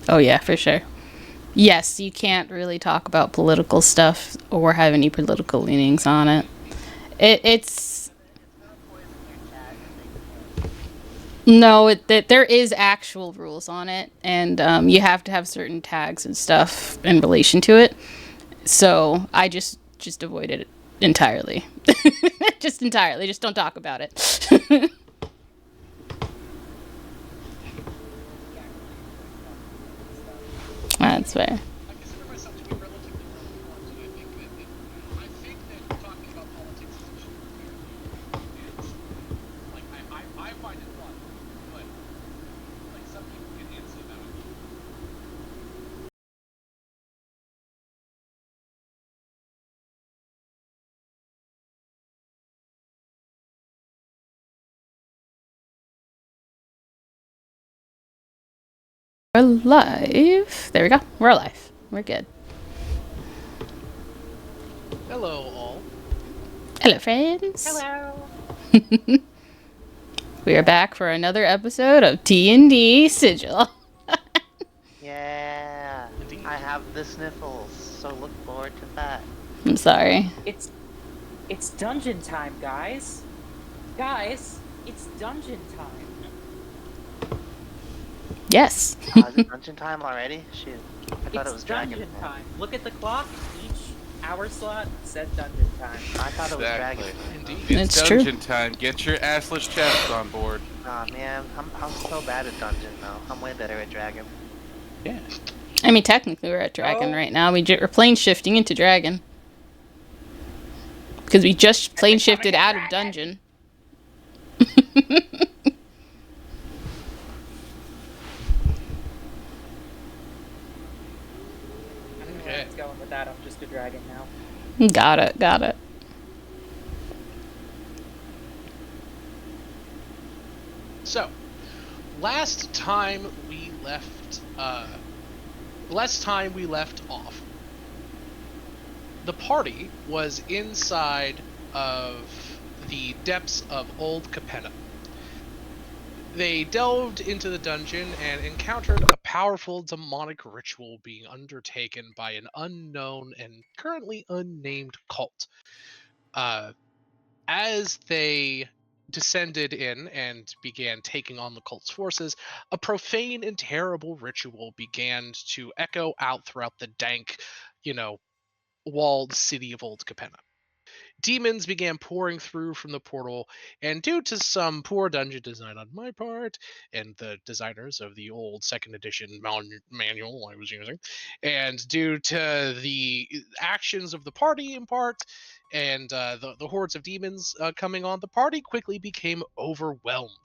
Oh yeah, for sure. Yes, you can't really talk about political stuff or have any political leanings on it. It's It's gonna poison your chat if they can't. no, there is actual rules on it, and you have to have certain tags and stuff in relation to it. So I just avoided it entirely. Just entirely. Just don't talk about it. Yeah, because you really don't need to know stuff. That's fair. I consider myself to be relatively well informed, and I think that talking about politics is extraordinarily entertaining. Like I find it fun, but like some people get antsy about it. We're live. There we go. We're alive. We're good. Hello, all. Hello, friends. Hello. We are back for another episode of T&D Sigil. Yeah, I Indeed. have the sniffles, so look forward to that. I'm sorry. It's it's dungeon time, guys. Guys, it's dungeon time. Yes. Is it dungeon time already? Shoot, I thought it It's was dragon dungeon time. time. Look at the clock. Each hour slot said dungeon time. I thought it was dragon Exactly. time. Indeed. It's It's true. dungeon time. Get your assless chaps on board. Aw man, I'm so bad at dungeon though. I'm way better at dragon. Yeah. I mean, technically, we're at Dragon Oh, right now. We're plane shifting into Dragon. Because we just and plane becoming shifted a out of dragon. Dungeon. I don't know where I Okay. was going with that. I'm just a dragon now. Got it. Got it. So, last time we left, off, the party was inside of the depths of Old Capenna. They delved into the dungeon and encountered a powerful demonic ritual being undertaken by an unknown and currently unnamed cult. Uh, as they descended in and began taking on the cult's forces, a profane and terrible ritual began to echo out throughout the dank, you know, walled city of Old Capenna. Demons began pouring through from the portal, and due to some poor dungeon design on my part and the designers of the old second edition manual I was using, and due to the actions of the party in part, and the hordes of demons coming on, the party quickly became overwhelmed.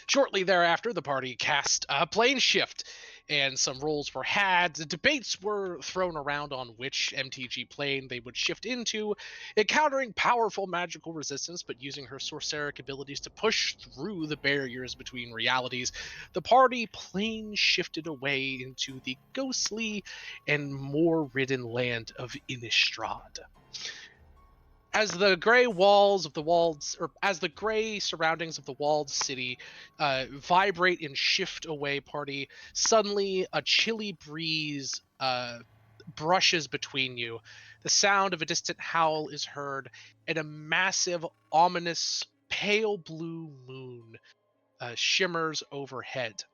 Shortly thereafter, the party cast a plane shift, and some rolls were had. The debates were thrown around on which MTG plane they would shift into, encountering powerful magical resistance, but using her sorceric abilities to push through the barriers between realities. The party plane shifted away into the ghostly and more ridden land of Innistrad. As the gray walls of the walls, or as the gray surroundings of the walled city vibrate and shift away, party, suddenly a chilly breeze brushes between you. The sound of a distant howl is heard, and a massive, ominous, pale blue moon shimmers overhead.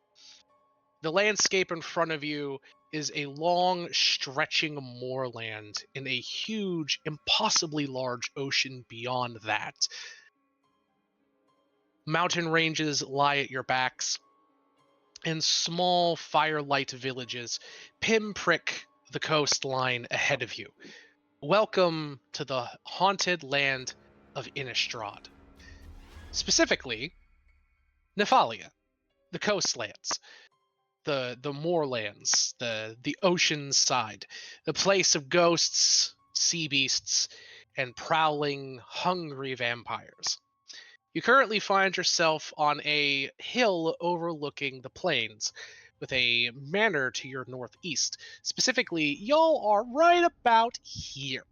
The landscape in front of you is a long, stretching moorland and a huge, impossibly large ocean beyond that. Mountain ranges lie at your backs, and small firelight villages pinprick the coastline ahead of you. Welcome to the haunted land of Innistrad. Specifically, Nephalia, the coastlands, the moorlands, the ocean side, the place of ghosts, sea beasts, and prowling, hungry vampires. You currently find yourself on a hill overlooking the plains, with a manor to your northeast. Specifically, y'all are right about here.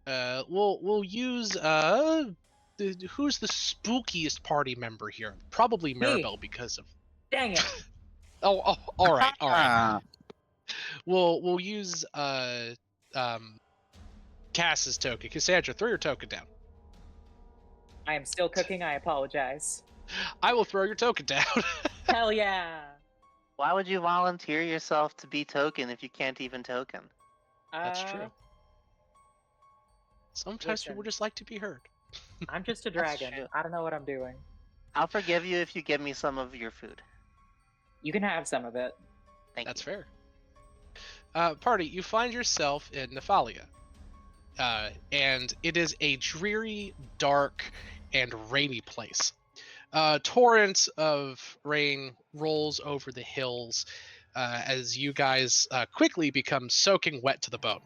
We'll use who's the spookiest party member here? Probably Me. Maribel because of Dang it. Oh, all right, all right. Ah, We'll use Cass's token. Cassandra, throw your token down. I am still cooking. I apologize. I will throw your token down. Hell yeah. Why would you volunteer yourself to be token if you can't even token? That's true. Sometimes people listen. just like to be heard. I'm just a That's dragon. true. I don't know what I'm doing. I'll forgive you if you give me some of your food. You can have some of it. Thank That's you. fair. Party, you find yourself in Nephalia. And it is a dreary, dark, and rainy place. Torrent of rain rolls over the hills as you guys quickly become soaking wet to the bone.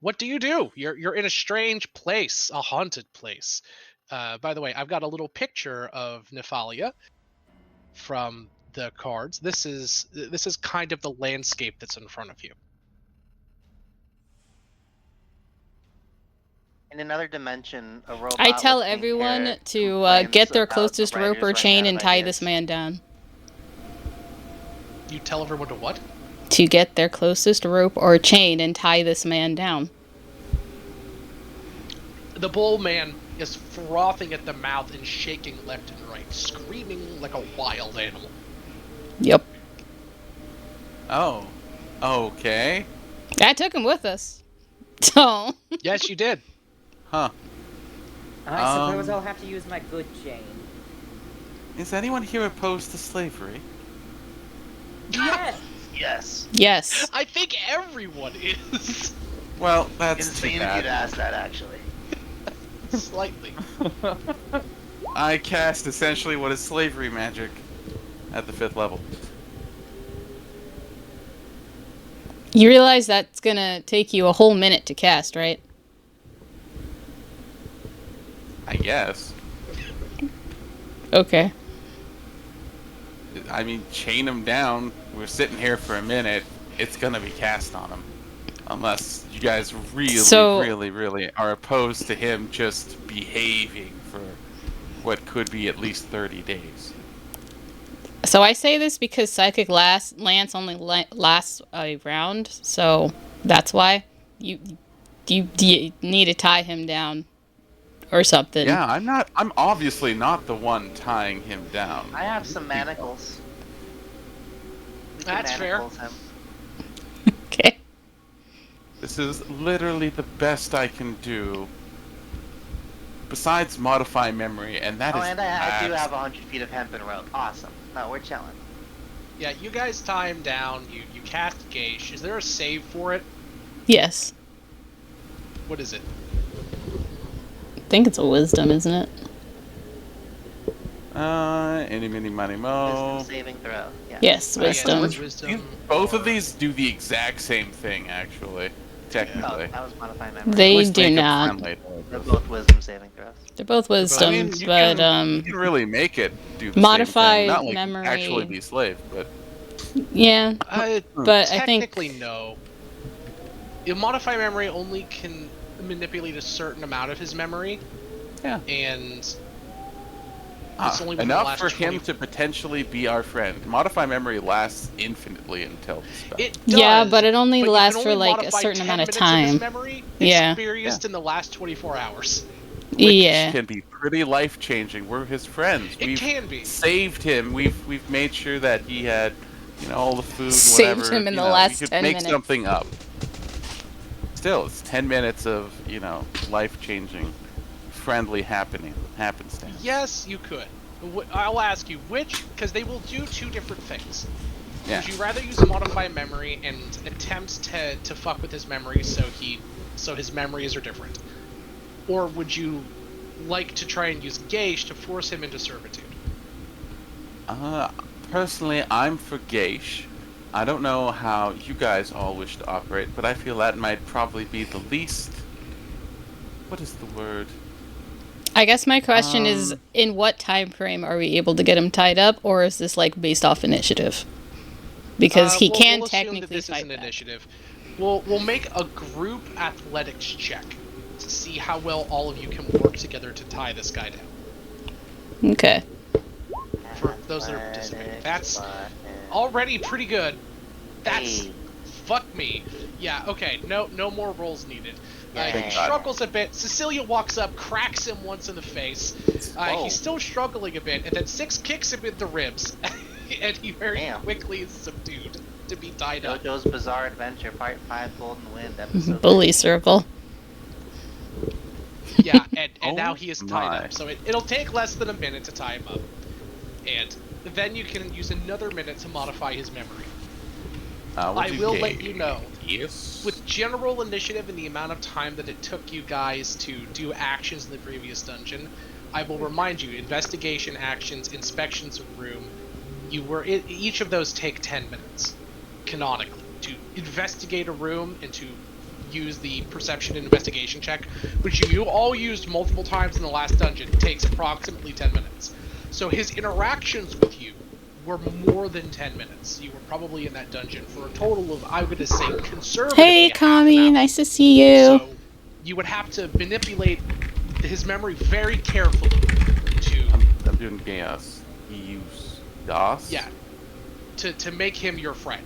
What do? You're in a strange place, a haunted place. By the way, I've got a little picture of Nephalia from the cards. This is kind of the landscape that's in front of you. In another dimension, a robot I tell with pink everyone hair to complains get their about the closest rope or writers running chain out and of tie ideas. this man down. You tell everyone to what? To get their closest rope or chain and tie this man down. The bull man is frothing at the mouth and shaking left and right, screaming like a wild animal. Yep. oh, okay, I took him with us. So. Yes, you did. huh? I suppose Um, I'll have to use my good chain. Is anyone here opposed to slavery? Yes! Yes. Yes. I think everyone is. Well, that's too Insane of you to bad. ask that, actually. Slightly. I cast essentially what is slavery magic at the 5th level. You realize that's gonna take you a whole minute to cast, right? I guess. Okay. I mean, chain him down. We're sitting here for a minute. It's gonna be cast on him. Unless you guys really, So- really are opposed to him just behaving for what could be at least 30 days. So I say this because Psychic Lance only lasts a round, so that's why you need to tie him down or something. Yeah, I'm obviously not the one tying him down. I have some manacles. We can That's fair. manacles him. Okay. This is literally the best I can do. Besides modify memory, and that Oh, is and I do abs- have 100 feet of hempen rope. Awesome. No, we're chilling. Yeah, you guys tie him down. You cast Geish. Is there a save for it? Yes. What is it? I think it's a wisdom, isn't it? Any, mini, money, mo. Wisdom saving throw. Yeah. Yes, Yeah, wisdom. it's wisdom. Both of or- these do the exact same thing, actually. Oh, Technically. that was modifying memory. At They least do make 'em not. friendly. They're both wisdom saving throws. They're both I wisdoms, mean, you but can really make it do the modified same thing. Not like memory- actually be slave, but yeah. But I think Technically, no. Your modify memory only can manipulate a certain amount of his memory, yeah. and Ah, it's only within the enough last for 20 him to potentially be our friend. Modify memory lasts infinitely until the spell. It does, yeah, but it only but you lasts can for only like a modify certain 10 amount of minutes time. his memory Yeah. experienced in the last 24 hours. Which Yeah. can be pretty life changing. We're his friends. It can be. Saved him. We've made sure that he had, all the food. Saved whatever, him in the we last could 10 make minutes. something up. Still, it's 10 minutes of life changing, friendly happenstance. Yes, you could. I'll ask you which, because they will do two different things. Yeah. Would you rather use a modify memory and attempt to fuck with his memory so his memories are different, or would you like to try and use Geish to force him into servitude? Personally, I'm for Geish. I don't know how you guys all wish to operate, but I feel that might probably be the least. What is the word? I guess my question is, in what time frame are we able to get him tied up, or is this like based off initiative? Because he can we'll assume technically that this fight is an back. initiative. We'll make a group athletics check to see how well all of you can work together to tie this guy down. Okay. for those that are participating. That's button. already pretty good. That's Hey. fuck me. Yeah, okay, no more rolls needed. Yeah. He struggles a bit. Cecilia walks up, cracks him once in the face. Whoa. He's still struggling a bit, and then Six kicks him in the ribs, and he very Damn. quickly is subdued to be tied up. JoJo's Bizarre Adventure Part 5 Golden Wind episode. Bully circle. Yeah, and Oh now he is tied my. up. So it'll take less than a minute to tie him up. And then you can use another minute to modify his memory. I will let you know. Yes. With general initiative and the amount of time that it took you guys to do actions in the previous dungeon, I will remind you, investigation actions, inspections of room, each of those take 10 minutes, canonically. To investigate a room and to use the perception and investigation check, which you all used multiple times in the last dungeon, takes approximately 10 minutes. So his interactions with you were more than 10 minutes. You were probably in that dungeon for a total of, I'm going to say, conservatively Hey, half an Kami, hour. nice to see you. So you would have to manipulate his memory very carefully to, I'm doing chaos. Use DOS? yeah, to make him your friend.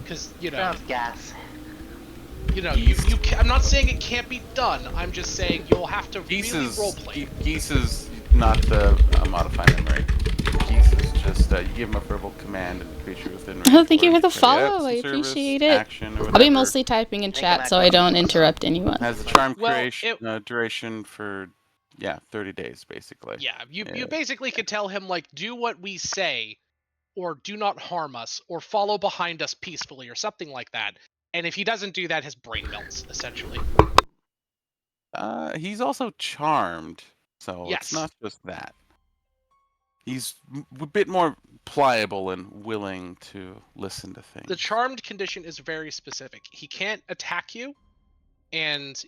Because, you know, Sounds gas. I'm not saying it can't be done. I'm just saying you'll have to Geese really is, roleplay. Geese is not the modify memory. Geese is just, you give him a verbal command and the creature within range. Oh, thank you will for the carry out follow. some I service, appreciate it. action, or I'll be whatever. mostly typing in Make chat him so I act don't like- interrupt anyone. Has a charm Well, creation duration for 30 days basically. Yeah, you Yeah. basically could tell him, like, do what we say, or do not harm us, or follow behind us peacefully, or something like that. And if he doesn't do that, his brain melts, essentially. He's also charmed, so Yes. it's not just that. He's a bit more pliable and willing to listen to things. The charmed condition is very specific. He can't attack you, and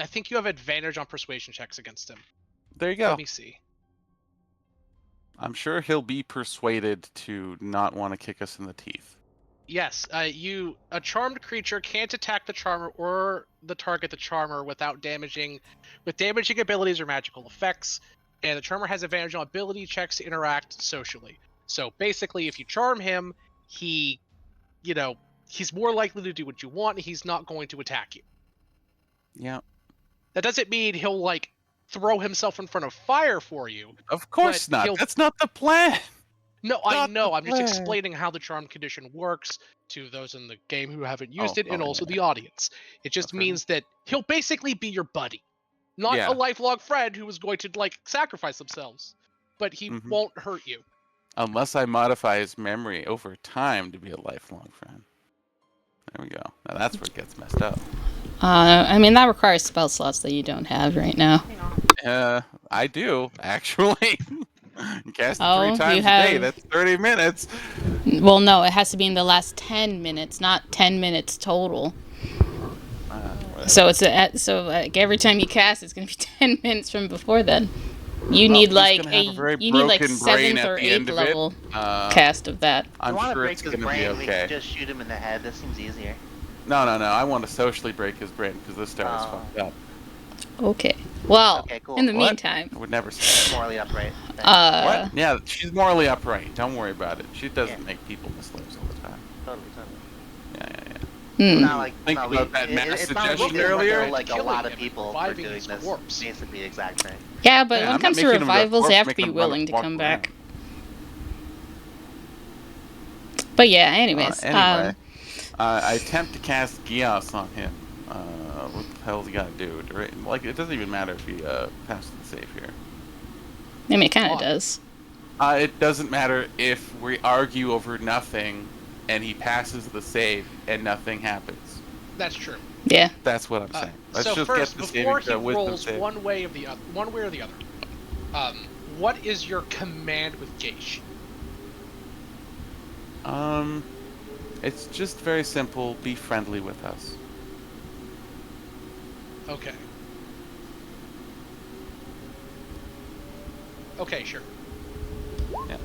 I think you have advantage on persuasion checks against him. There you go. Let me see. I'm sure he'll be persuaded to not want to kick us in the teeth. Yes, a charmed creature can't attack the charmer or target the charmer with damaging abilities or magical effects, and the charmer has advantage on ability checks to interact socially. So basically, if you charm him, he's more likely to do what you want, and he's not going to attack you. Yeah. That doesn't mean he'll, like, throw himself in front of fire for you. Of course But not. That's not the plan. No, I Not know. the I'm just plan. explaining how the charm condition works to those in the game who haven't used it, and oh, also yeah. the audience. It just Okay. means that he'll basically be your buddy, not Yeah. a lifelong friend who is going to, like, sacrifice themselves, but he Mhm. won't hurt you. Unless I modify his memory over time to be a lifelong friend. There we go. Now that's where it gets messed up. I mean, that requires spell slots that you don't have right now. Hang on. I do, actually. Cast it Oh, 3 you times a day, have- that's 30 minutes. Well, no, it has to be in the last 10 minutes, not 10 minutes total. So it's like every time you cast, it's gonna be 10 minutes from before then. You need he's like gonna have a very you need like broken brain 7th at or the end 8th of it. level Uh, cast of that. I'm you want to sure break it's his gonna be brain, we okay. can just shoot him in the head. That seems easier. No. I want to socially break his brain because this star is Oh. fucked up. Okay. Well, Okay, cool. in the What? meantime, I would never say that. Morally upright. uh, What? Yeah, she's morally upright. Don't worry about it. She doesn't Yeah. make people miss lives all the time. Totally. Yeah. hmm. Not like, Think not about that mass it's not like suggestion we did earlier. like a Killing lot of him and people for reviving doing his this. corpse. Basically, the exact same. Yeah, but Yeah, when I'm it comes not to making him a revivals, they corpse, have to making be him run willing to walk come around. back. But yeah, anyways, Anyway, I attempt to cast Gios on him. What the hell's he got to do? Like, it doesn't even matter if he passes the save here. I mean, it kind of Why? does. It doesn't matter if we argue over nothing and he passes the save and nothing happens. That's true. Yeah. That's what I'm saying. Let's So just first, get the before saving he wisdom rolls save. one way or the other, what is your command with Geish? It's just very simple. Be friendly with us. Okay. Okay, sure. Yeah,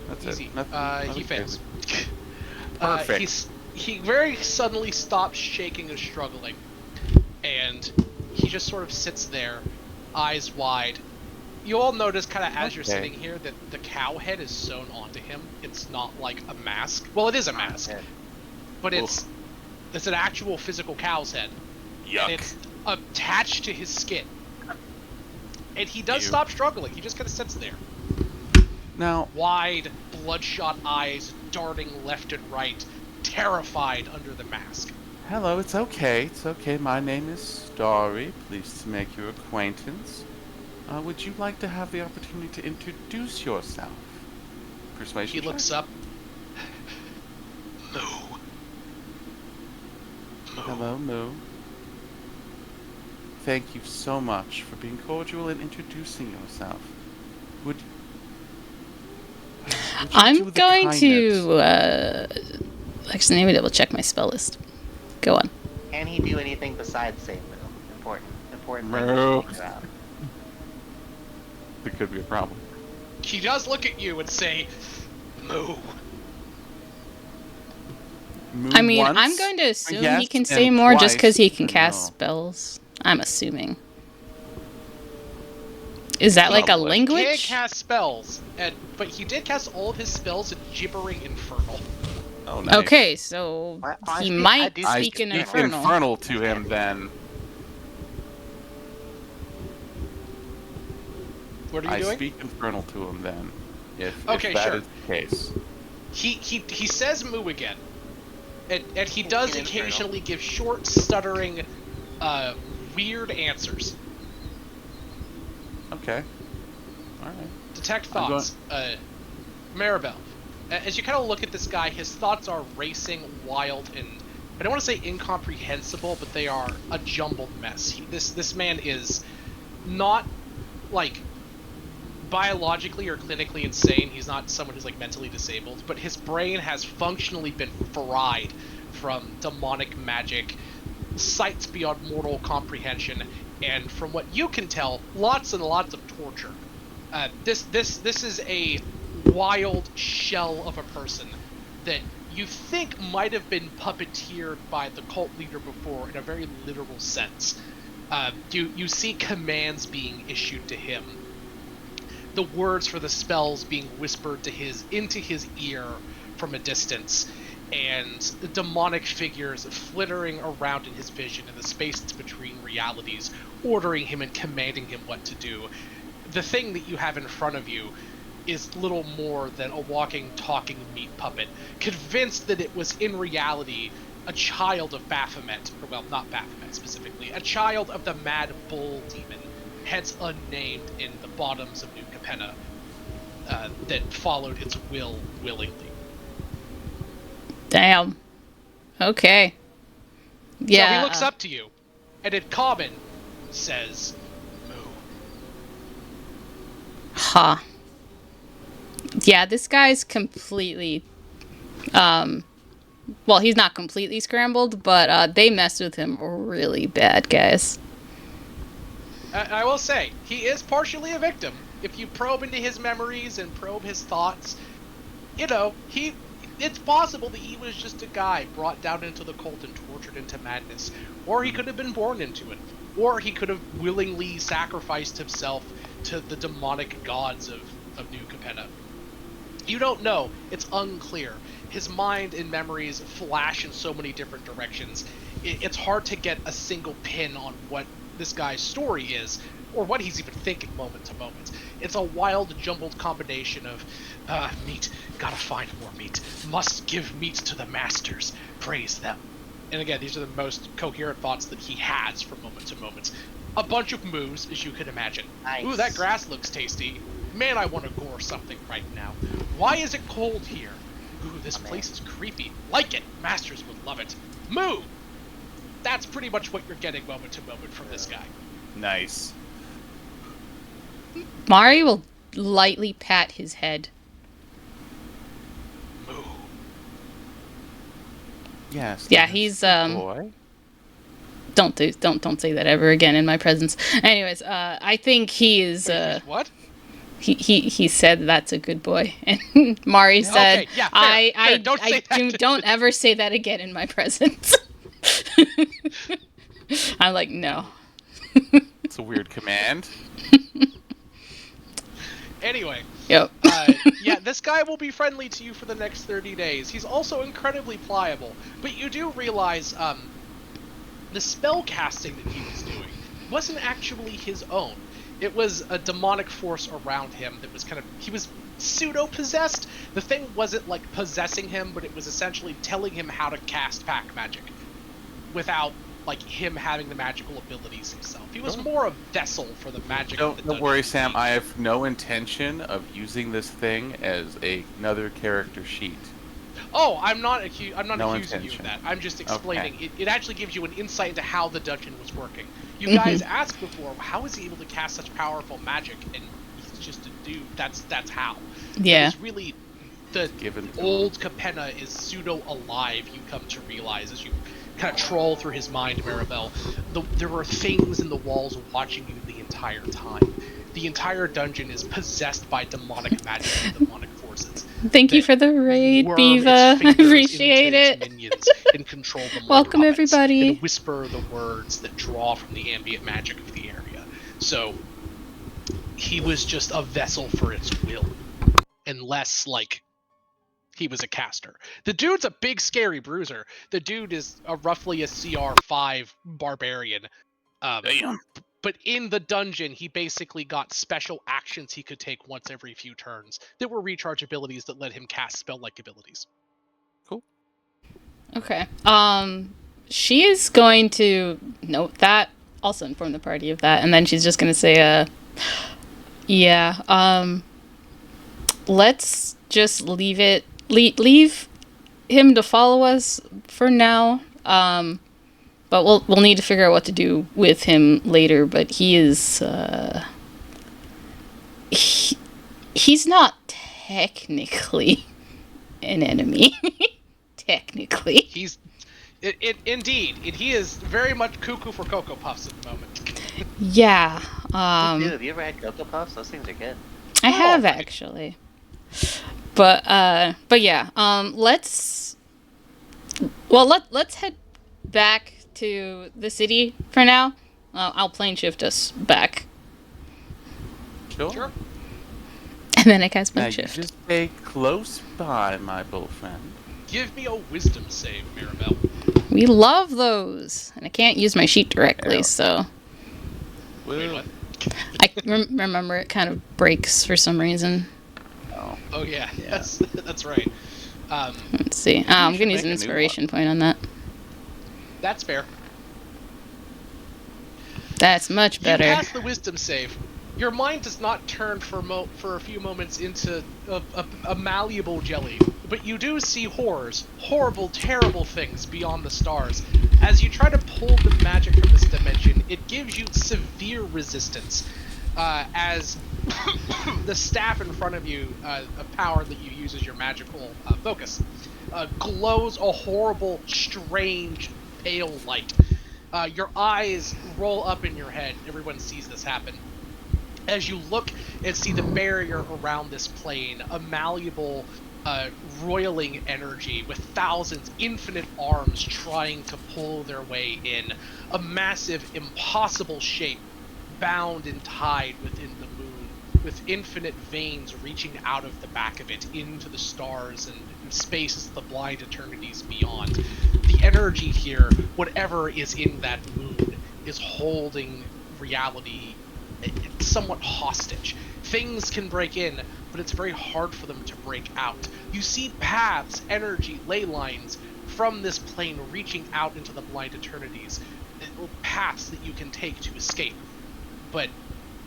that's Easy. it. Nothing He fails. crazy. Perfect. He very suddenly stops shaking and struggling, and he just sort of sits there, eyes wide, You all notice, kind of as you're Okay. sitting here, that the cow head is sewn onto him. It's not like a mask. Well, it is a mask, Head. but it's an actual physical cow's head. And Yuck. it's attached to his skin. And he does Ew. stop struggling. He just kind of sits there. Now, Wide, bloodshot eyes darting left and right, terrified under the mask. hello, it's okay. It's okay. My name is Starry. Pleased to make your acquaintance. Would you like to have the opportunity to introduce yourself? Persuasion He check? looks up. Moo. Hello, Moo. Thank you so much for being cordial and introducing yourself. Would you I'm do the going kindness- to. Actually, let me double check my spell list. Go on. Can he do anything besides say moo? Important thing Moo. to think about. It could be a problem. He does look at you and say, Moo. Moo I mean, once, I'm going to assume he yes, can say and more just because he twice, can no. cast spells. I'm assuming. Is that like a Probably. He can't language? cast spells, but he did cast all of his spells in gibbering infernal. Oh, nice. Okay, so Well, I he speak- I might do I speak in speak infernal. infernal to him then. What are you I doing? speak infernal to him then. If Okay, that sure. is the case. He says moo again. And he does In infernal. occasionally give short, stuttering, weird answers. Okay. Alright. Detect I'm going- thoughts. Maribel, as you kind of look at this guy, his thoughts are racing, wild, and I don't want to say incomprehensible, but they are a jumbled mess. This man is not like biologically or clinically insane. He's not someone who's like mentally disabled, but his brain has functionally been fried from demonic magic, sights beyond mortal comprehension, and from what you can tell, lots and lots of torture. This is a wild shell of a person that you think might have been puppeteered by the cult leader before in a very literal sense. You see commands being issued to him, the words for the spells being whispered into his ear from a distance, and demonic figures flittering around in his vision in the space between realities, ordering him and commanding him what to do. The thing that you have in front of you is little more than a walking, talking meat puppet, convinced that it was in reality a child of Baphomet, or well, not Baphomet specifically, a child of the Mad Bull Demon, hence unnamed in the bottoms of New Capenna, that followed its will willingly. Damn. Okay. Yeah. So he looks up to you, and in common says, Moo. Huh. Yeah, this guy's completely. Well, he's not completely scrambled, but they messed with him really bad, guys. I will say, he is partially a victim. If you probe into his memories and probe his thoughts, you know, it's possible that he was just a guy brought down into the cult and tortured into madness. Or he could have been born into it. Or he could have willingly sacrificed himself to the demonic gods of New Capenna. You don't know. It's unclear. His mind and memories flash in so many different directions. It's hard to get a single pin on what this guy's story is, or what he's even thinking moment to moment. It's a wild, jumbled combination of, meat, gotta find more meat, must give meat to the masters, praise them. And again, these are the most coherent thoughts that he has from moment to moment. A bunch of moves, as you can imagine. Nice. Ooh, that grass looks tasty. Man, I want to gore something right now. Why is it cold here? Ooh, this place is creepy. Like it. Masters would love it. Moo! That's pretty much what you're getting moment to moment from this guy. Nice. Mari will lightly pat his head. Moo. Yes. Yeah, that's he's the boy. Don't say that ever again in my presence. Anyways, I think he is What? he said that's a good boy, and Mari said, Okay, yeah, fair, fair. Don't say that. Don't ever say that again in my presence. I'm like, no. It's a weird command. Anyway, Yep. yeah, this guy will be friendly to you for the next 30 days. He's also incredibly pliable, but you do realize the spell casting that he was doing wasn't actually his own. It was a demonic force around him that was he was pseudo-possessed. The thing wasn't like possessing him, but it was essentially telling him how to cast pack magic without like him having the magical abilities himself. He was more a vessel for the magic of the Don't worry, dungeon. Sam. I have no intention of using this thing as another character sheet. Oh, I'm not No accusing you of intention. that. I'm just explaining. Okay. It actually gives you an insight into how the dungeon was working. You guys asked before, how is he able to cast such powerful magic? And he's just a dude. That's how. Yeah. It's really the Given to old Capenna is pseudo alive. You come to realize as you kind of troll through his mind, Maribel. There were things in the walls watching you the entire time. The entire dungeon is possessed by demonic magic and demonic forces. Thank you for the raid, Worm Beaver. its I fingers appreciate into it. its minions and control them like Welcome, puppets, everybody. and whisper the words that draw from the ambient magic of the area. So he was just a vessel for its will, unless like he was a caster. The dude's a big scary bruiser. The dude is roughly a CR5 barbarian. Damn. But in the dungeon, he basically got special actions he could take once every few turns that were recharge abilities that let him cast spell-like abilities. Cool. Okay. She is going to note that, also inform the party of that, and then she's just going to say, let's just leave him to follow us for now. But we'll need to figure out what to do with him later. But he is he's not technically an enemy. Technically, He's indeed, and he is very much cuckoo for Cocoa Puffs at the moment. yeah. Dude, have you ever had Cocoa Puffs? Those things are good. I have right. actually. But yeah. Let's head back to the city for now. I'll plane shift us back, Sure. and then I cast Now plane you shift. just stay close by, my bullfriend. Give me a wisdom save, Maribel. We love those, and I can't use my sheet directly, Yeah. so Wait, Well, what? I remember it kind of breaks for some reason. Oh yeah, Yeah. that's right. Let's see. I'm should gonna use make an a new inspiration point on that. That's fair. That's much You better. pass the wisdom save. Your mind does not turn for a few moments into a malleable jelly, but you do see horrors, horrible, terrible things beyond the stars. As you try to pull the magic from this dimension, it gives you severe resistance. As the staff in front of you, a power that you use as your magical focus, glows a horrible, strange, pale light. Your eyes roll up in your head. Everyone sees this happen. As you look and see the barrier around this plane, a malleable, roiling energy with thousands, infinite arms trying to pull their way in. A massive, impossible shape, bound and tied within the moon, with infinite veins reaching out of the back of it into the stars and spaces of the blind eternities beyond. The energy here, whatever is in that moon, is holding reality somewhat hostage. Things can break in, but it's very hard for them to break out. You see paths, energy, ley lines from this plane reaching out into the blind eternities, paths that you can take to escape. But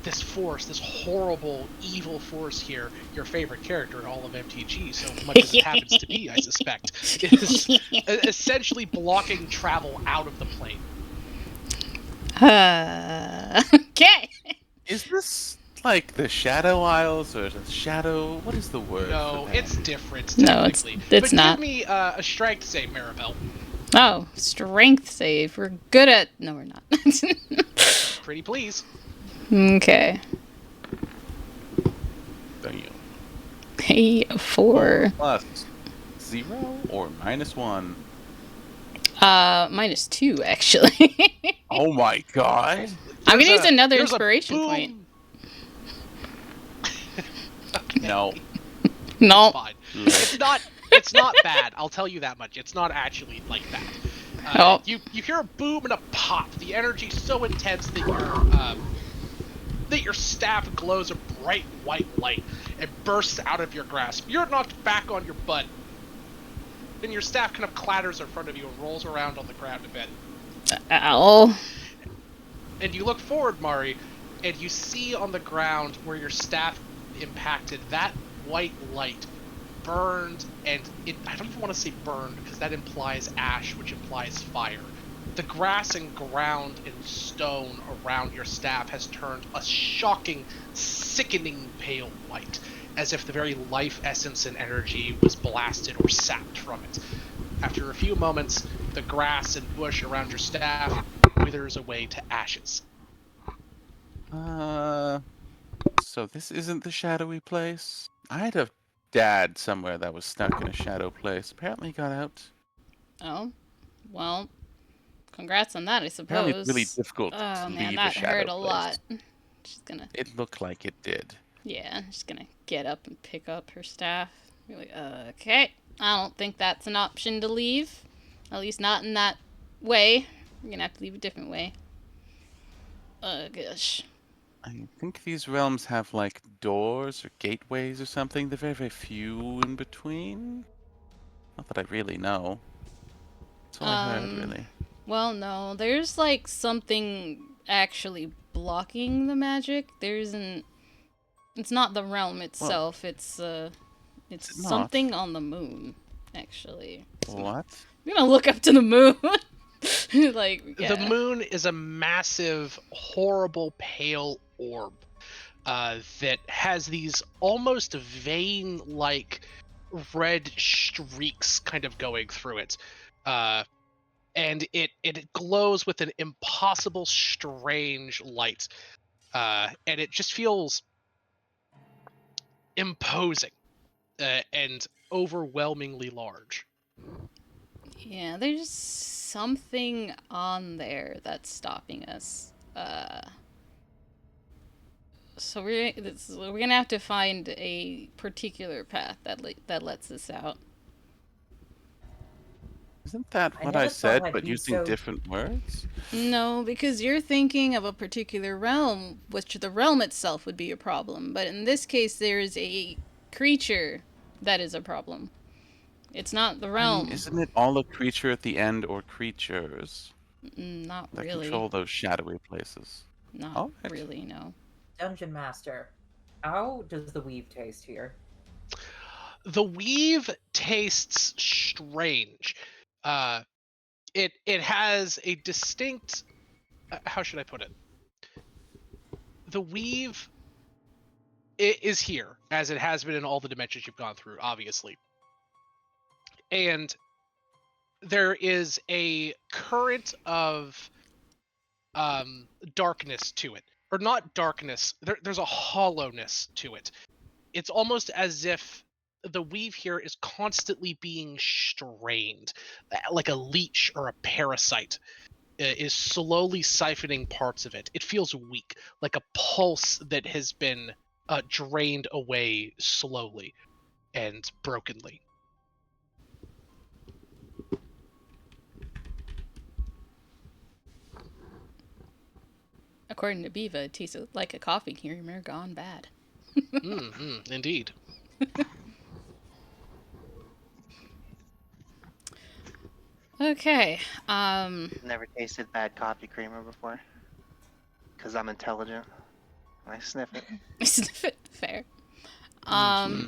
this force, this horrible, evil force here, your favorite character in all of MTG, so much as it happens to be, I suspect, is essentially blocking travel out of the plane. Okay. Is this like the Shadow Isles or the Shadow? What is the word? No, for that? it's different, No, it's technically. it's but not. Give me a strength save, Maribel. Oh, strength save. We're good at. No, we're not. Pretty please. Okay. Damn. Hey, 4. Plus 0 or -1? -2 actually. Oh my god! I'm gonna use another There's a inspiration boom. point. No. No. Fine. Lit. It's not bad. I'll tell you that much. It's not actually like that. Oh. You hear a boom and a pop. The energy's so intense that your staff glows a bright white light and bursts out of your grasp. You're knocked back on your butt, and your staff kind of clatters in front of you and rolls around on the ground a bit. Ow. And you look forward, Mari, and you see on the ground where your staff impacted, that white light burned, and I don't even want to say burned, because that implies ash, which implies fire. The grass and ground and stone around your staff has turned a shocking, sickening pale white, as if the very life essence and energy was blasted or sapped from it. After a few moments, the grass and bush around your staff withers away to ashes. So this isn't the shadowy place? I had a dad somewhere that was stuck in a shadow place. Apparently he got out. Oh. Well, congrats on that, I Apparently it's really suppose. difficult Oh to man, leave a that hurt shadow a place. lot. She's gonna, It looked like it did. yeah, she's gonna get up and pick up her staff. Be like, okay, I don't think that's an option to leave. At least not in that way. You're gonna have to leave a different way. Gosh. I think these realms have like doors or gateways or something. They're very, very few in between. Not that I really know. That's all I heard, really. Well, no, there's like something actually blocking the magic. There isn't. It's not the realm itself. It's Is it not? something on the moon, actually. So What? I'm gonna look up to the moon. Like, yeah. The moon is a massive, horrible, pale orb that has these almost vein-like red streaks kind of going through it. And it glows with an impossible, strange light. And it just feels imposing and overwhelmingly large. Yeah, there's something on there that's stopping us. So we're gonna have to find a particular path that lets us out. Isn't that I what never I thought said, I'd but be using so- different words? No, because you're thinking of a particular realm, which the realm itself would be a problem. But in this case, there is a creature that is a problem. It's not the I realm. mean, isn't it all a creature at the end or creatures Not that really. control those shadowy places? Not All right. really, no. Dungeon Master, how does the weave taste here? The weave tastes strange. It has a distinct. How should I put it? The weave is here, as it has been in all the dimensions you've gone through, obviously. And there is a current of darkness to it, or not darkness. There's a hollowness to it. It's almost as if the weave here is constantly being strained, like a leech or a parasite is slowly siphoning parts of it. It feels weak, like a pulse that has been drained away slowly and brokenly. According to Biva, it tastes like a coffee creamer gone bad. Indeed. Okay. Never tasted bad coffee creamer before. Because I'm intelligent. I sniff it. Fair.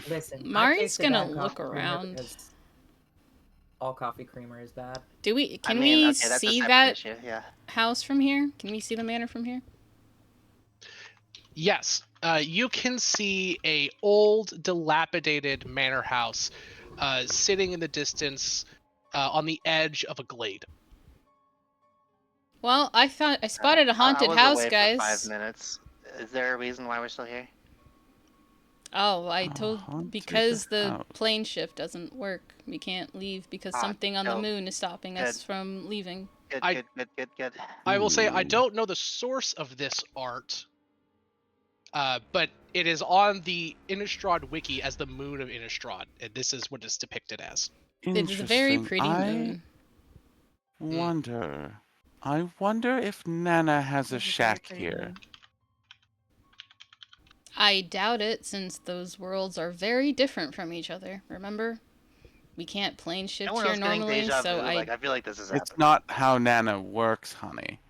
Listen, I Mari's tasted gonna bad look coffee creamer around. because all coffee creamer is bad. Can I mean, we okay, that's a see separate that issue, yeah. house from here? Can we see the manor from here? Yes, you can see a old, dilapidated manor house sitting in the distance on the edge of a glade. Well, I spotted a haunted I was house, away guys. for 5 minutes. Is there a reason why we're still here? Oh, I A told haunted because the house. plane shift doesn't work. We can't leave because Ah, something on the no. moon is stopping us Good. from leaving. Good, I- good. I will say I Ooh. don't know the source of this art. but it is on the Innistrad wiki as the moon of Innistrad, and this is what it's depicted as. It is a very Interesting. pretty moon. I wonder if Nana has a shack here. I doubt it, since those worlds are very different from each other. Remember? We can't plane shift Everyone here else getting normally, deja so vu. Like, I feel like this is It's happening. not how Nana works, honey.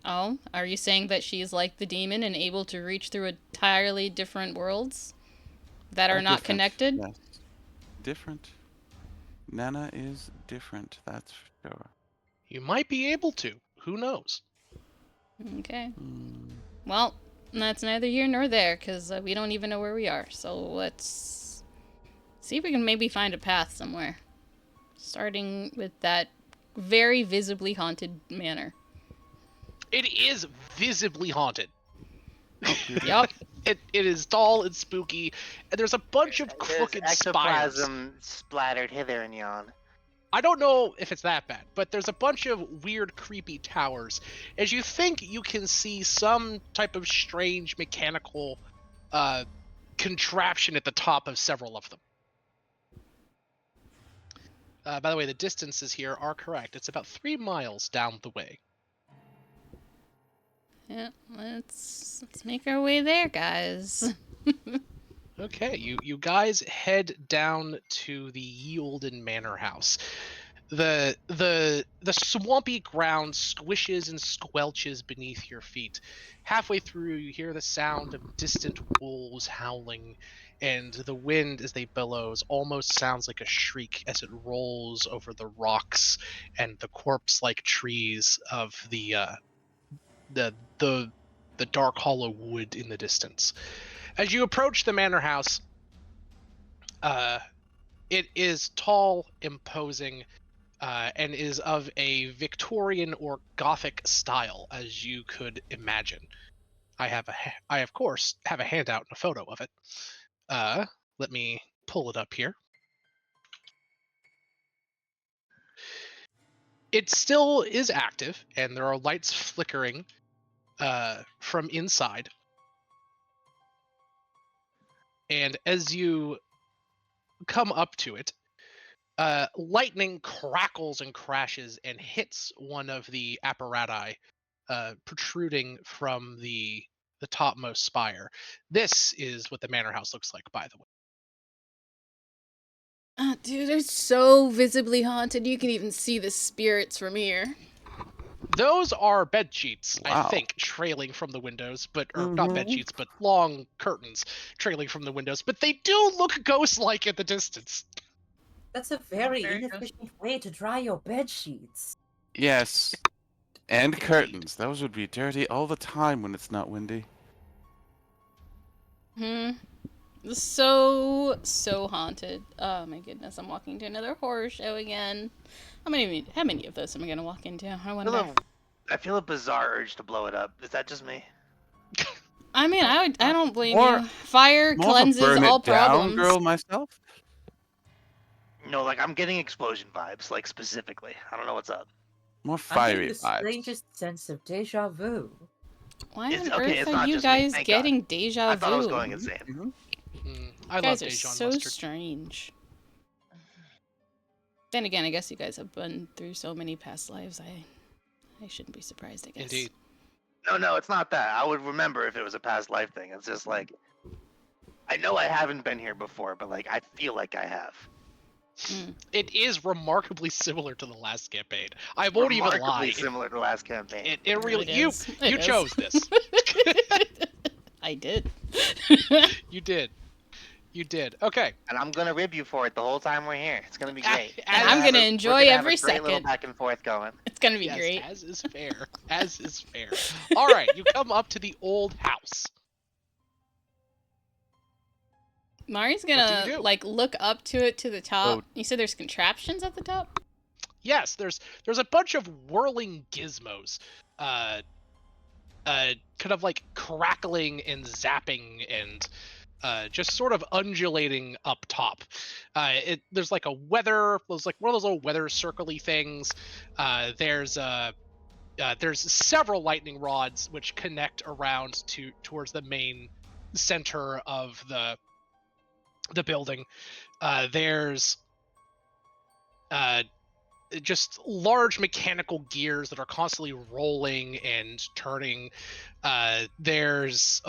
Oh, are you saying that she's like the demon and able to reach through entirely different worlds that are not Different, connected? Yes. Different. Nana is different, that's for sure. You might be able to. Who knows? Okay. Hmm. Well, that's neither here nor there, because we don't even know where we are. So let's see if we can maybe find a path somewhere. Starting with that very visibly haunted manor. It is visibly haunted. Yup. It is tall and spooky, and there's a bunch of There's crooked spires. ectoplasm splattered hither and yon. I don't know if it's that bad, but there's a bunch of weird, creepy towers. As you think you can see some type of strange mechanical contraption at the top of several of them. By the way, the distances here are correct. It's about 3 miles down the way. Yeah, let's make our way there, guys. Okay, you guys head down to the Yielden Manor House. The swampy ground squishes and squelches beneath your feet. Halfway through, you hear the sound of distant wolves howling, and the wind as they bellows almost sounds like a shriek as it rolls over the rocks and the corpse-like trees of the dark hollow wood in the distance. As you approach the manor house, it is tall, imposing, and is of a Victorian or Gothic style, as you could imagine. I of course have a handout and a photo of it. Let me pull it up here. It still is active, and there are lights flickering from inside. And as you come up to it, lightning crackles and crashes and hits one of the apparati protruding from the topmost spire. This is what the manor house looks like, by the way. Dude, they're so visibly haunted. You can even see the spirits from here. Those are bed sheets, I Wow. think, trailing from the windows, or not bed sheets, but long curtains trailing from the windows. But they do look ghost-like at the distance. That's a very inefficient way to dry your bed sheets. Yes. And curtains. Those would be dirty all the time when it's not windy. So haunted. Oh my goodness, I'm walking to another horror show again. How many of those am I gonna walk into? I wonder. I feel a bizarre urge to blow it up. Is that just me? I mean, I don't blame More- you. Fire More of a cleanses burn all it down problems. girl myself. No, like I'm getting explosion vibes, like specifically. I don't know what's up. More I'm fiery getting the vibes. strangest sense of deja vu. Why It's- on okay, earth it's are not you just me, guys thank getting deja vu? I thought I was going insane. I You love guys are Dijon so mustard. strange. Then again, I guess you guys have been through so many past lives. I shouldn't be surprised, I guess. Indeed. No, it's not that. I would remember if it was a past life thing. It's just like I know I haven't been here before, but like I feel like I have. It is remarkably similar to the last campaign. I won't even lie. Remarkably similar to last campaign. It really It you is. It you is. chose this. I did. You did. You did. Okay. And I'm gonna rib you for it the whole time we're here. It's gonna be great. And I'm gonna We're enjoy have every a great little second. back and forth going. It's gonna be Yes, great. as is fair. As is fair. All right, you come up to the old house. Mari's do you gonna do? like look up to it to the top. Oh. You said there's contraptions at the top? Yes, there's a bunch of whirling gizmos, kind of like crackling and zapping and just sort of undulating up top. There's like a weather, there's like one of those little weather circly things. There's there's several lightning rods which connect around towards the main center of the building. There's just large mechanical gears that are constantly rolling and turning. There's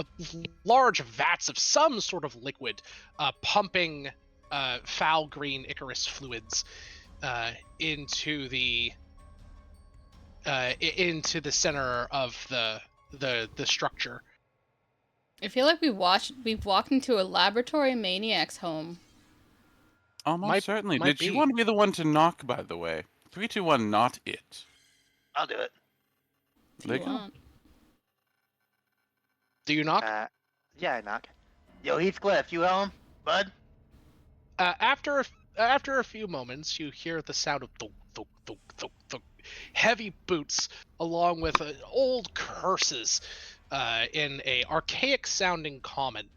large vats of some sort of liquid pumping foul green Icarus fluids into the center of the structure. I feel like we've walked into a laboratory maniac's home. Almost certainly. might Did you be. want to be the one to knock, by the way? 3, 2, 1, not it. I'll do it. Do There you you go. want? Do you knock? Yeah, I knock. Yo, Heathcliff, you home, bud? After a few moments, you hear the sound of thunk, thunk, thunk, thunk, thunk, heavy boots, along with old curses in a archaic sounding common.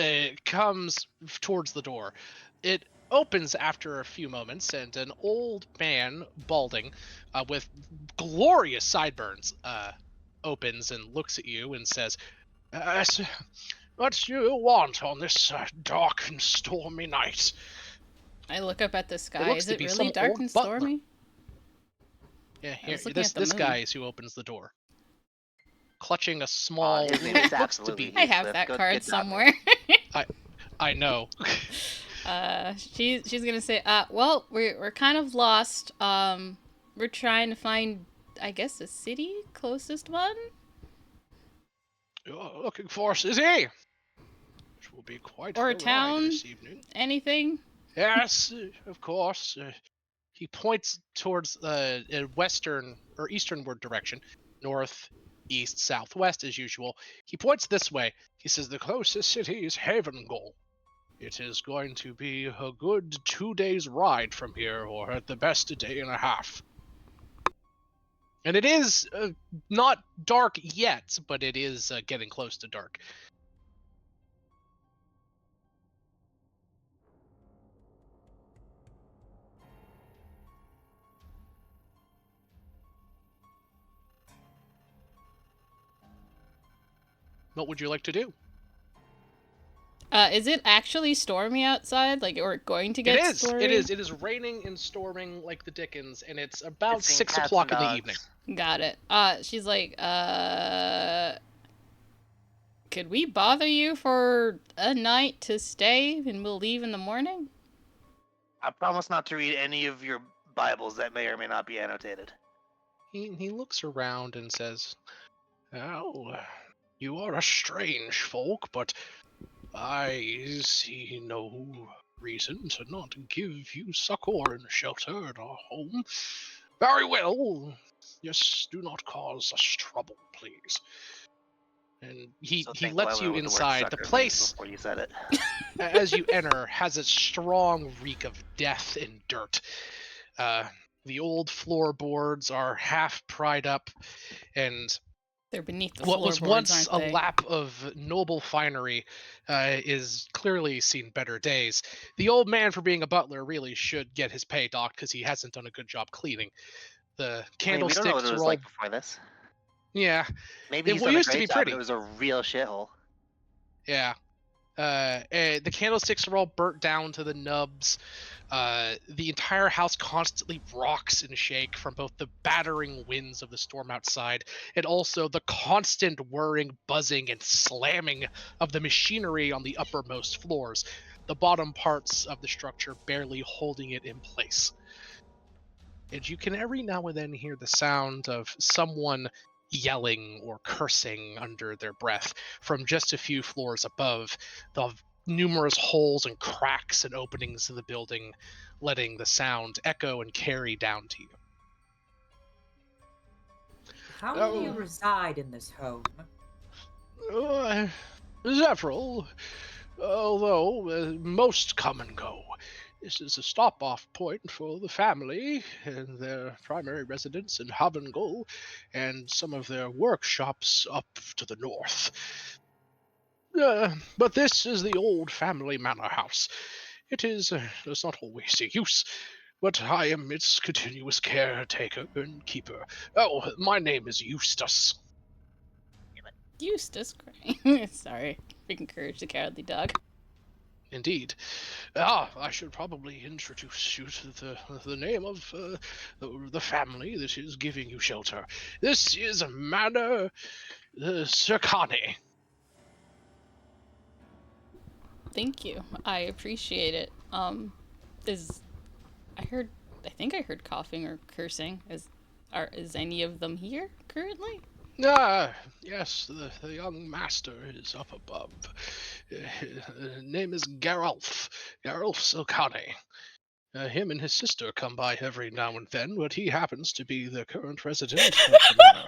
It comes towards the door. It opens after a few moments, and an old man, balding, with glorious sideburns, opens and looks at you and says, "What do you want on this dark and stormy night?" I look up at the sky. looks Is to it be really some dark old and butler. stormy? Yeah, I here, was looking at the this moon. guy is who opens the door, clutching a small. His name is looks to absolutely be. I have Heathcliff. that Good card job, somewhere. I know. She's gonna say, well, we're kind of lost. We're trying to find, I guess, the city closest one. You're looking for a city, which will be quite Or a the town. ride this evening. Anything? Yes, of course. He points towards a western or easternward direction, north, east, southwest as usual. He points this way. He says the closest city is Havengol. It is going to be a good 2 days ride from here, or at the best a day and a half. And it is not dark yet, but it is getting close to dark. What would you like to do? Is it actually stormy outside? Like, or going to get stormy? It is. It is raining and storming like the Dickens, and it's about Kissing 6 cats o'clock and in the dogs. evening. Got it. She's like, could we bother you for a night to stay and we'll leave in the morning? I promise not to read any of your Bibles that may or may not be annotated. He looks around and says, "Well, you are a strange folk, but I see no reason to not give you succor and shelter in our home. Very well. Just do not cause us trouble, please." And he So think lets well you what the word inside. The sucker means place, before you said it. as you enter, has a strong reek of death and dirt. The old floorboards are half pried up, and They're beneath the what was floorboards, once aren't a they? lap of noble finery is clearly seen better days. The old man, for being a butler, really should get his pay docked because he hasn't done a good job cleaning. The I mean, we don't know what candlesticks it was are all. like before this. Yeah, Maybe It he's done a used to great be job, pretty. but it was a real shithole. yeah. The candlesticks are all burnt down to the nubs. The entire house constantly rocks and shake from both the battering winds of the storm outside and also the constant whirring, buzzing, and slamming of the machinery on the uppermost floors, the bottom parts of the structure barely holding it in place. And you can every now and then hear the sound of someone yelling or cursing under their breath from just a few floors above, the numerous holes and cracks and openings in the building letting the sound echo and carry down to you. How many Oh. reside in this home? Several, although most come and go. This is a stop-off point for the family and their primary residence in Havengol, and some of their workshops up to the north. But this is the old family manor house. It is does not always see use. but I am its continuous caretaker and keeper. Oh, my name is Eustace. Eustace Crane. Sorry. Encourage the cowardly dog. Indeed. I should probably introduce you to the name of the family that is giving you shelter. This is Manor Circani. Thank you. I appreciate it. Is I think I heard coughing or cursing. Is any of them here currently? Yes, the young master is up above. Name is Geralf. Geralf Silcani. Him and his sister come by every now and then, but he happens to be the current resident of the manor.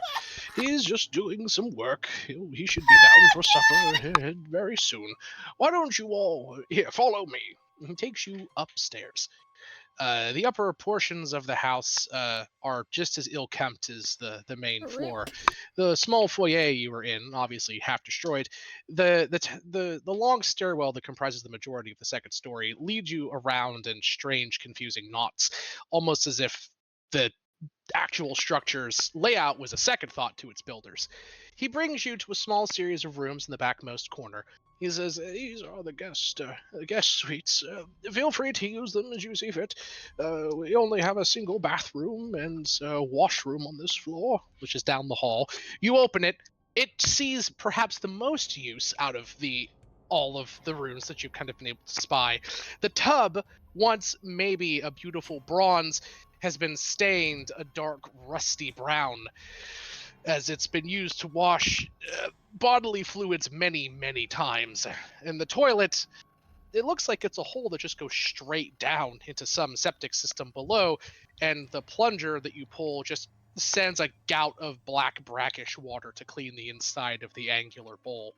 He's just doing some work. He should be down for supper very soon. Why don't you all here follow me? He takes you upstairs. The upper portions of the house are just as ill-kept as the main floor. The small foyer you were in, obviously half destroyed. The long stairwell that comprises the majority of the second story leads you around in strange, confusing knots, almost as if the actual structure's layout was a second thought to its builders. He brings you to a small series of rooms in the backmost corner. He says, "These are the guest suites. Feel free to use them as you see fit. We only have a single bathroom and a washroom on this floor, which is down the hall." You open it. It sees perhaps the most use out of all of the rooms that you've kind of been able to spy. The tub, once maybe a beautiful bronze, has been stained a dark rusty brown, as it's been used to wash bodily fluids many times. And the toilet, it looks like it's a hole that just goes straight down into some septic system below, and the plunger that you pull just sends a gout of black brackish water to clean the inside of the angular bowl.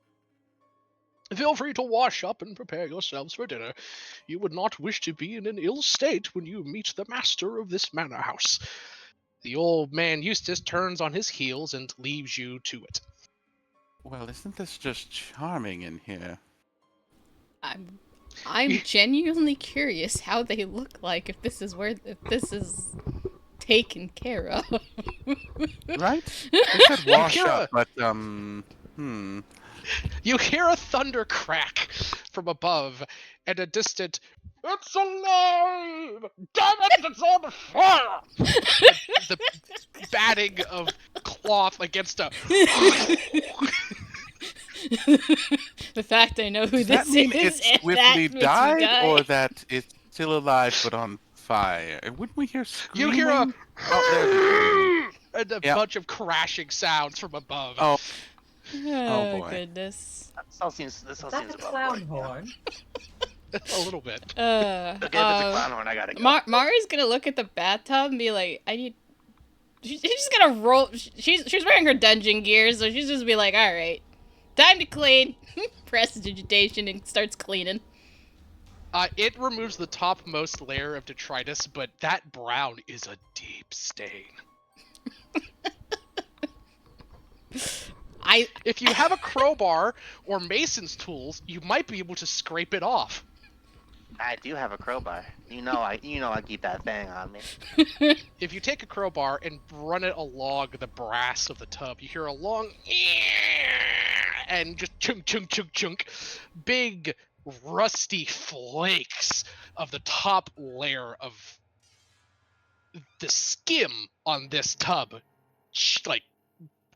Feel free to wash up and prepare yourselves for dinner. You would not wish to be in an ill state when you meet the master of this manor house. The old man Eustace turns on his heels and leaves you to it. Well, isn't this just charming in here? I'm genuinely curious how they look like if this is taken care of. Right? They said wash Yeah. up, but, You hear a thunder crack from above, and a distant, "It's alive! Damn it, it's on fire!" The batting of cloth against a... The fact I know who Does this that mean is, it and swiftly that makes me died, die. or that it's still alive but on fire? And wouldn't we hear You screaming? hear a... Oh, there's the screaming. and a Yep. bunch of crashing sounds from above. Oh, Oh, boy. goodness. This all seems Is above that the board, clown you know? horn? A little bit. Okay, if it's a clown horn, I gotta go. Mari's gonna look at the bathtub and be like, she's just gonna roll. She's wearing her dungeon gear, so she's just be like, all right, time to clean. Prestidigitation and starts cleaning. It removes the topmost layer of detritus, but that brown is a deep stain. If you have a crowbar or mason's tools, you might be able to scrape it off. I do have a crowbar. You know I keep that thing on me. If you take a crowbar and run it along the brass of the tub, you hear a long and just chunk, chunk, chunk, chunk. Big, rusty flakes of the top layer of the skim on this tub, like,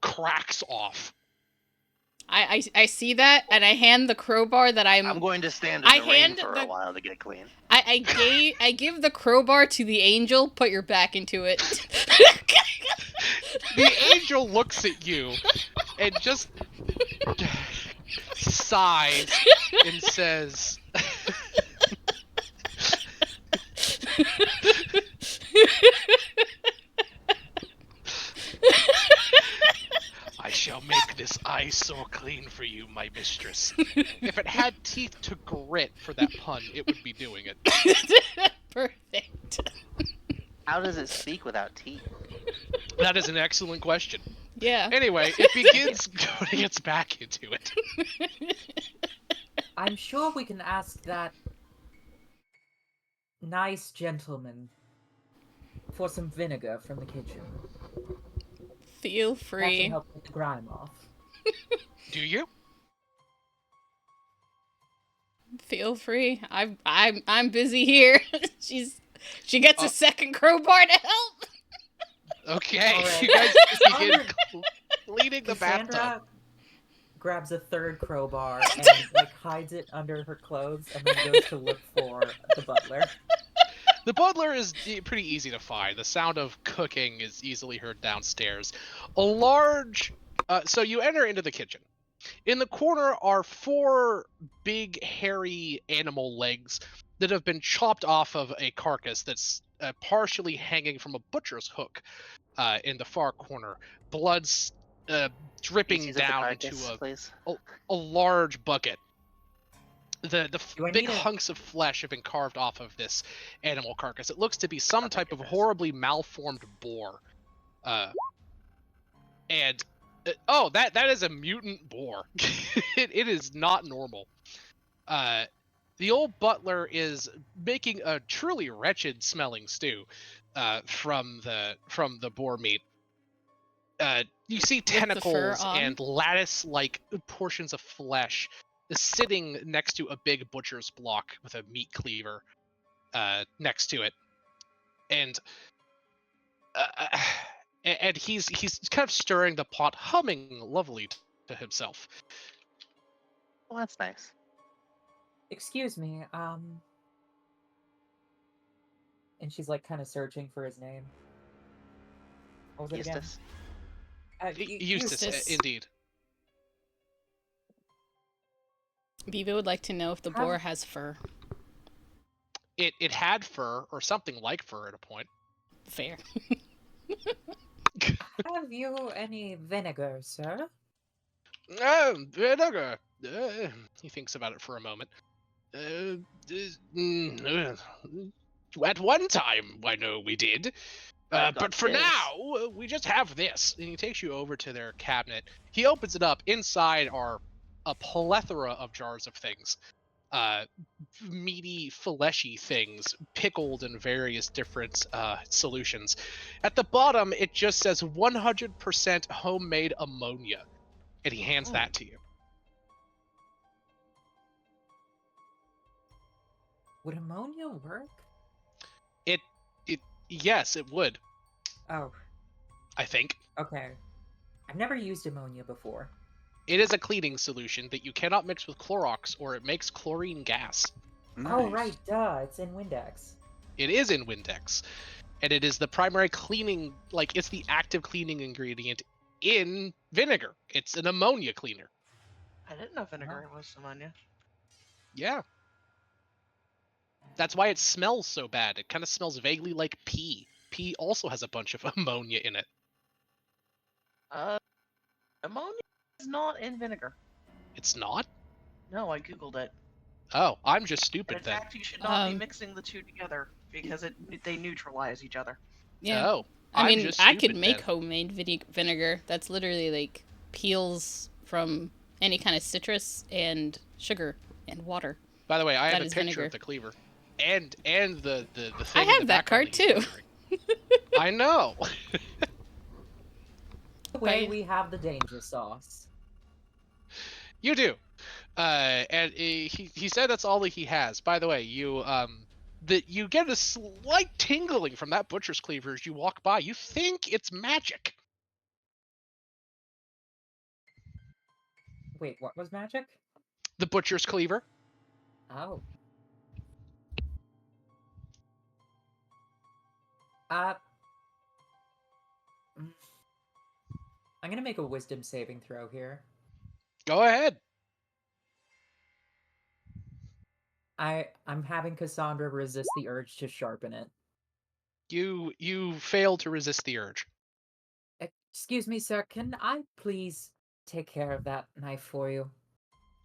cracks off. I see that, and I hand the crowbar that I'm going to stand in I the rain hand for the- a while to get clean. I give the crowbar to the angel. Put your back into it. The angel looks at you and just sighs and says, "I shall make this eyesore clean for you, my mistress." If it had teeth to grit for that pun, it would be doing it. Perfect. How does it speak without teeth? That is an excellent question. Yeah. Anyway, it begins putting its back into it. I'm sure we can ask that nice gentleman for some vinegar from the kitchen. Feel That should free. help get the grime off. Do you? Feel free. I'm busy here. She gets a Oh. second crowbar to help. Okay, All right. you guys begin Cassandra- cleaning the bathtub. Cassandra grabs a third crowbar and like hides it under her clothes, and then goes to look for the butler. The butler is pretty easy to find. The sound of cooking is easily heard downstairs. A large... so you enter into the kitchen. In the corner are 4 big, hairy animal legs that have been chopped off of a carcass that's partially hanging from a butcher's hook in the far corner. Blood's dripping Species of the down into carcass, please. a large bucket. The Do I big need a- hunks of flesh have been carved off of this animal carcass. It looks to be some Oh my type of goodness. horribly malformed boar. And oh, that is a mutant boar. it is not normal. The old butler is making a truly wretched smelling stew from the boar meat. You see the fur tentacles on? and lattice-like portions of flesh sitting next to a big butcher's block with a meat cleaver next to it, and he's kind of stirring the pot, humming lovely to himself. Well, that's nice. Excuse me, and she's like kind of searching for his name. What was it again? Eustace. Eustace, Eustace. indeed. Viva would like to know if the How- boar has fur. It had fur or something like fur at a point. Fair. Have you any vinegar, sir? Vinegar. He thinks about it for a moment. At one time, I know we did. I've got But for this. now, we just have this. And he takes you over to their cabinet. He opens it up. Inside are a plethora of jars of things. Meaty, fleshy things, pickled in various different solutions. At the bottom, it just says 100% homemade ammonia. And he hands that to you. Would ammonia work? Yes, it would, Oh, I think. okay. I've never used ammonia before. It is a cleaning solution that you cannot mix with Clorox or it makes chlorine gas. Oh, Nice. right, duh. It's in Windex. It is in Windex. And it is the primary cleaning, like, it's the active cleaning ingredient in vinegar. It's an ammonia cleaner. I didn't know vinegar was ammonia. Yeah. That's why it smells so bad. It kind of smells vaguely like pee. Pee also has a bunch of ammonia in it. Ammonia is not in vinegar. It's not? No, I googled it. Oh, I'm just And stupid in then. fact, you should not be Um, mixing the two together because they neutralize each other. Yeah. Oh, I I'm mean, just I could stupid make then. homemade vinegar. That's literally like peels from any kind of citrus and sugar and water. By the way, I That have a is picture vinegar. of the cleaver. And the thing I in the have that background card that you're too. wearing. I know. The way Right. we have the danger sauce. You do. And he said that's all that he has. By the way, you you get a slight tingling from that butcher's cleaver as you walk by. You think it's magic. Wait, what was magic? The butcher's cleaver. Oh. Uh. mm. I'm gonna make a wisdom saving throw here. Go ahead. I'm having Cassandra resist the urge to sharpen it. You fail to resist the urge. Excuse me, sir, can I please take care of that knife for you?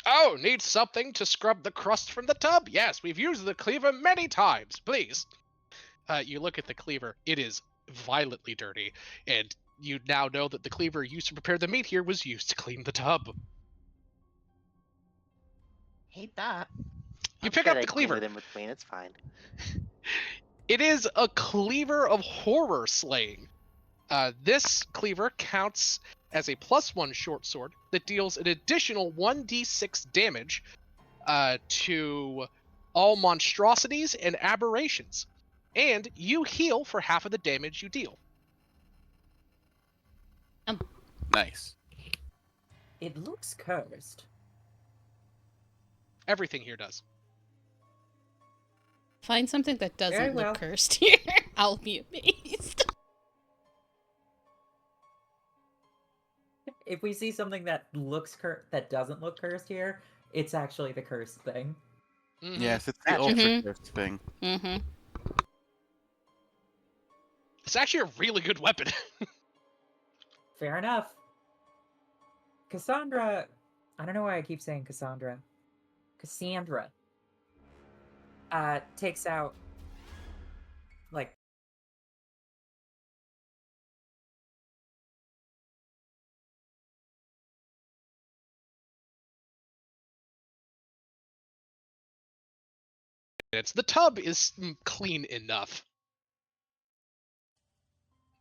Oh, need something to scrub the crust from the tub? Yes, we've used the cleaver many times. Please. You look at the cleaver. It is violently dirty, and you now know that the cleaver used to prepare the meat here was used to clean the tub. Hate that. You I'm pick sure up they the clean cleaver. it in between. It's fine. It is a cleaver of horror slaying. This cleaver counts as a +1 short sword that deals an additional 1d6 damage to all monstrosities and aberrations. And you heal for half of the damage you deal. Nice. It looks cursed. Everything here does. Find something that doesn't Very look well. cursed here. I'll be amazed. If we see something that looks that doesn't look cursed here, it's actually the cursed thing. Mhm. Yes, it's the Gotcha. ultra Mhm. cursed thing. Mm-hmm. It's actually a really good weapon. Fair enough. Cassandra... I don't know why I keep saying Cassandra. Cassandra. Takes out... like... The tub is clean enough.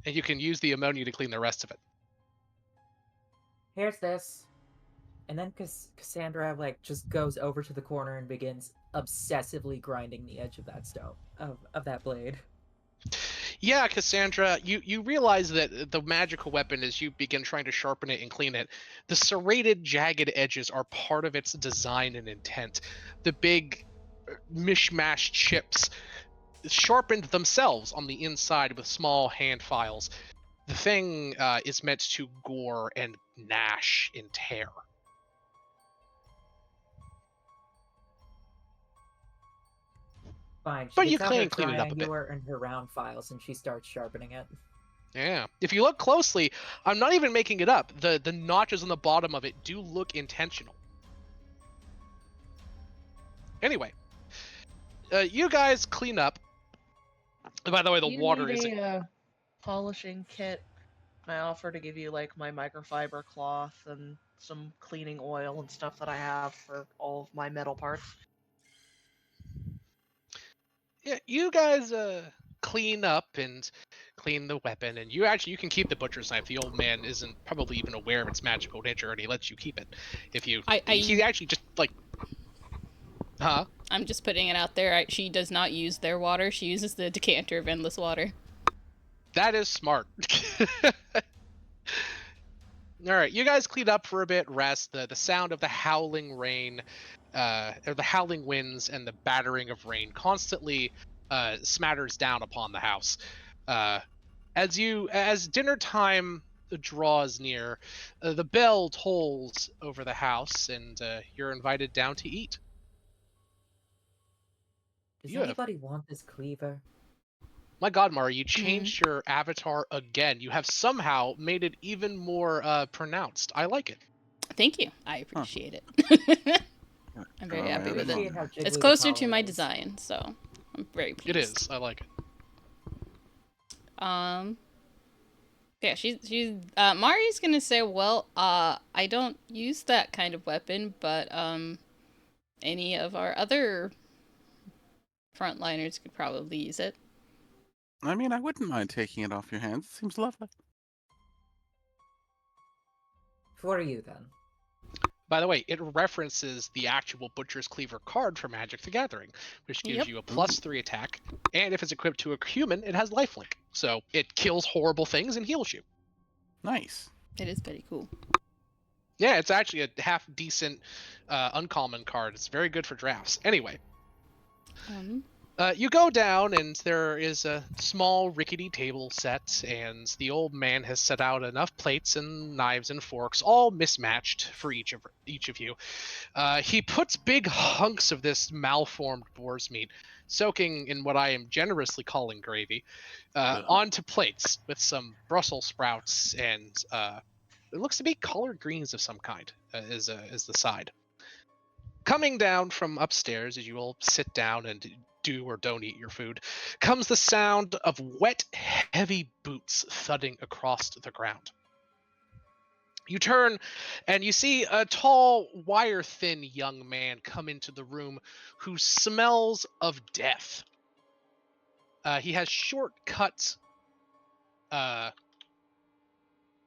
And you can use the ammonia to clean the rest of it. Here's this. And then Cassandra, like, just goes over to the corner and begins obsessively grinding the edge of that stone, of that blade. Yeah, Cassandra, you realize that the magical weapon, as you begin trying to sharpen it and clean it, the serrated, jagged edges are part of its design and intent. The big mishmash chips sharpened themselves on the inside with small hand files. The thing is meant to gore and gnash and tear. Fine, she But you gets out her can clean it up a bit. triangular and her round files, and she starts sharpening it. Yeah. If you look closely, I'm not even making it up. The notches on the bottom of it do look intentional. Anyway, you guys clean up. By the way, the You water need is a polishing kit. I offer to give you like my microfiber cloth and some cleaning oil and stuff that I have for all of my metal parts. yeah. You guys clean up and clean the weapon, and you can keep the butcher's knife. The old man isn't probably even aware of its magical nature, and he lets you keep it. If you, he actually just like, huh? I'm just putting it out there. She does not use their water. She uses the decanter of endless water. That is smart. All right, you guys clean up for a bit, rest. The sound of the howling rain, or the howling winds and the battering of rain constantly smatters down upon the house. As dinner time draws near, the bell tolls over the house, and you're invited down to eat. Does You have- anybody want this cleaver? My God, Mari, you changed your avatar again. You have somehow made it even more pronounced. I like it. Thank you. I appreciate it. I'm very Oh, happy yeah, with that's it. How jiggly It's the closer to collar my is. design, so I'm very pleased. It is. I like it. Yeah, she's Mari's gonna say, well, I don't use that kind of weapon, but any of our other frontliners could probably use it. I mean, I wouldn't mind taking it off your hands. It seems lovely. What are you, then? By the way, it references the actual Butcher's Cleaver card for Magic the Gathering, which gives Yep. you a +3 attack, and if it's equipped to a human, it has lifelink. So it kills horrible things and heals you. Nice. It is pretty cool. Yeah, it's actually a half decent uncommon card. It's very good for drafts. Anyway, you go down, and there is a small rickety table set, and the old man has set out enough plates and knives and forks, all mismatched for each of you. He puts big hunks of this malformed boar's meat, soaking in what I am generously calling gravy, onto plates with some Brussels sprouts and it looks to be collard greens of some kind as the side. Coming down from upstairs, as you all sit down and do or don't eat your food, comes the sound of wet, heavy boots thudding across the ground. You turn and you see a tall, wire-thin young man come into the room who smells of death. He has short cut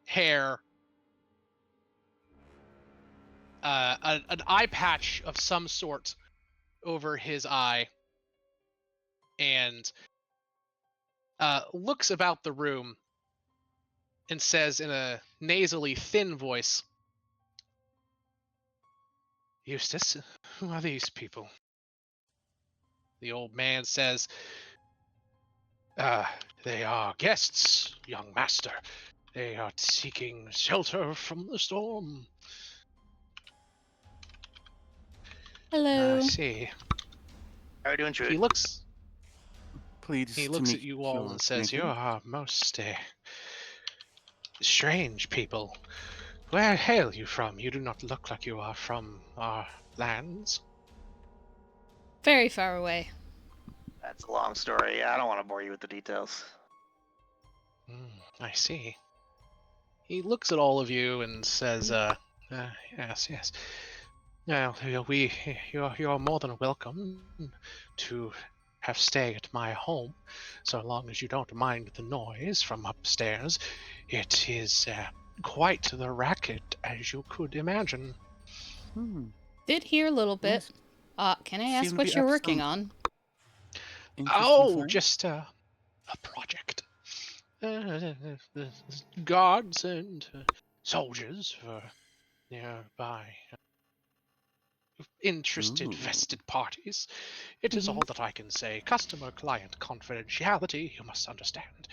hair, an eye patch of some sort over his eye, and looks about the room and says in a nasally thin voice, "Eustace, who are these people?" The old man says, "They are guests, young master. They are seeking shelter from the storm." Hello. I see. How are you doing, He Trude? looks Pleased He to looks meet at you all your and says, "You acquaintance. are most strange people. Where hail you from? You do not look like you are from our lands." Very far away. That's a long story. Yeah, I don't want to bore you with the details. I see. He looks at all of you and says, "Yes, yes. Well, you're more than welcome to have stay at my home, so long as you don't mind the noise from upstairs. It is quite the racket, as you could imagine." Did hear a little bit. Yes. Can I Seem ask to what be you're up to working some on? interesting Oh, thing. just a project. Guards and soldiers for nearby interested Ooh. vested parties. It is Mhm. all that I can say. Customer-client confidentiality, you must understand.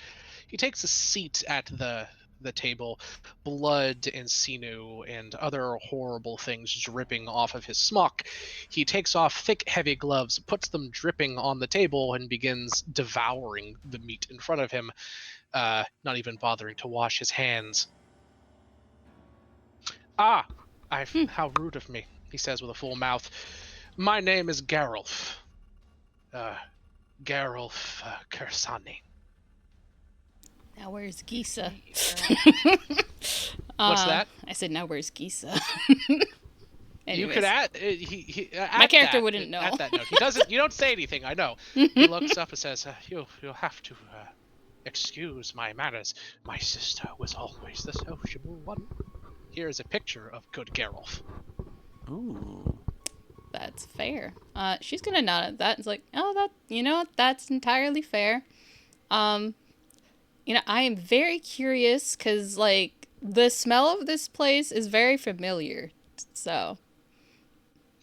He takes a seat at the table, blood and sinew and other horrible things dripping off of his smock. He takes off thick, heavy gloves, puts them dripping on the table, and begins devouring the meat in front of him, not even bothering to wash his hands. "Ah, how rude of me," he says with a full mouth. "My name is Geralf. Geralf Kersani." Now where's Gisa? What's that? I said, now where's Gisa? You Anyways. could add he My at character that, wouldn't know. At that note, he doesn't. You don't say anything. I know. He looks up and says, "You'll have to excuse my manners. My sister was always the sociable one." Here is a picture of good Geralf. Ooh. That's fair. She's gonna nod at that. It's like, oh, that's entirely fair. I am very curious because, like, the smell of this place is very familiar. So.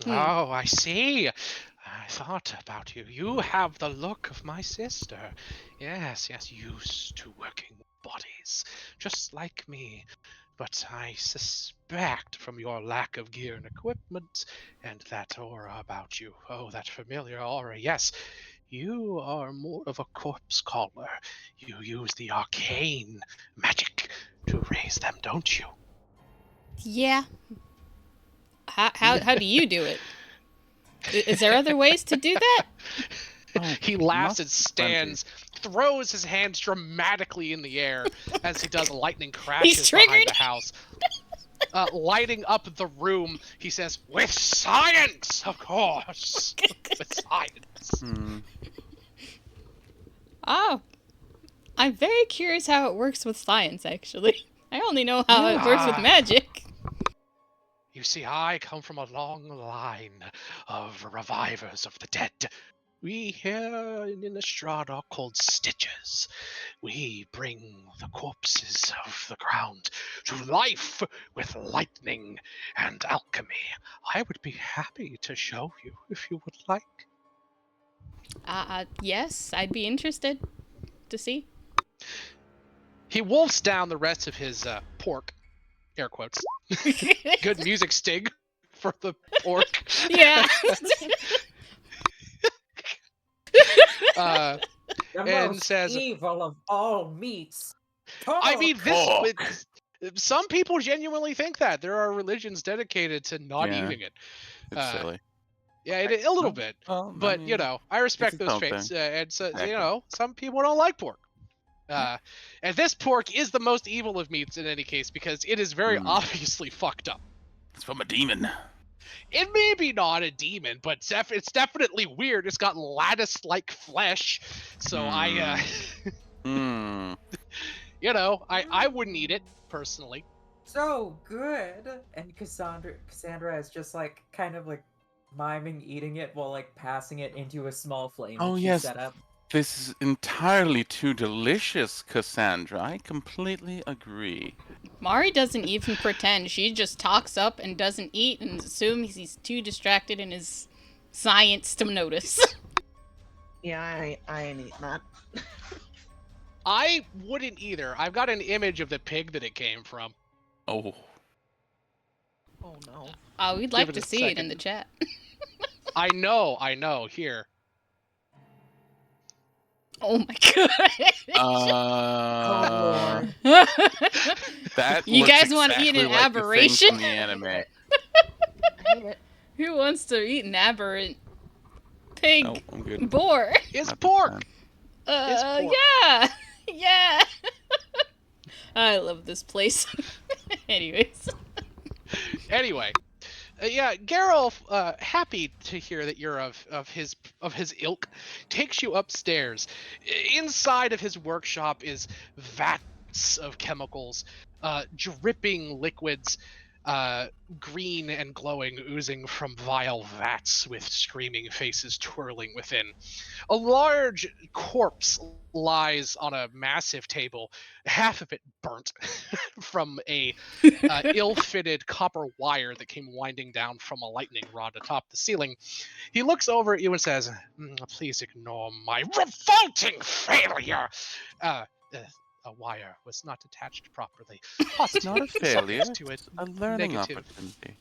Oh, I see. I thought about you. You have the look of my sister. Yes, used to working with bodies, just like me. But I suspect from your lack of gear and equipment, and that aura about you, oh, that familiar aura, yes, you are more of a corpse caller. You use the arcane magic to raise them, don't you? Yeah. How do you do it? Is there other ways to do that? Oh, He laughs must and stands, throws his hands dramatically in the air as he does lightning crashes behind triggered. the house. Lighting up the room, he says, "With science, of course! With science!" Oh. I'm very curious how it works with science, actually. I only know how it works with magic. You see, I come from a long line of revivers of the dead. We here in Innistrad are called Stitchers. We bring the corpses of the ground to life with lightning and alchemy. I would be happy to show you if you would like. Yes, I'd be interested to see. He wolfs down the rest of his pork, air quotes. Good music sting for the pork. Yeah. The And most says, evil of all meats. I mean, Pork. some people genuinely think that. There are religions dedicated to not Yeah. eating it. It's silly. Yeah, a little bit. Well, But, I respect its those own faiths. thing. And so, Exactly. some people don't like pork. And this pork is the most evil of meats in any case because it is very obviously fucked up. It's from a demon. It may be not a demon, but it's definitely weird. It's got lattice-like flesh, so I, Hmm. you know, I wouldn't eat it personally. So good. And Cassandra is just like kind of like miming eating it while like passing it into a small flame Oh, that she yes. set up. This is entirely too delicious, Cassandra. I completely agree. Mari doesn't even pretend. She just talks up and doesn't eat and assumes he's too distracted in his science to notice. Yeah, I ain't eating that. I wouldn't either. I've got an image of the pig that it came from. Oh. Oh no. We'd Give like it to a see it second. in the chat. I know. Here. Oh my god. Oh lord. That You looks guys want to eat exactly an like the thing aberration? from the anime. I hate it. Who wants to eat an aberrant pig No, I'm good. boar? It's Not this pork. time. pork. Yeah. Yeah. I love this place. Anyways. Anyway, yeah, Geralt, happy to hear that you're of his ilk, takes you upstairs. Inside of his workshop is vats of chemicals, dripping liquids, green and glowing, oozing from vile vats with screaming faces twirling within. A large corpse lies on a massive table, half of it burnt from a ill-fitted copper wire that came winding down from a lightning rod atop the ceiling. He looks over at you and says, "Please ignore my revolting failure. A wire was not attached properly. It's not a Positive failure. subjects to It's a learning negative opportunity.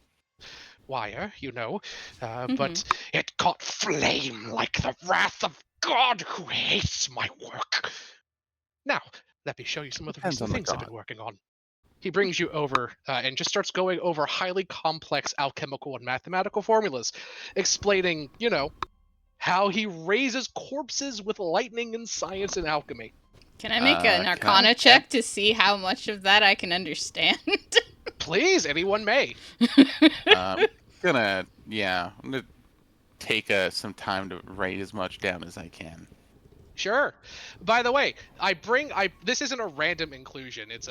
wire, you know, Mhm. but it caught flame like the wrath of God who hates my work. Now, let me show you some of the Depends recent on the things I've god. been working on." He brings you over and just starts going over highly complex alchemical and mathematical formulas, explaining, you know, how he raises corpses with lightning and science and alchemy. Can I make an Can I arcana check? check to see how much of that I can understand? Please, anyone may. I'm gonna take some time to write as much down as I can. Sure. By the way, this isn't a random inclusion. It's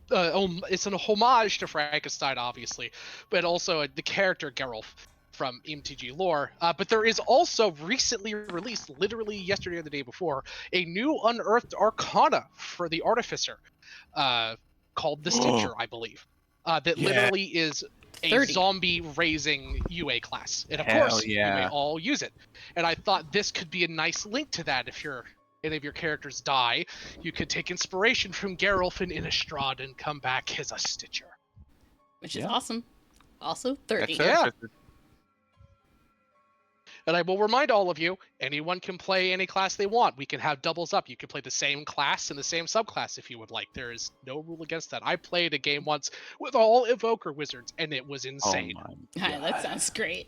it's an homage to Frankenstein, obviously, but also the character Geralt from MTG lore. But there is also recently released, literally yesterday or the day before, a new unearthed arcana for the Artificer, called the Stitcher, I believe. That Yeah. literally is a 30. zombie raising UA class, and of Hell course you may yeah. all use it. And I thought this could be a nice link to that. If any of your characters die, you could take inspiration from Geralt and Innistrad and come back as a Stitcher. Which is Yeah. awesome. Also 30. That's Yeah. interesting. And I will remind all of you, anyone can play any class they want. We can have doubles up. You can play the same class and the same subclass if you would like. There is no rule against that. I played a game once with all Evoker Wizards, and it was Oh insane. my Hi, god. that sounds great.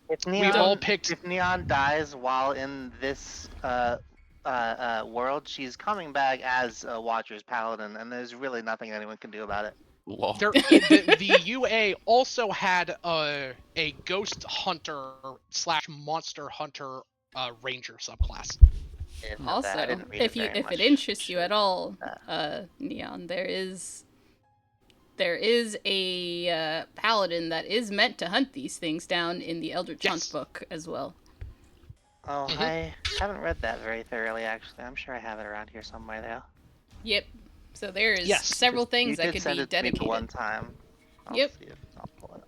If We all picked. If Neon dies while in this world, she's coming back as a Watcher's Paladin, and there's really nothing anyone can do about it. Lol. The UA also had a Ghost Hunter / Monster Hunter Ranger subclass. Didn't know Also, that. I didn't read if it very it much. interests you at all, Uh. Neon, there is a paladin that is meant to hunt these things down in the Eldritch Yes. Hunt book as well. Oh, Mhm. I haven't read that very thoroughly, actually. I'm sure I have it around here somewhere, though. Yep. So there is Yes. several You things that did could send be it to me the dedicated. one time. I'll Yep. see if I'll pull it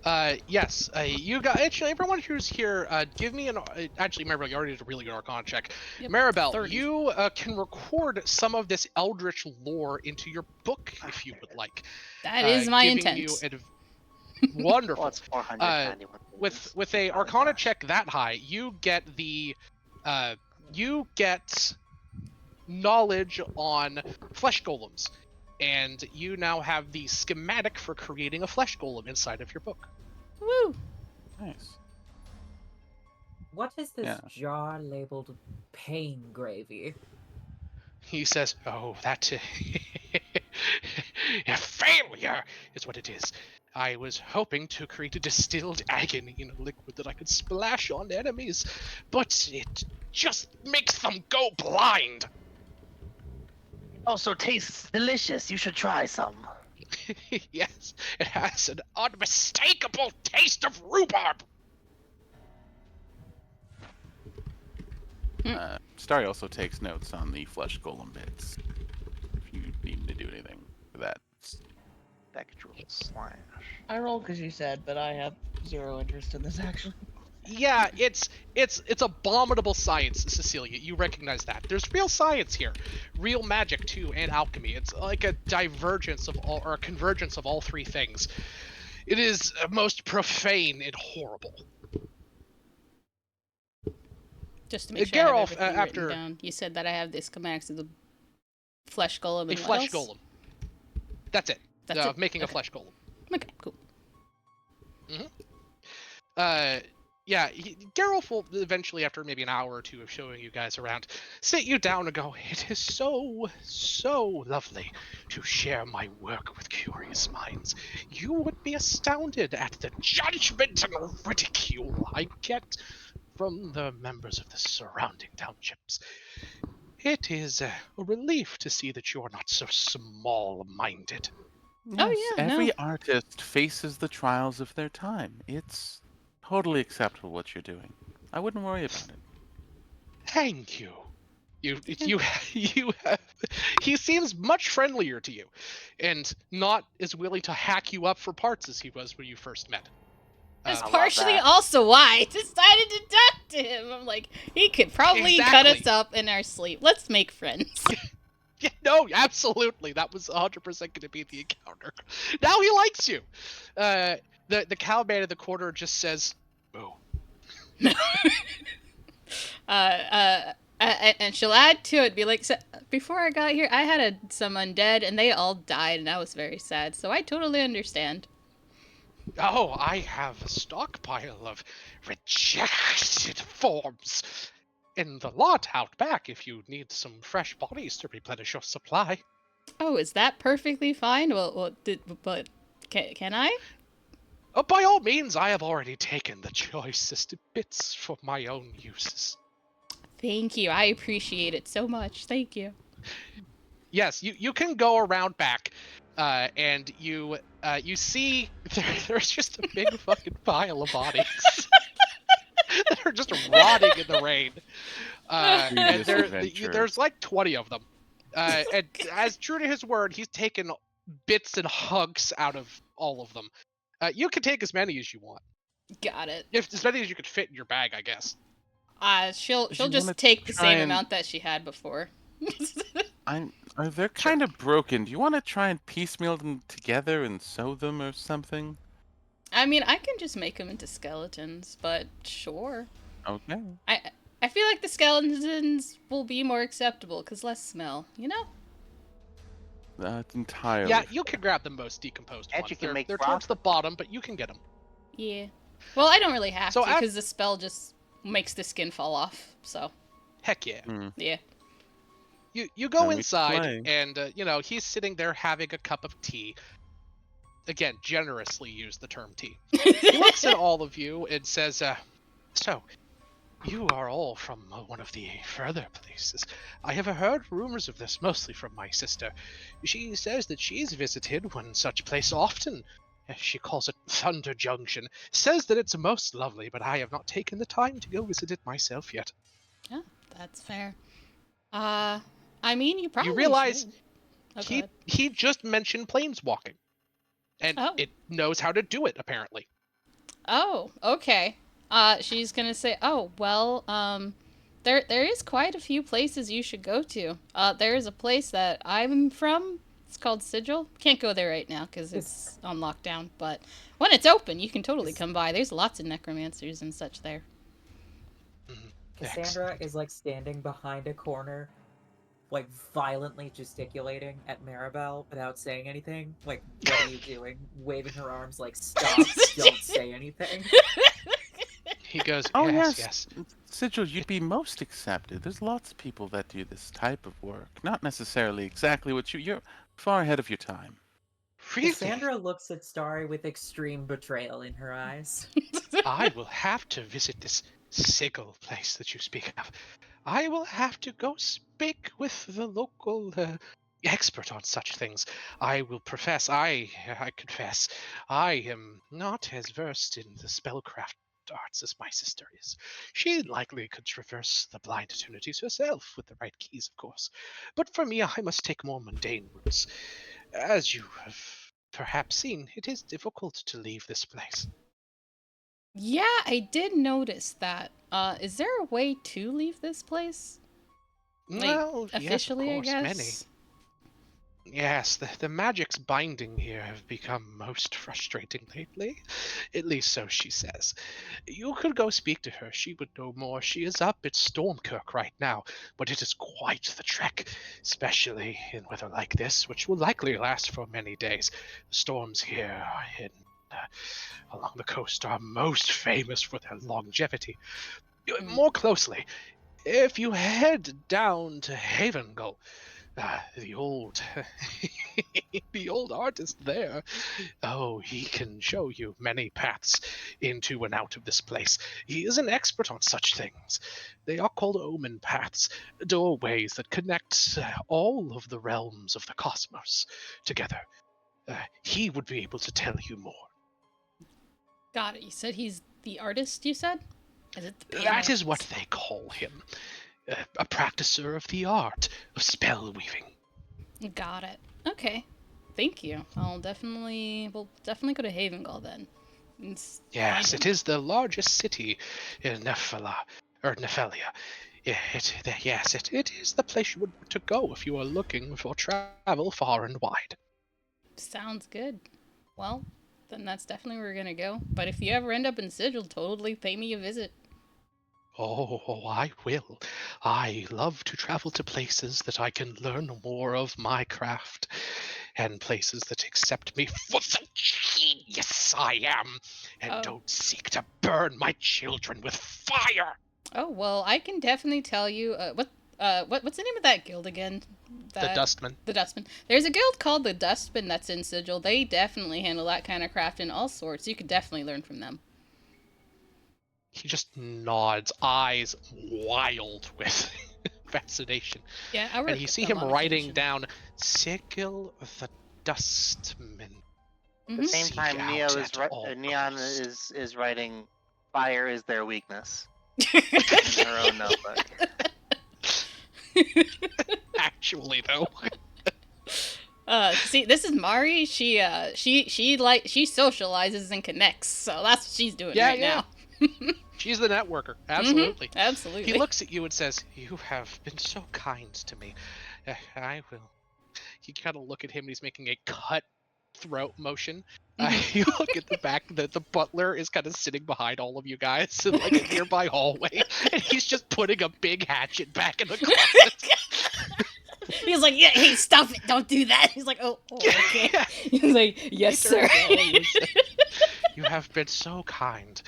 up. Yes. You got actually everyone who's here. Give me an. Actually, Maribel, you already did a really good Arcana check. Yep, Maribel, 30. you can record some of this Eldritch lore into your book if you would like. That is my giving intent. You wonderful. Well, it's 491 With a Arcana check that high, you get knowledge on flesh golems, and you now have the schematic for creating a flesh golem inside of your book. Woo! Nice. What is this Yeah. jar labeled pain gravy? He says, "Oh, that A failure is what it is. I was hoping to create a distilled agony in a liquid that I could splash on enemies, but it just makes them go blind. Also tastes delicious. You should try some. Yes, it has an unmistakable taste of rhubarb. Starry also takes notes on the flesh golem bits. If you need to do anything for that. Spectral slash. I rolled because you said, but I have zero interest in this actually. Yeah, it's abominable science, Cecilia. You recognize that. There's real science here, real magic too, and alchemy. It's like a divergence of all, or a convergence of all three things. It is most profane and horrible. Just to make sure I have Geralt, everything after written down. You said that I have the schematics of the flesh golem a and what flesh else? golem. That's it. That's it? Making a Okay. flesh golem. Okay, cool. Yeah, Geralt will eventually, after maybe an hour or two of showing you guys around, sit you down and go, "It is so, so lovely to share my work with curious minds. You would be astounded at the judgment and ridicule I get from the members of the surrounding townships. It is a relief to see that you are not so small-minded." Oh, Yes, yeah, every no. artist faces the trials of their time. It's totally acceptable what you're doing. I wouldn't worry about it. Thank you. You have. He seems much friendlier to you, and not as willing to hack you up for parts as he was when you first met. That's I love partially that. also why I decided to talk to him. I'm like, he could probably cut us Exactly. up in our sleep. Let's make friends. Yeah, no, absolutely. That was 100% going to be the encounter. Now he likes you. The cowman in the corner just says, "Oh." And she'll add to it, be like, so, before I got here, I had some undead, and they all died, and I was very sad. So I totally understand. Oh, I have a stockpile of rejected forms in the lot out back if you need some fresh bodies to replenish your supply. Oh, is that perfectly fine? But can I? Oh, by all means, I have already taken the choicest bits for my own uses. Thank you. I appreciate it so much. Thank you. Yes, you can go around back, and you see there's just a big fucking pile of bodies that are just rotting in the rain. And there's like 20 of them. And as true to his word, he's taken bits and hunks out of all of them. You can take as many as you want, Got it. if as many as you could fit in your bag, I guess. She'll You just wanna take the try same and- amount that she had before. They're kind of broken. Do you want to try and piecemeal them together and sew them or something? I mean, I can just make them into skeletons, but sure. Okay. I feel like the skeletons will be more acceptable because less smell. You know? That's entirely. Yeah, you can grab the most decomposed And ones. you can make they're broth. towards the bottom, but you can get them. Yeah. Well, I don't really have So to because the spell just makes the skin fall off. So Heck yeah. yeah. You go Then we inside, play. and he's sitting there having a cup of tea. Again, generously use the term tea. He looks at all of you and says, "So, you are all from one of the further places. I have heard rumors of this, mostly from my sister. She says that she's visited one such place often. She calls it Thunder Junction. Says that it's most lovely, but I have not taken the time to go visit it myself yet." Yeah, that's fair. I mean, you probably realize should. Oh, go ahead. He just mentioned planeswalking, and Oh. it knows how to do it apparently. Oh, okay. She's gonna say, "Oh, well, there is quite a few places you should go to. There is a place that I'm from. It's called Sigil. Can't go there right now because it's on lockdown. But when it's open, you can totally come by. There's lots of necromancers and such there." Cassandra is like standing behind a corner, like violently gesticulating at Maribel without saying anything. Like, what are you doing? Waving her arms like, stop, don't say anything. He goes, Oh yes, yes. Sigil, you'd be most accepted. There's lots of people that do this type of work. Not necessarily exactly what you're far ahead of your time. Really? Cassandra looks at Starry with extreme betrayal in her eyes. I will have to visit this Sigil place that you speak of. I will have to go speak with the local expert on such things. I will confess, I confess, I am not as versed in the spellcraft arts as my sister is. She likely could traverse the blind eternities herself with the right keys, of course. But for me, I must take more mundane routes. As you have perhaps seen, it is difficult to leave this place. Yeah, I did notice that. Is there a way to leave this place? Like, Well, yes, of officially, I course, guess? many. Yes, the magics binding here have become most frustrating lately. At least so she says. You could go speak to her, she would know more. She is up at Stormkirk right now, but it is quite the trek, especially in weather like this, which will likely last for many days. The storms here in along the coast are most famous for their longevity. More closely, if you head down to Havengull, the old the old artist there, oh, he can show you many paths into and out of this place. He is an expert on such things. They are called omen paths, doorways that connect all of the realms of the cosmos together. He would be able to tell you more. Got it. You said he's the artist, you said? Is it the That is painter? what they call him. A practicer of the art of spell weaving. Got it. Okay. Thank you. We'll definitely go to Havengull then. Yes, Find it him. is the largest city in Nephalia. Yeah, it is the place you would want to go if you are looking for travel far and wide. Sounds good. Well, then that's definitely where we're gonna go. But if you ever end up in Sigil, totally pay me a visit. Oh, I will. I love to travel to places that I can learn more of my craft, and places that accept me for the genius I am, and Oh. don't seek to burn my children with fire. Oh well, I can definitely tell you. What's the name of that guild again? The Dustman. The Dustman. There's a guild called the Dustman that's in Sigil. They definitely handle that kind of craft in all sorts. You could definitely learn from them. He just nods, eyes wild with fascination. Yeah, I work And you see with them him on writing occasion. down Sigil the Dustman. At the same Seek time, out at all Neon costs. is writing fire is their weakness in her own notebook. Actually, though. See, this is Mari. She socializes and connects, so that's what she's doing right now. She's the networker. Absolutely. Absolutely. He looks at you and says, "You have been so kind to me. I will." You kind of look at him and he's making a cutthroat motion. You look at the back, the butler is kind of sitting behind all of you guys in like a nearby hallway, and he's just putting a big hatchet back in the closet. He's like, yeah, hey, stop it, don't do that. He's like, oh okay. He's like, yes, sir. You have been so kind.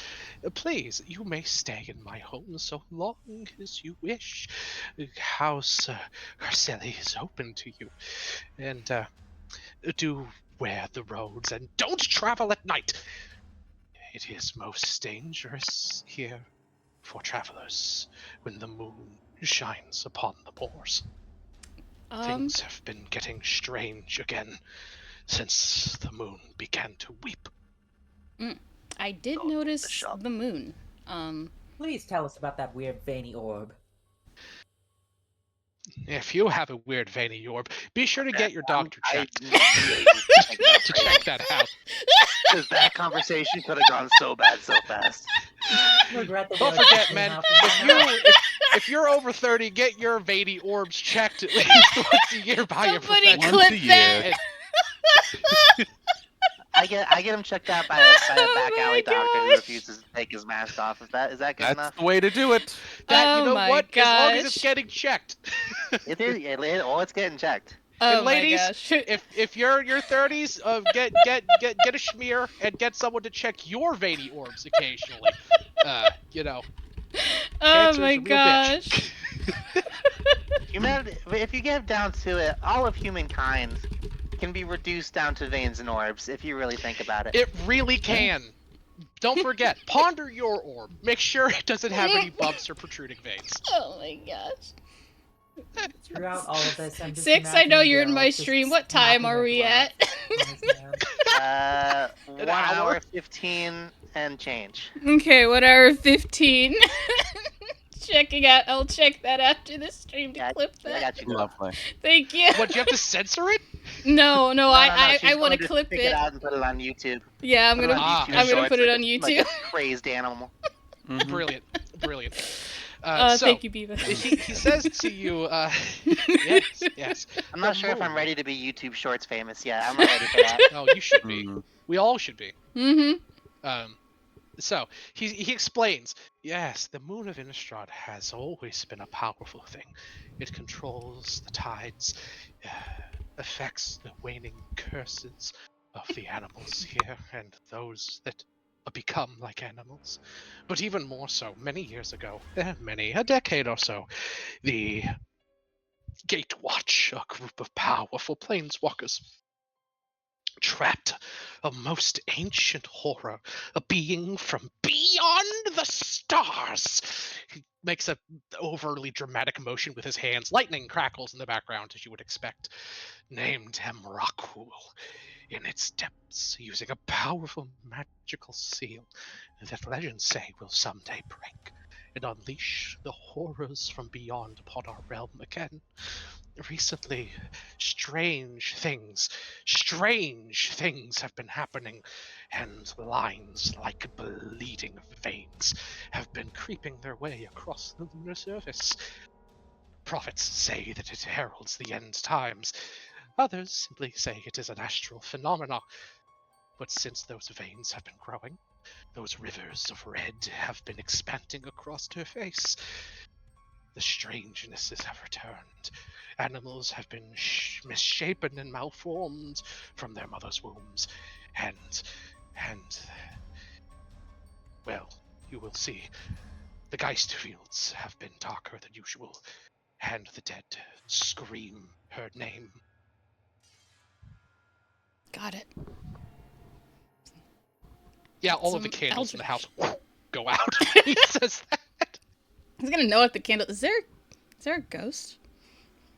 Please, you may stay in my home so long as you wish. House Urseli is open to you. And do wear the roads and don't travel at night. It is most dangerous here for travelers when the moon shines upon the moors. Things have been getting strange again since the moon began to weep. I did notice the moon. Please tell us about that weird veiny orb. If you have a weird veiny orb, be sure to get your doctor checked to check that out. Because that conversation could have gone so bad so fast. Regret the Don't words forget, came man, out from my mouth. if you're over 30, get your veiny orbs checked at least once a year by your Somebody professional. clip that. I get him checked out by a back alley doctor who refuses to take his mask off. Is that good That's enough? the way to do it. That, you know my what? As long as gosh. it's getting checked. It is. It's getting checked. Oh And ladies, my gosh. if you're in your 30s, get a schmear and get someone to check your veiny orbs occasionally. You know. Oh Cancer's my a real bitch. gosh. If you get down to it, all of humankind can be reduced down to veins and orbs if you really think about it. It really can. Don't forget, ponder your orb. Make sure it doesn't have any bumps or protruding veins. Oh my gosh. Throughout all of this, I'm just 6, I know imagining you're in Daryl my just stream. What time snapping are a we glass at? on his hand. 1 hour? hour 15 and change. Okay, 1 hour 15. Checking out. I'll check that after the stream to Yeah, clip I that. got you. Lovely. Thank you. What, do you have to censor it? No, No, I she's want to going to clip pick it. it out and put it on YouTube. Yeah, I'm Put it gonna on Ah. YouTube I'm gonna Shorts put it like on a- Like YouTube. a crazed animal. Mhm. Brilliant. So, Thank you, Beaver. he says to you, yes. I'm not The sure if I'm moon. ready to be YouTube Shorts famous yet. I'm not ready for that. Oh, you should be. Mm. We all should be. Mm-hmm. So he explains, yes, the moon of Innistrad has always been a powerful thing. It controls the tides, affects the waning curses of the animals here and those that become like animals. But even more so, many years ago, a decade or so, the Gatewatch, a group of powerful planeswalkers, trapped a most ancient horror, a being from beyond the stars. He makes a overly dramatic motion with his hands. Lightning crackles in the background, as you would expect. Named Emrakul. In its depths, using a powerful magical seal that legends say will someday break and unleash the horrors from beyond upon our realm again. Recently, strange things have been happening, and lines like bleeding veins have been creeping their way across the lunar surface. Prophets say that it heralds the end times. Others simply say it is an astral phenomena. But since those veins have been growing, those rivers of red have been expanding across her face. The strangenesses have returned. Animals have been misshapen and malformed from their mother's wombs, and, well, you will see. The Geist fields have been darker than usual, and the dead scream her name. Got it. Yeah, all of the Some candles in the house eldritch- go out. He says that. He's gonna know if the candle. Is there a ghost?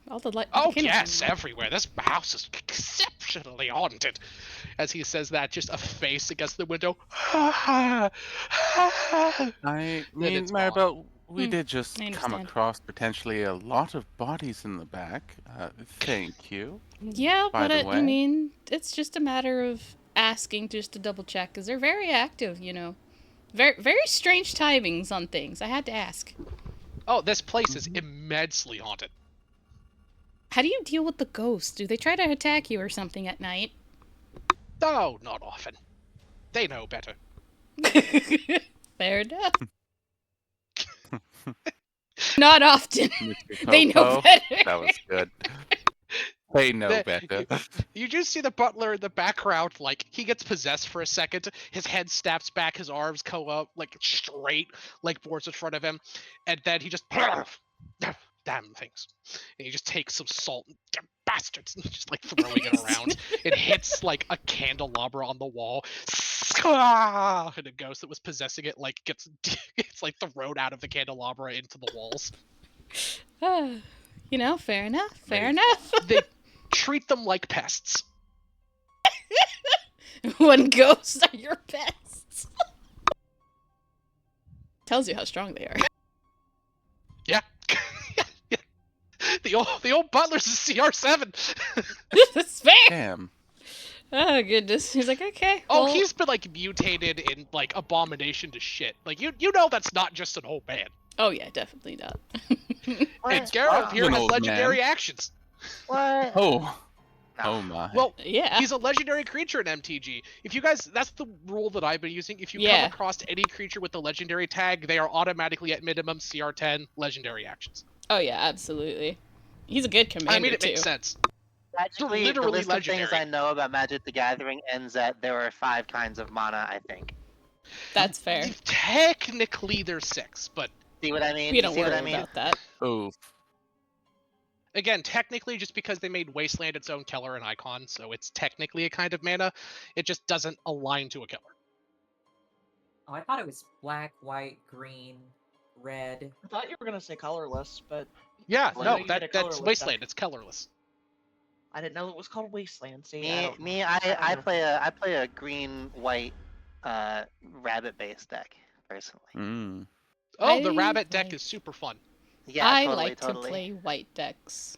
All the light. Oh, yes, everywhere. This house is exceptionally haunted. As he says that, just a face against the window. I Then mean, it's gone. Maribel, we Hmm, did just I come understand. across potentially a lot of bodies in the back. Thank you. Yeah, By but the I way. mean, it's just a matter of asking just to double check because they're very active. Very strange timings on things. I had to ask. Oh, this place is immensely haunted. How do you deal with the ghosts? Do they try to attack you or something at night? Oh, not often. They know better. Fair enough. Not often. Mr. They know Popo, better. that was good. They know That- better. You just see the butler in the background, like, he gets possessed for a second, his head snaps back, his arms go up, like, straight, like boards in front of him, and then he just, damn things. And he just takes some salt, and bastards, and just, like, throwing it around. It hits, like, a candelabra on the wall, and a ghost that was possessing it, like, gets, like, thrown out of the candelabra into the walls. Fair enough. Fair Amazing. enough. They treat them like pests. When ghosts are your pests. Tells you how strong they are. Yeah. Yeah. The old butler's a CR7. That's fair. Damn. Oh goodness. He's like, okay. Oh, well, he's been like mutated in like abomination to shit. Like you know that's not just an old man. Oh yeah, definitely not. And Geralt here An has old legendary man. actions. What? Oh. Nah. Oh my. Well, Yeah. he's a legendary creature in MTG. If you guys, that's the rule that I've been using. If you Yeah. come across any creature with the legendary tag, they are automatically at minimum CR10 legendary actions. Oh yeah, absolutely. He's a good commander I mean, it too. makes sense. Actually, the literally list of things legendary. I know about Magic the Gathering ends at there are 5 kinds of mana, I think. That's fair. Technically, there's 6, but See what I mean? We You don't see what worry I mean? about that. Oh. again, technically, just because they made Wasteland its own color and icon, so it's technically a kind of mana, it just doesn't align to a color. Oh, I thought it was black, white, green, red. I thought you were gonna say colorless, but Yeah, I no, know you did a that's colorless Wasteland. deck. It's colorless. I didn't know it was called Wasteland. See, I Me, don't me, know. I, don't I know. play a green white rabbit based deck personally. Mm. Oh, the I rabbit deck like- is super fun. Yeah, I totally, like totally. to play white decks.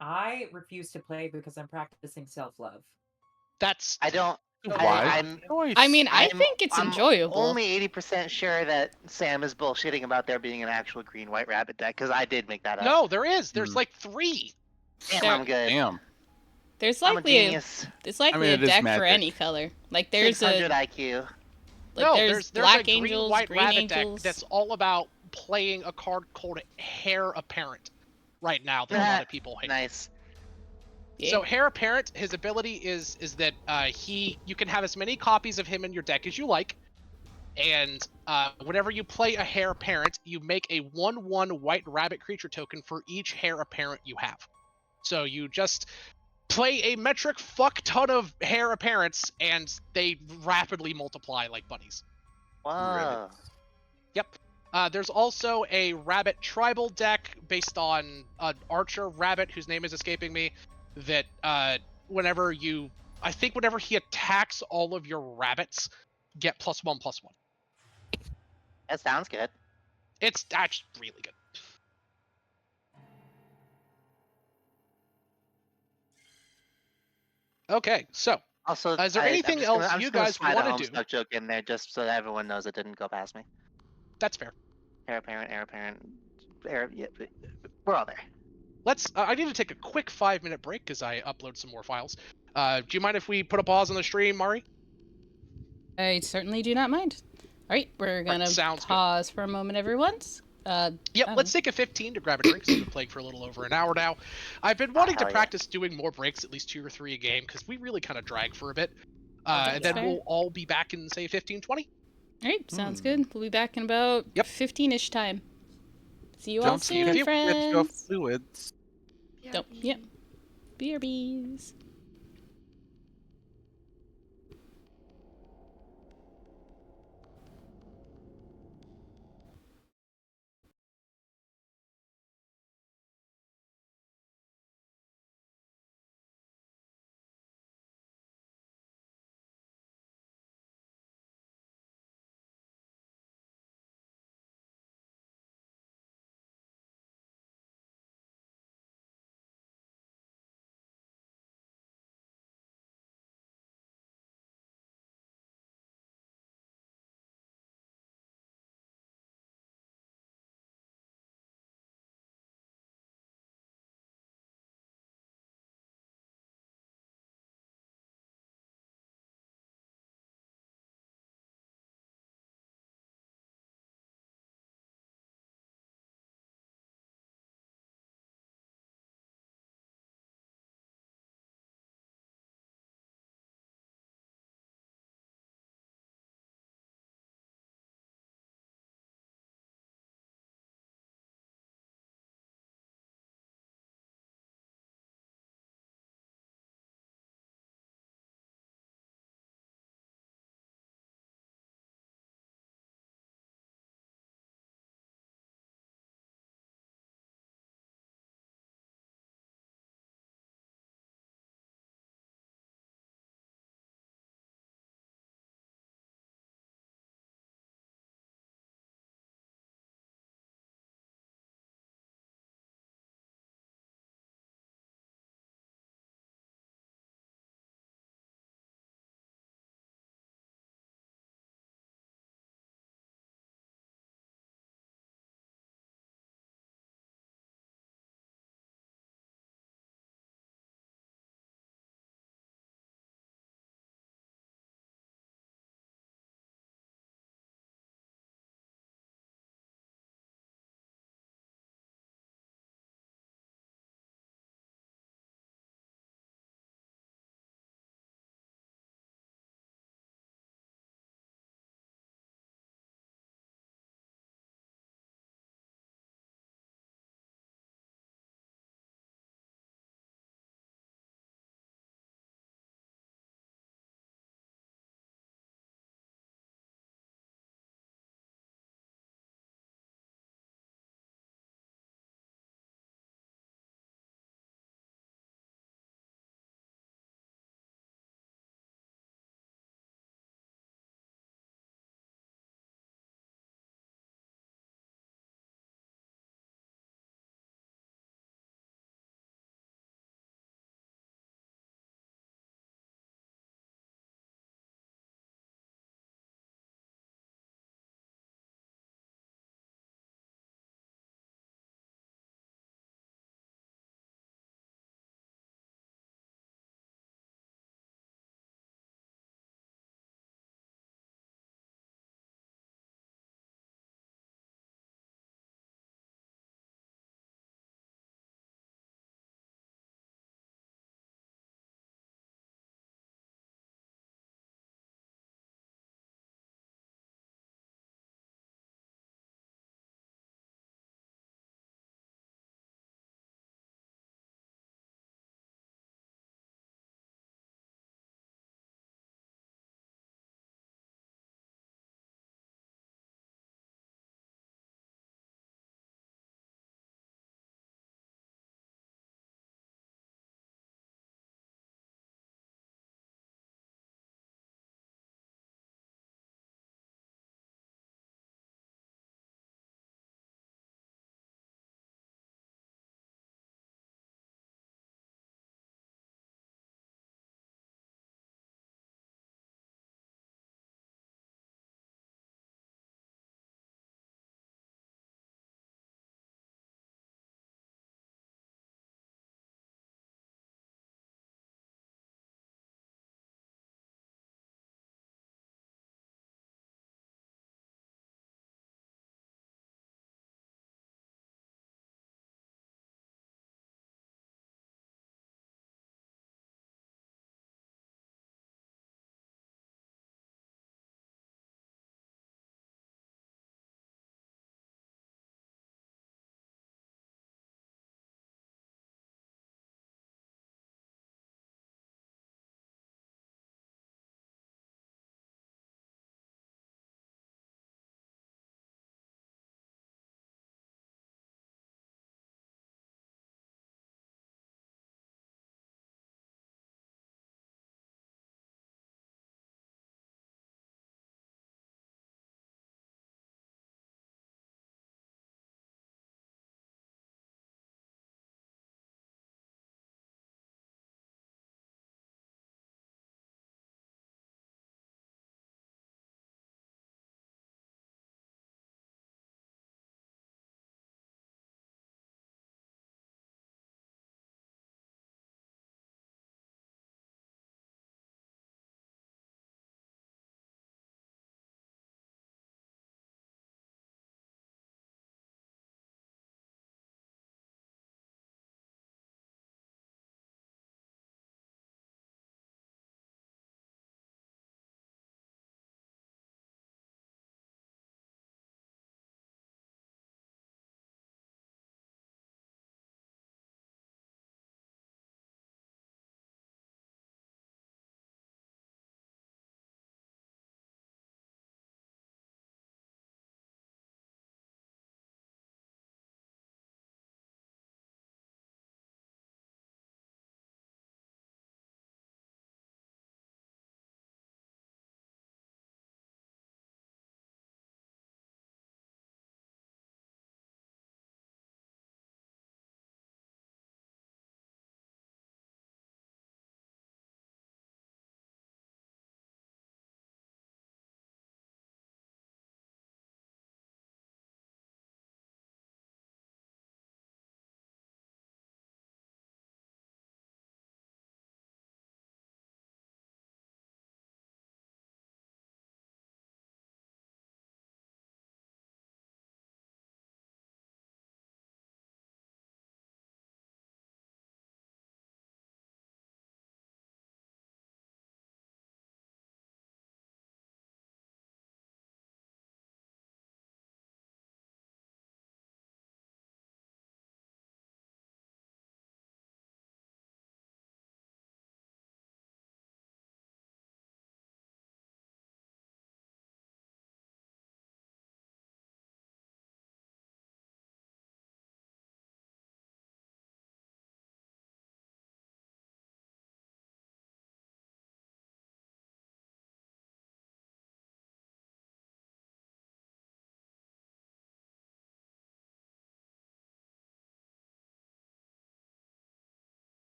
I refuse to play because I'm practicing self-love. That's I don't. Wise I'm. choice. I mean, I I'm, think it's I'm enjoyable. only 80% sure that Sam is bullshitting about there being an actual green white rabbit deck because I did make that up. No, there is. There's Hmm. like 3. Damn, There- I'm good. Damn. There's I'm a likely genius. there's likely it a is deck for magic. any color. Like there's 600 a IQ. like No, there's there's black a green angels, white green rabbit angels. deck that's all about playing a card called Hair Apparent right now that a lot of people hate. Nice. Yeah. So Hair Apparent, his ability is that you can have as many copies of him in your deck as you like, and whenever you play a Hair Apparent, you make a 1/1 white rabbit creature token for each Hair Apparent you have. So you just play a metric fuck ton of Hair Apparents, and they rapidly multiply like bunnies. Whoa. Yep. There's also a rabbit tribal deck based on an archer rabbit whose name is escaping me. That whenever he attacks all of your rabbits, get +1/+1. That sounds good. It's actually really good. Okay, so Also, is there anything else I'm you just gonna guys slide a want to do? Homestuck joke in there just so that everyone knows it didn't go past me. That's fair. Heir apparent, yeah, we're all there. I need to take a quick 5-minute break because I upload some more files. Do you mind if we put a pause on the stream, Mari? I certainly do not mind. All right, we're gonna sounds good. pause for a moment, everyone. Yep, Oh. let's take a 15 to grab a drink. 'Cause I've been playing for a little over an hour now. I've been wanting to hell yeah. practice doing more breaks, at least 2 or 3 a game, because we really kind of drag for a bit. That's And then fair. we'll all be back in, say, 15, 20. All right, sounds good. We'll be back in about Yep. 15-ish time. See you all Don't soon, forget your friends. fluids. Don't. Yep. BRBs.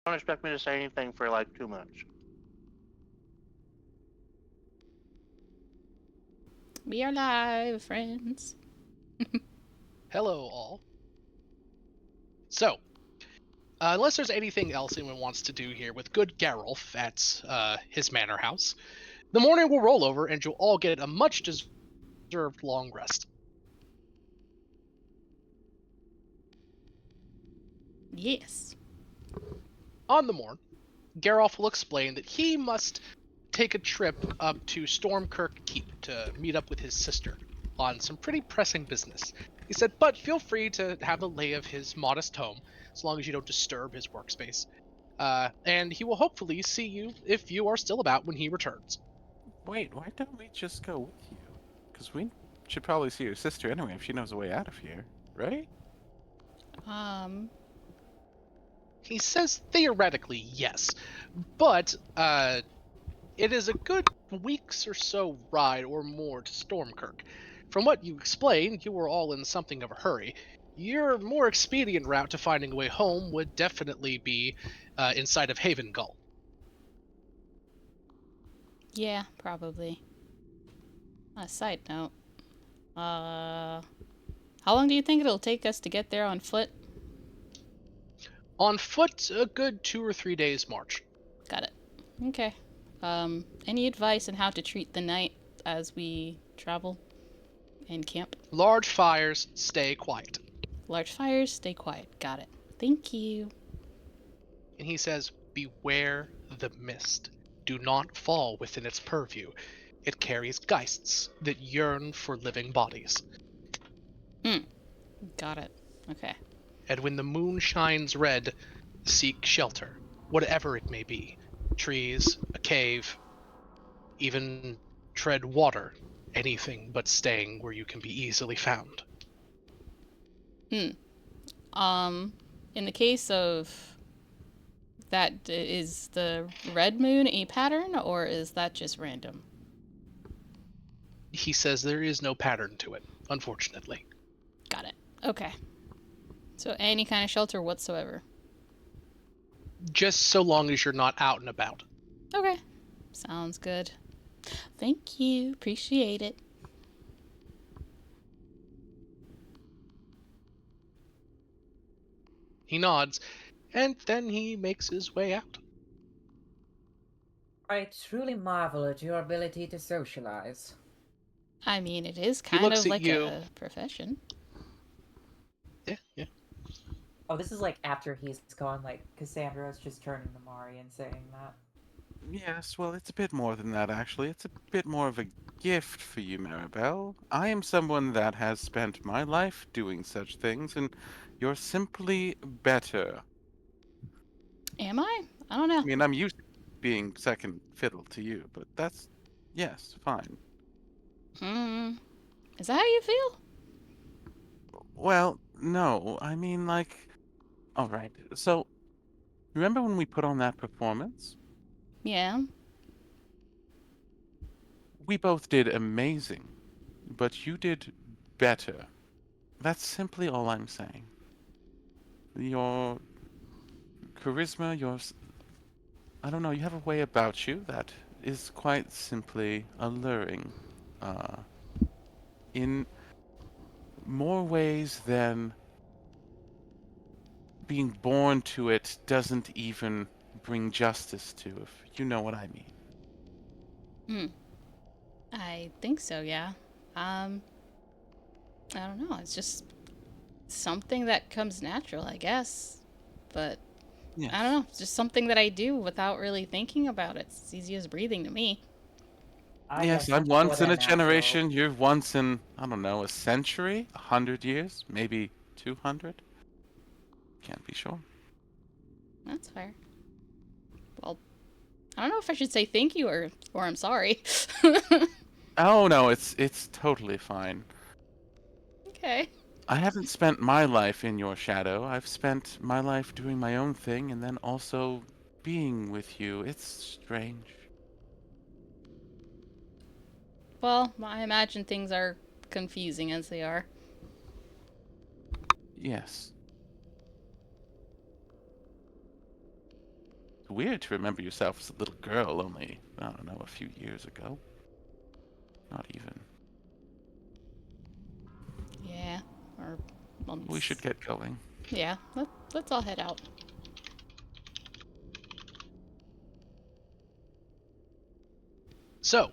Don't expect me to say anything for like 2 minutes. We are live, friends. Hello, all. So, unless there's anything else anyone wants to do here with good Geralf at his manor house, the morning will roll over and you'll all get a much deserved long rest. Yes. On the morn, Geralf will explain that he must take a trip up to Stormkirk Keep to meet up with his sister on some pretty pressing business. He said, but feel free to have the lay of his modest home, as long as you don't disturb his workspace. And he will hopefully see you if you are still about when he returns. Wait, why don't we just go with you? Because we should probably see your sister anyway if she knows a way out of here, right? He says theoretically yes, but it is a good week's or so ride or more to Stormkirk. From what you explained, you were all in something of a hurry. Your more expedient route to finding a way home would definitely be inside of Haven Gull. Yeah, probably. On a side note, how long do you think it'll take us to get there on foot? On foot, a good 2 or 3 days' march. Got it. Okay. Any advice on how to treat the night as we travel and camp? Large fires, stay quiet. Large fires, stay quiet. Got it. Thank you. And he says, beware the mist. Do not fall within its purview. It carries geists that yearn for living bodies. Got it. Okay. And when the moon shines red, seek shelter, whatever it may be. Trees, a cave, even tread water. Anything but staying where you can be easily found. In the case of that, is the red moon a pattern, or is that just random? He says there is no pattern to it, unfortunately. Got it. Okay. So any kind of shelter whatsoever. Just so long as you're not out and about. Okay. Sounds good. Thank you. Appreciate it. He nods, and then he makes his way out. I truly marvel at your ability to socialize. I mean, it is He kind looks of at like you. a profession. Yeah. Oh, this is like after he's gone, like Cassandra's just turning to Mari and saying that. Yes, well, it's a bit more than that, actually. It's a bit more of a gift for you, Maribel. I am someone that has spent my life doing such things, and you're simply better. Am I? I don't know. I mean, I'm used to being second fiddle to you, but that's, yes, fine. Is that how you feel? Well, no, I mean, like, alright, so, remember when we put on that performance? Yeah. We both did amazing, but you did better. That's simply all I'm saying. Your charisma, I don't know, you have a way about you that is quite simply alluring. In more ways than being born to it doesn't even bring justice to, if you know what I mean. I think so, yeah. I don't know. It's just something that comes natural, I guess. But Yes. I don't know. It's just something that I do without really thinking about it. It's easy as breathing to me. Yes, I'm it's once more in a than natural. generation, you're once in, I don't know, a century? 100 years? Maybe 200? Can't be sure. That's fair. Well, I don't know if I should say thank you or I'm sorry. Oh no, it's totally fine. Okay. I haven't spent my life in your shadow. I've spent my life doing my own thing and then also being with you. It's strange. Well, I imagine things are confusing as they are. Yes. weird to remember yourself as a little girl only, I don't know, a few years ago. Not even. Yeah. Or months. We should get going. Yeah. Let's all head out. So,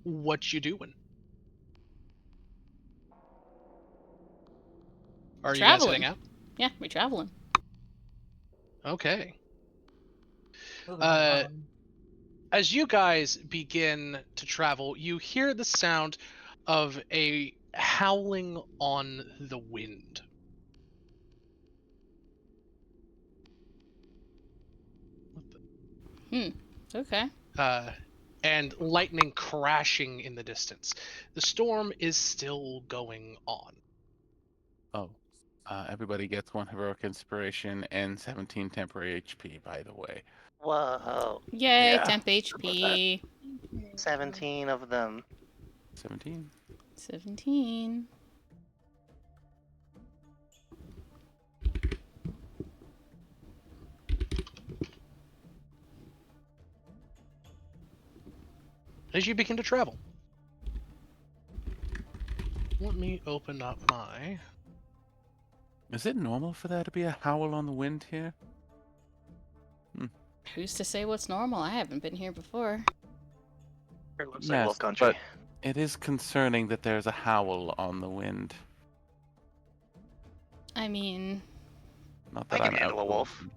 what you doing? Are you guys heading Traveling. out? Yeah, we're traveling. Okay. Moving Uh, on. As you guys begin to travel, you hear the sound of a howling on the wind. Okay. And lightning crashing in the distance. The storm is still going on. Oh. Everybody gets 1 heroic inspiration and 17 temporary HP, by the way. Whoa. Yay, Yeah. temp HP. 17 of them. 17. 17. As you begin to travel. Let me open up my... Is it normal for there to be a howl on the wind here? Who's to say what's normal? I haven't been here before. It looks like Wolf Yes, Country. but it is concerning that there's a howl on the wind. I mean, Not I that can I'm handle a wolf. outvoted.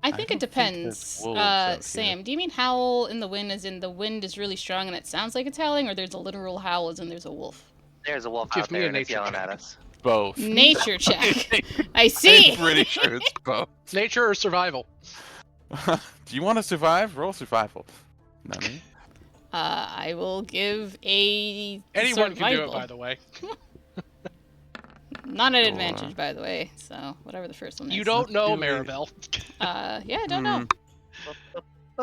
I I think don't it think there's depends. wolves out here. Sam, do you mean howl in the wind as in the wind is really strong and it sounds like it's howling, or there's a literal howl as in there's a wolf? There's a wolf Give out me there a and it's nature yelling check. at us. Both. Nature check. I see. I'm pretty sure it's both. Nature or survival? Do you want to survive? Roll survival. Nani? I will give a Anyone can do it, survival. by the way. Not an Sure. advantage, by the way. So whatever the first one is. You don't know, do it. Maribel. Yeah, I don't know.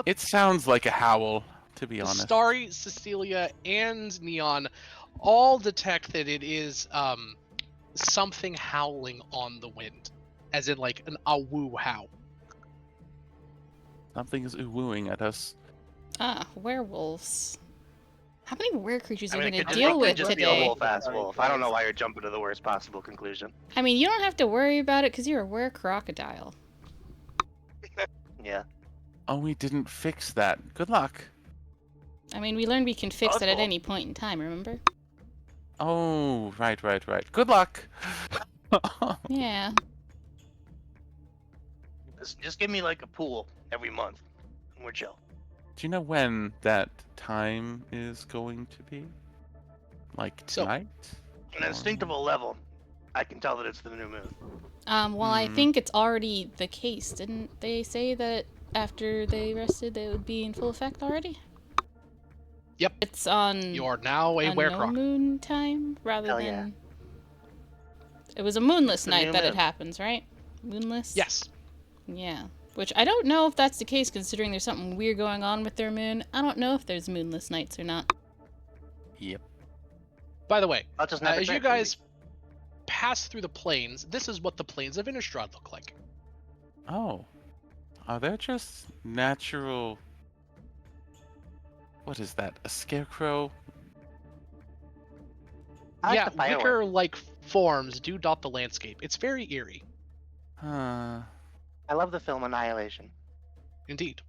It sounds like a howl, to be honest. Starry, Cecilia, and Neon all detect that it is something howling on the wind, as in like an awoo howl. Something is wooing at us. Werewolves. How many were creatures I are mean, we it going could to just, deal it with could just be a today? wolf-ass wolf. I don't know why you're jumping to the worst possible conclusion. I mean, you don't have to worry about it because you're a were-crocodile. Yeah. Oh, we didn't fix that. Good luck. I mean, we learned we can fix that's it at cool. any point in time, remember? Oh, right. Good luck. Yeah. Just give me like a pool every month, and we're chill. Do you know when that time is going to be? Like So- tonight? On an instinctable level, I can tell that it's the new moon. Well, I think it's already the case. Didn't they say that after they rested, they would be in full effect already? Yep. It's on You are now a no werecroc. moon time rather Hell than. yeah. It was a moonless the night new that it moon. happens, right? Moonless. Yes. Yeah. Which I don't know if that's the case, considering there's something weird going on with their moon. I don't know if there's moonless nights or not. Yep. By the way, I'll just never as you drink guys pass through the plains, this is what the plains of Innistrad look like. Oh. Are there just natural... What is that? A scarecrow? I like Yeah, the firework. wicker-like forms do dot the landscape. It's very eerie, Huh. I love the film Annihilation. indeed.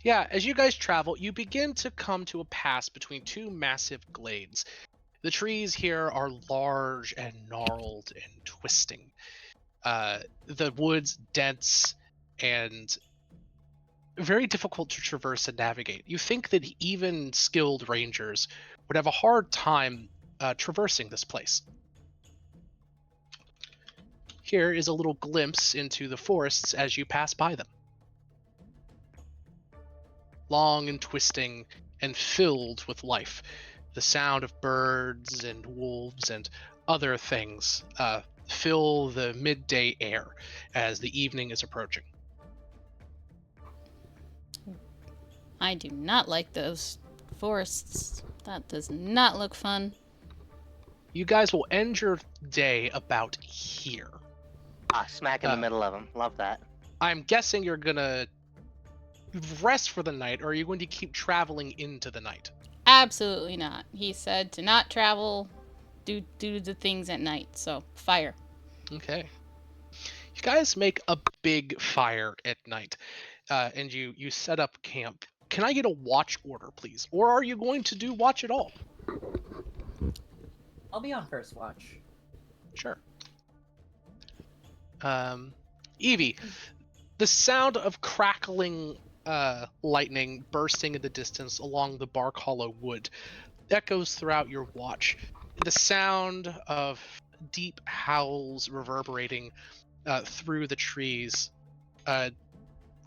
Yeah, as you guys travel, you begin to come to a pass between two massive glades. The trees here are large and gnarled and twisting. The woods dense and very difficult to traverse and navigate. You think that even skilled rangers would have a hard time traversing this place. Here is a little glimpse into the forests as you pass by them. Long and twisting and filled with life. The sound of birds and wolves and other things fill the midday air as the evening is approaching. I do not like those forests. That does not look fun. You guys will end your day about here. Smack in the middle of them. Love that. I'm guessing you're gonna rest for the night, or are you going to keep traveling into the night? Absolutely not. He said to not travel, do the things at night. So fire. Okay. You guys make a big fire at night, and you set up camp. Can I get a watch order, please? Or are you going to do watch at all? I'll be on first watch. Sure. Evie, the sound of crackling lightning bursting in the distance along the Bark Hollow wood echoes throughout your watch. The sound of deep howls reverberating through the trees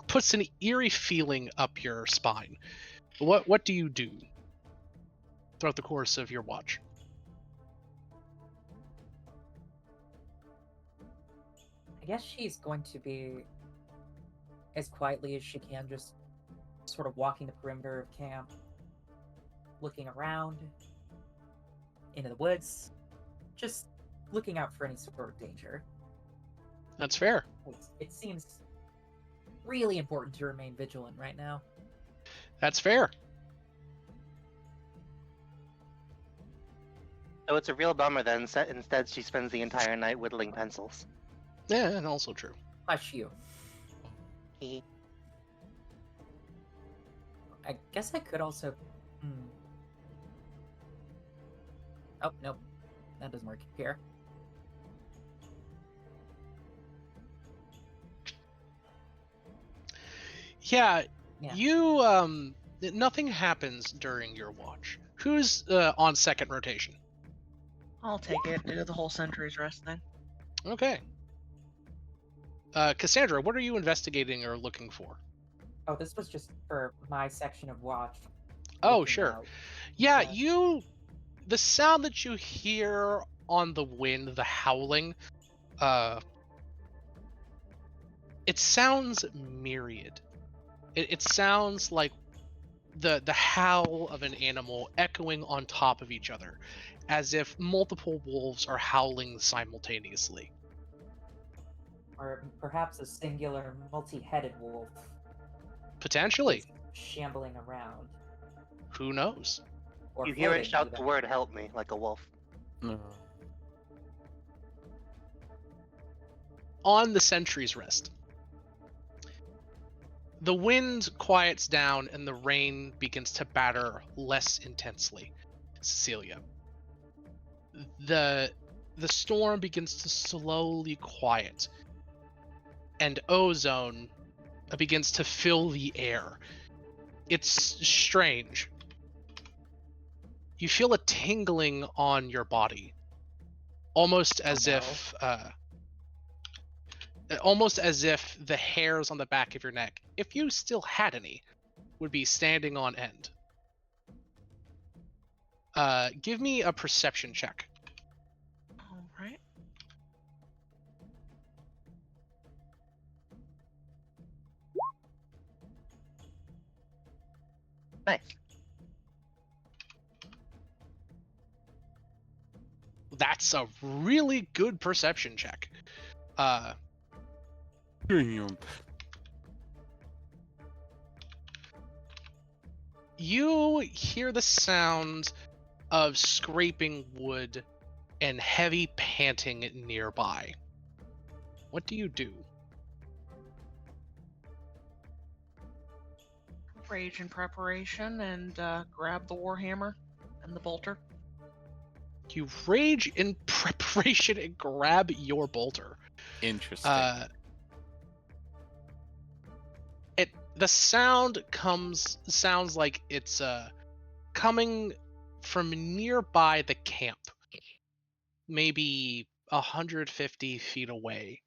puts an eerie feeling up your spine. What do you do throughout the course of your watch? I guess she's going to be as quietly as she can, just sort of walking the perimeter of camp, looking around into the woods, just looking out for any sort of danger. That's fair. It seems really important to remain vigilant right now. That's fair. So it's a real bummer that instead she spends the entire night whittling pencils. Yeah, and also true. Hush you. He- I guess I could also... Oh, nope. That doesn't work here. Yeah, Yeah. you nothing happens during your watch. Who's on second rotation? I'll take it. Do the whole sentry's rest then. Okay. Cassandra, what are you investigating or looking for? Oh, this was just for my section of watch. Oh, looking sure. out. Yeah, Yeah. the sound that you hear on the wind, the howling, it sounds myriad. It sounds like the howl of an animal echoing on top of each other, as if multiple wolves are howling simultaneously. Or perhaps a singular multi-headed wolf Potentially. is shambling around. Who knows? Or You hear it floating shout even. the word "help me" like a wolf. No. On the sentry's rest, the wind quiets down and the rain begins to batter less intensely. Cecilia, the storm begins to slowly quiet, and ozone begins to fill the air. It's strange. You feel a tingling on your body, almost as no. if the hairs on the back of your neck, if you still had any, would be standing on end. Give me a perception check. All right. Nice. That's a really good perception check. Damn. You hear the sound of scraping wood and heavy panting nearby. What do you do? Rage in preparation and grab the warhammer and the bolter. You rage in preparation and grab your bolter. Interesting. The sound sounds like it's coming from nearby the camp, maybe 150 feet away,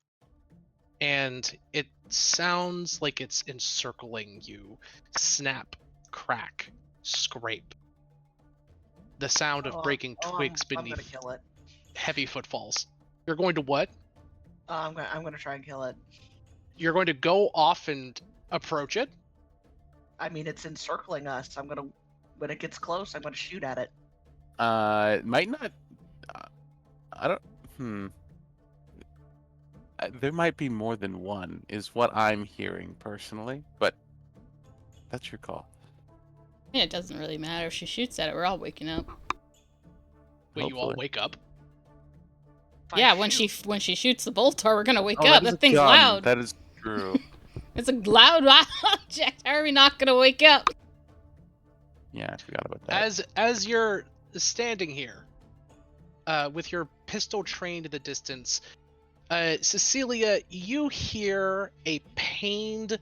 and it sounds like it's encircling you. Snap, crack, scrape. The sound of breaking twigs I'm gonna beneath kill it. heavy footfalls. You're going to what? I'm gonna try and kill it. You're going to go off and approach it? I mean, it's encircling us. When it gets close, I'm gonna shoot at it. Might not. I don't. there might be more than one, is what I'm hearing personally, but that's your call. Yeah, it doesn't really matter if she shoots at it. We're all waking up. Will you all Hopefully. wake up? If I Yeah, shoot- when she shoots the Boltar, we're gonna wake Oh, up. that is That a thing's gun. loud. That is true. It's a loud object. How are we not gonna wake up? Yeah, I forgot about that. As you're standing here, with your pistol trained in the distance, Cecilia, you hear a pained,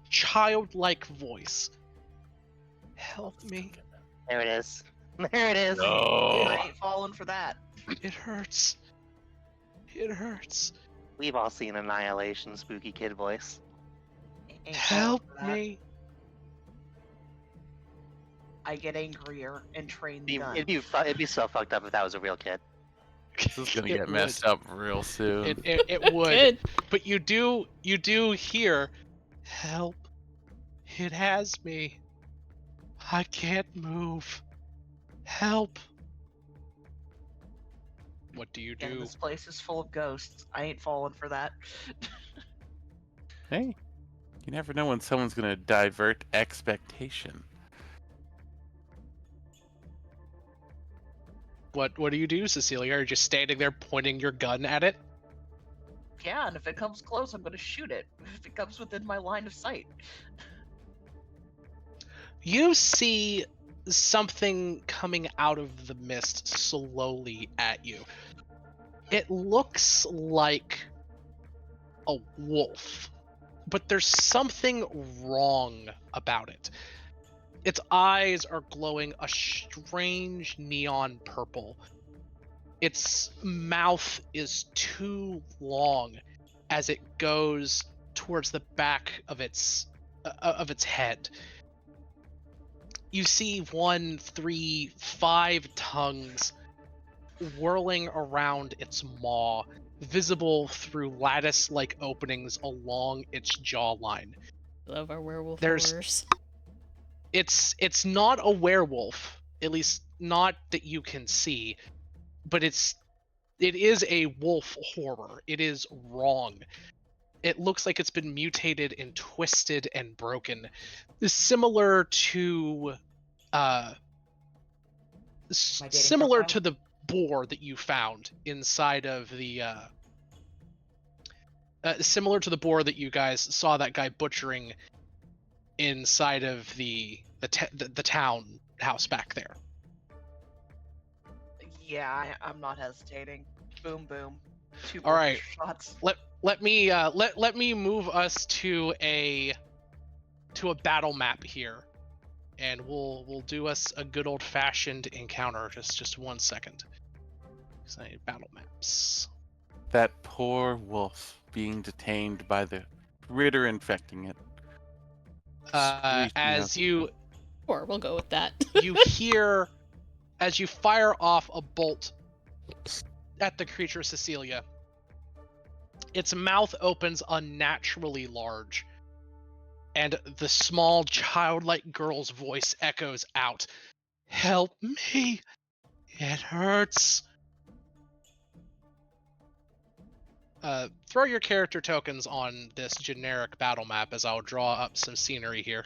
childlike voice. Help me. There it is. There it is. I ain't falling for that. It hurts. It hurts. We've all seen Annihilation, spooky kid voice. Ain't falling Help for that. me. I get angrier and train the gun. It'd be so fucked up if that was a real kid. This is gonna It get messed up real soon. It would. Good. But you do hear, help. It has me. I can't move. Help. What do you And do? this place is full of ghosts. I ain't falling for that. Hey, you never know when someone's gonna divert expectation. What do you do, Cecilia? Are you just standing there pointing your gun at it? Yeah, and if it comes close, I'm gonna shoot it. If it comes within my line of sight. You see something coming out of the mist slowly at you. It looks like a wolf, but there's something wrong about it. Its eyes are glowing a strange neon purple. Its mouth is too long as it goes towards the back of its head. You see 1, 3, 5 tongues whirling around its maw, visible through lattice-like openings along its jawline. Love our werewolf There's- horrors. It's not a werewolf, at least not that you can see, but it is a wolf horror. It is wrong. It looks like it's been mutated and twisted and broken, similar to similar profile? to the boar that you found inside of the similar to the boar that you guys saw that guy butchering inside of the town house back there. Yeah, I'm not hesitating. Boom, boom. 2 All right. shots. Let me move us to a battle map here, and we'll do us a good old fashioned encounter. Just 1 second. Say battle maps. That poor wolf being detained by the critter infecting it. Screeching As out. you Or we'll go with that. you hear as you fire off a bolt at the creature, Cecilia, its mouth opens unnaturally large, and the small childlike girl's voice echoes out, "Help me! It hurts!" Throw your character tokens on this generic battle map as I'll draw up some scenery here.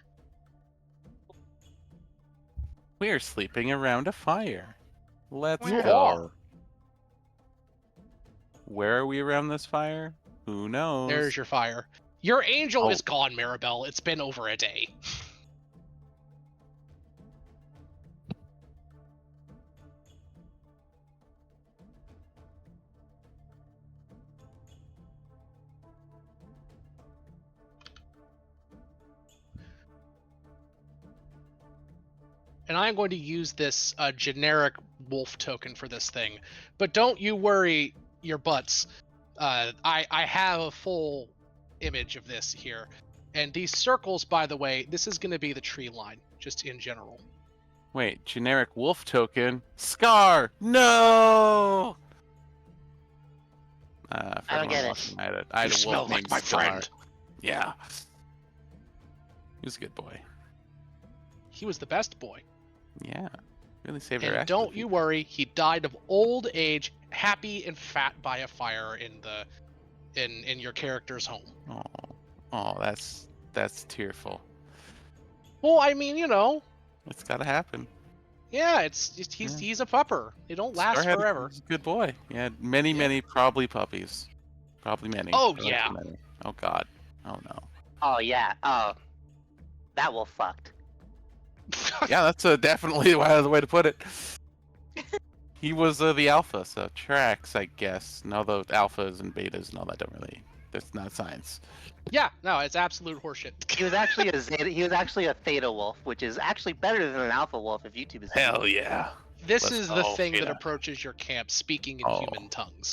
We are sleeping around a fire. Let's You go. are. Where are we around this fire? Who knows? There's your fire. Your angel Oh. is gone, Maribel. It's been over a day. And I'm going to use this generic wolf token for this thing. But don't you worry your butts. I have a full image of this here. And these circles, by the way, this is going to be the tree line, just in general. Wait, generic wolf token? Scar! No! I don't get it. I had You a smell wolf like named my Scar. friend. Yeah. He was a good boy. He was the best boy. Yeah. Really saved our And ass. don't you worry, he died of old age, happy and fat by a fire in in your character's home. Oh, that's tearful. Well, I mean, you know, It's gotta happen. yeah, he's a pupper. They don't last Starhead forever. is a good boy. He had many probably puppies. Probably many. Oh, Probably yeah. too many. Oh God. Oh no. Oh yeah. Oh, that wolf fucked. Yeah, that's definitely the way to put it. He was the alpha, so tracks, I guess. No, the alphas and betas and all that don't really. That's not science. Yeah, no, it's absolute horseshit. He was actually a zeta. He was actually a theta wolf, which is actually better than an alpha wolf if YouTube is. Hell yeah. This Let's is the go, thing that Fina. approaches your camp speaking in Oh. human tongues.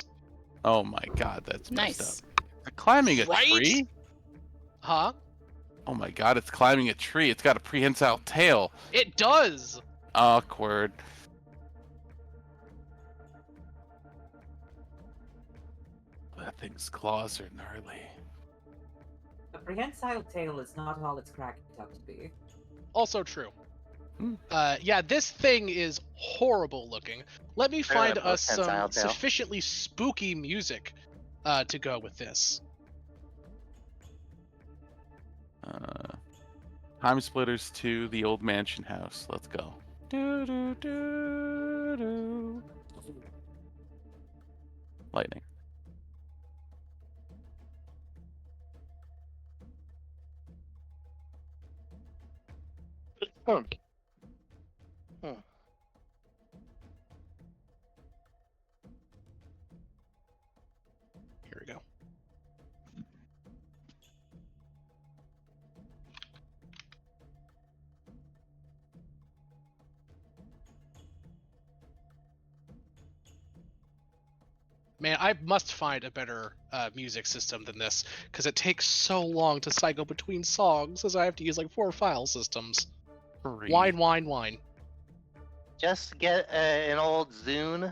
Oh my God, that's messed Nice. up. They're climbing a Right? tree? Huh? Oh my God, it's climbing a tree. It's got a prehensile tail. It does. Awkward. That thing's claws are gnarly. A prehensile tail is not all it's cracked up to be. Also true. Hmm. Yeah, this thing is horrible looking. Let me Better than find a us some prehensile tail. sufficiently spooky music to go with this. Time Splitters 2, The Old Mansion House. Let's go. Do, do, do, do. Lightning. Hmm. Here we go. Man, I must find a better music system than this, because it takes so long to cycle between songs, as I have to use like 4 file systems. Free. Wine. Just get an old Zune,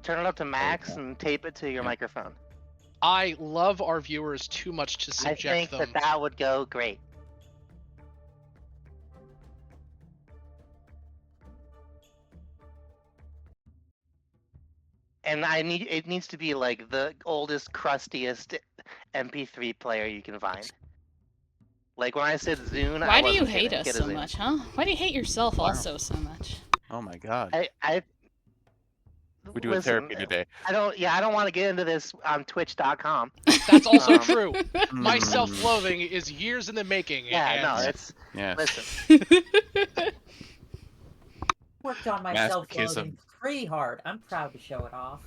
turn it up to max, Okay. and tape it to your Yeah. microphone. I love our viewers too much to I subject think them. that would go great. And it needs to be like the oldest, crustiest MP3 player you can find. Like when I said Zune, Why I do you wasn't hate kidding. us Get a so Zune. much, huh? Why do you hate yourself Wow. also so much? Oh my God. I We're doing listen, therapy today. I don't want to get into this on Twitch.com. That's also Um, true. My Mm, self-loathing is years in the making. Yeah, and no, it's Yes. listen. Worked on my Masochism. self-loathing pretty hard. I'm proud to show it off.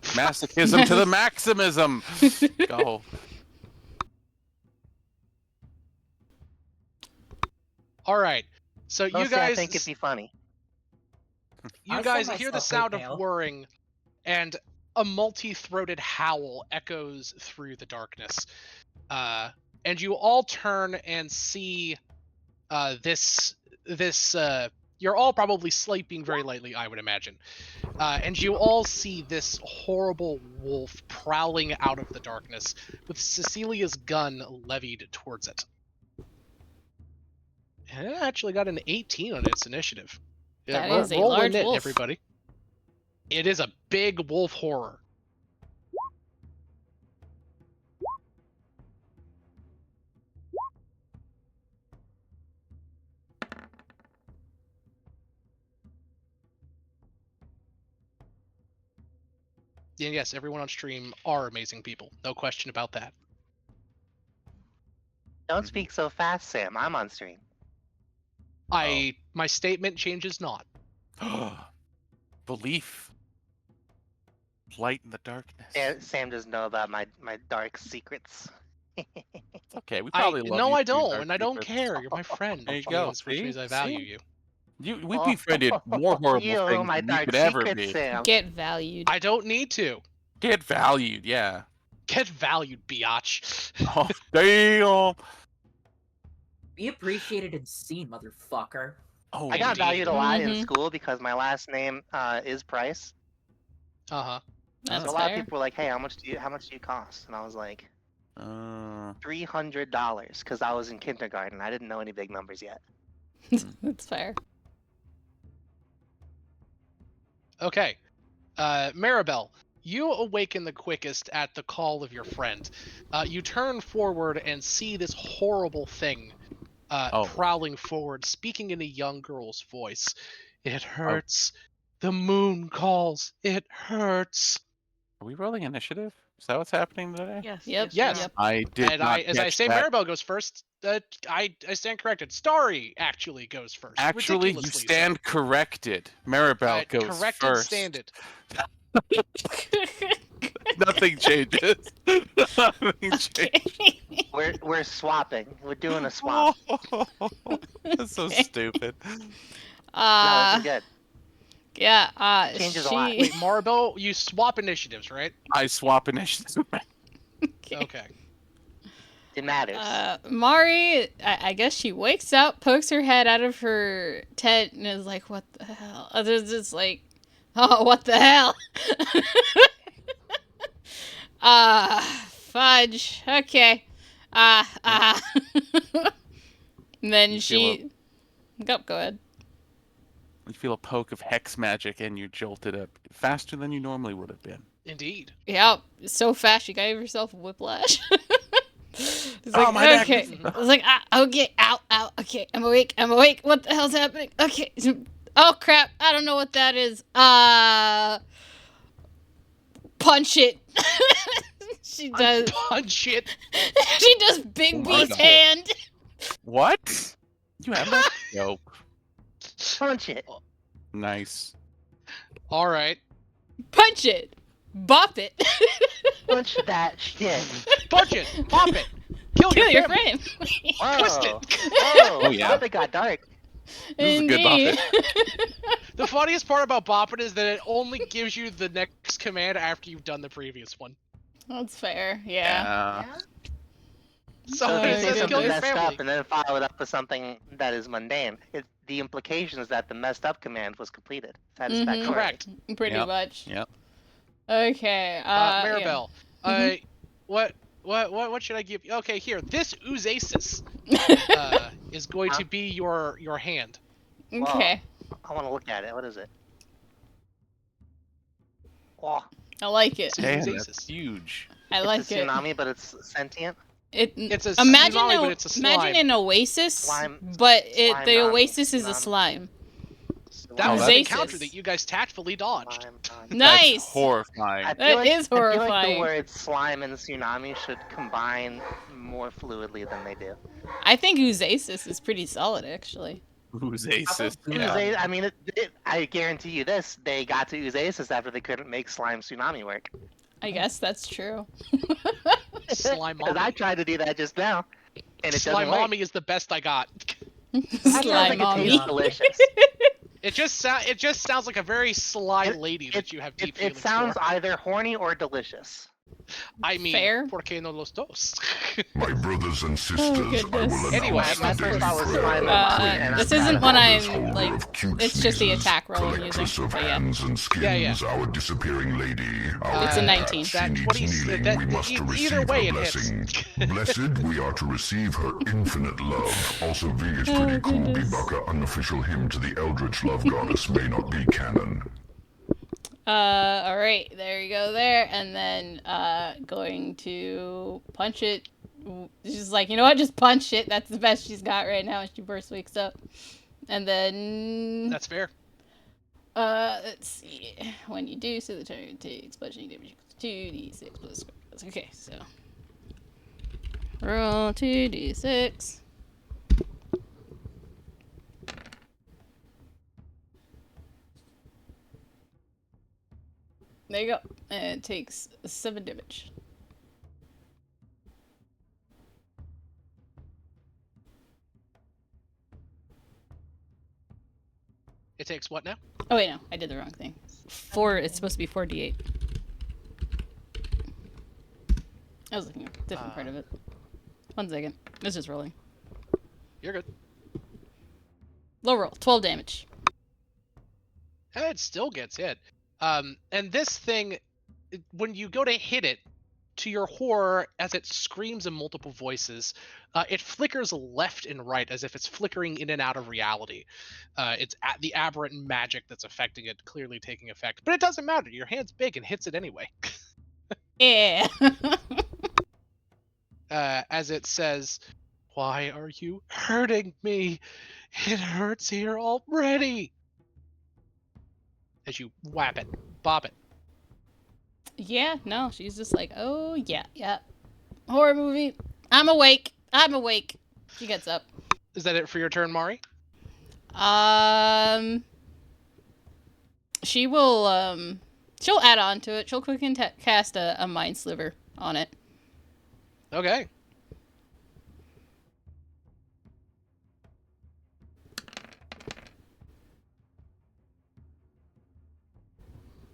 Masochism to the maximism. Go. All right. So you Mostly I guys, think it'd be funny. you guys hear the sound of whirring, and a multi-throated howl echoes through the darkness. And you all turn and see this. You're all probably sleeping very lightly, I would imagine. And you all see this horrible wolf prowling out of the darkness with Cecilia's gun levied towards it. And it actually got an 18 on its initiative. Yeah, That is a roll large it, wolf. everybody. It is a big wolf horror. And yes, everyone on stream are amazing people. No question about that. Don't speak so fast, Sam. I'm on stream. My statement changes not. Belief. Light in the darkness. Sam doesn't know about my dark secrets. It's okay. We probably love No, you I for your don't, dark and I don't secrets. care. You're my friend, There you which go. means See? I value See? you. We befriended more horrible You know things my than you dark could ever secrets, be. Sam. Get valued. I don't need to. Get valued, yeah. Get valued, biatch. Oh, damn. Be appreciated and seen, motherfucker. Oh, I got Indeed. valued a lot in Mhm. school because my last name is Price. Uh-huh. That's So a lot fair. of people were like, "Hey, how much do you cost?" And I was like, $300 because I was in kindergarten. I didn't know any big numbers yet. That's fair. Okay. Maribel, You awaken the quickest at the call of your friend. You turn forward and see this horrible thing prowling forward, speaking in a young girl's voice. It hurts. The moon calls. It hurts. Are we rolling initiative? Is that what's happening today? Yes. Yep, Yes. you are. I did And not as I catch say, that. Maribel goes first. I stand corrected. Starry actually goes first. Actually, you Ridiculously stand corrected. Maribel goes corrected, first. standed. Nothing changes. Nothing changes. We're swapping. We're doing a swap. That's so stupid. No, this Uh, is good. yeah. Changes a lot. Wait, Maribel, you swap initiatives, right? I swap initiative. Okay. It matters. Mari, I guess she wakes up, pokes her head out of her tent, and is like, "What the hell?" Others just like, "Oh, what the hell?" Fudge. Okay. And then You feel she. Go ahead. You feel a poke of hex magic and you jolted up faster than you normally would have been. Indeed. Yep, so fast she gave herself a whiplash. It's Oh, like, my neck. okay. I was like, okay, ow, okay, I'm awake. What the hell's happening? Okay, oh crap, I don't know what that is. Punch it. She does. Punch it. She does Big Oh my B's God. hand. What? You have that? Nope. Punch it. Nice. All right. Punch it. Bop it. Punch that shit. Punch it. Pop it. Kill Kill your family. frame. Whoa. Twist it. Whoa. Oh, yeah. It got dark. This is a good bop Indeed. The funniest part about Bop It is that it only gives you the next command after you've done the previous one. That's fair. Yeah. So So Oh, if you it say says something kill your messed family. up and then follow it up with something that is mundane, the implication is that the messed up command was completed satisfactorily. Correct. Pretty Yep. much. Yep. Okay. Yeah. Maribel. What should I give you? Okay, here. This Uzasis is going to be your hand. Okay. I want to look at it. What is it? Oh, I like it. Damn, Uzasis. that's huge. I it's like a it. tsunami, but it's sentient. It's a imagine tsunami, a- but it's a imagine slime. an oasis, Slime- but the slime-nami, oasis is a tsunami. slime. That Oh, was that's- an encounter Uzasis. that you guys tactfully dodged. Slime-nami. Nice. That's horrifying. I That feel like, is I feel like horrifying. the words slime and tsunami should combine more fluidly than they do. I think Uzasis is pretty solid, actually. Who's Asus? Yeah. Yeah. I mean, I guarantee you this: they got to Uzasis after they couldn't make slime tsunami work. I guess that's true. Slime Because I tried to do that just now, and it doesn't work. Slime is the best I got. That sounds like it Slime-mommy. tastes delicious. It just sounds like a very sly lady that you have deep It feelings sounds for. either horny or delicious. I mean, Fair. ¿por qué no los dos? My brothers and sisters, I goodness. will Anyway, announce my the first daily thought was prayer. slime Clean this and isn't I'm what this I'm holder like. of cute It's just the sneezes, attack roll I'm using. collectress of But yeah, hands and skins, Yeah. our disappearing lady. Our It's a 19. She That- needs what do you say- kneeling. that- we must either receive way her it hits. blessing. Blessed, we are to receive her infinite love. Also, V is pretty cool. goodness. Bibaka, unofficial hymn to the eldritch love goddess, may not be canon. all right, there you go there, and then going to punch it. She's like, you know what, just punch it. That's the best she's got right now. And she first wakes up, and then That's fair. let's see. When you do, so the target takes bludgeoning damage equals 2d6 plus square. Okay, so roll 2d6. There you go. And it takes 7 damage. It takes what now? Oh wait, no, I did the wrong thing. 4. It's supposed to be 4d8. I was looking at a different part of it. 1 second. It's just rolling. You're good. Low roll. 12 damage. It still gets hit. And this thing, when you go to hit it to your horror, as it screams in multiple voices, it flickers left and right as if it's flickering in and out of reality. It's the aberrant magic that's affecting it clearly taking effect. But it doesn't matter. Your hand's big and hits it anyway. Yeah. As it says, "Why are you hurting me? It hurts here already." As you whap it, bop it. Yeah, no, she's just like, oh, yeah. Horror movie. I'm awake. She gets up. Is that it for your turn, Mari? She will, she'll add on to it. She'll quickly cast a Mind Sliver on it. Okay.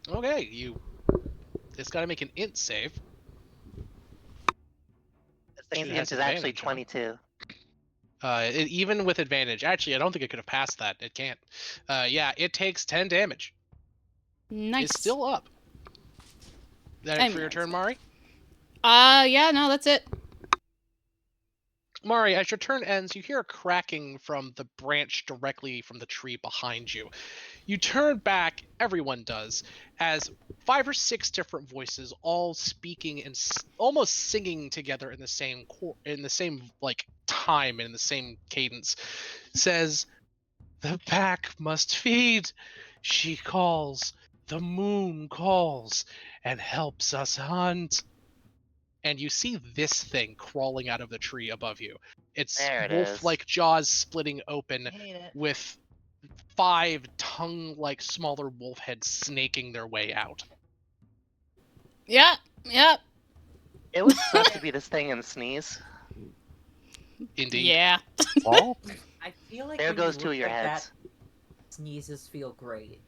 Okay, it's got to make an int save. The thing's It int has is actually advantage, huh? 22. Even with advantage. Actually, I don't think it could have passed that. It can't. Yeah, it takes 10 damage. Nice. It's still up. That it for your turn, Mari? Yeah, no, that's it. Mari, as your turn ends, you hear a cracking from the branch directly from the tree behind you. You turn back, everyone does, as 5 or 6 different voices, all speaking and almost singing together in the same like time and in the same cadence, says, "The pack must feed. She calls. The moon calls and helps us hunt." And you see this thing crawling out of the tree above you. It's There it wolf-like jaws splitting open Hate it. with 5 tongue-like smaller wolf heads snaking their way out. Yep. It would suck to be this thing and sneeze. Indeed. Yeah. Well, I feel like There when goes you 2 of look your like heads. that, sneezes feel great.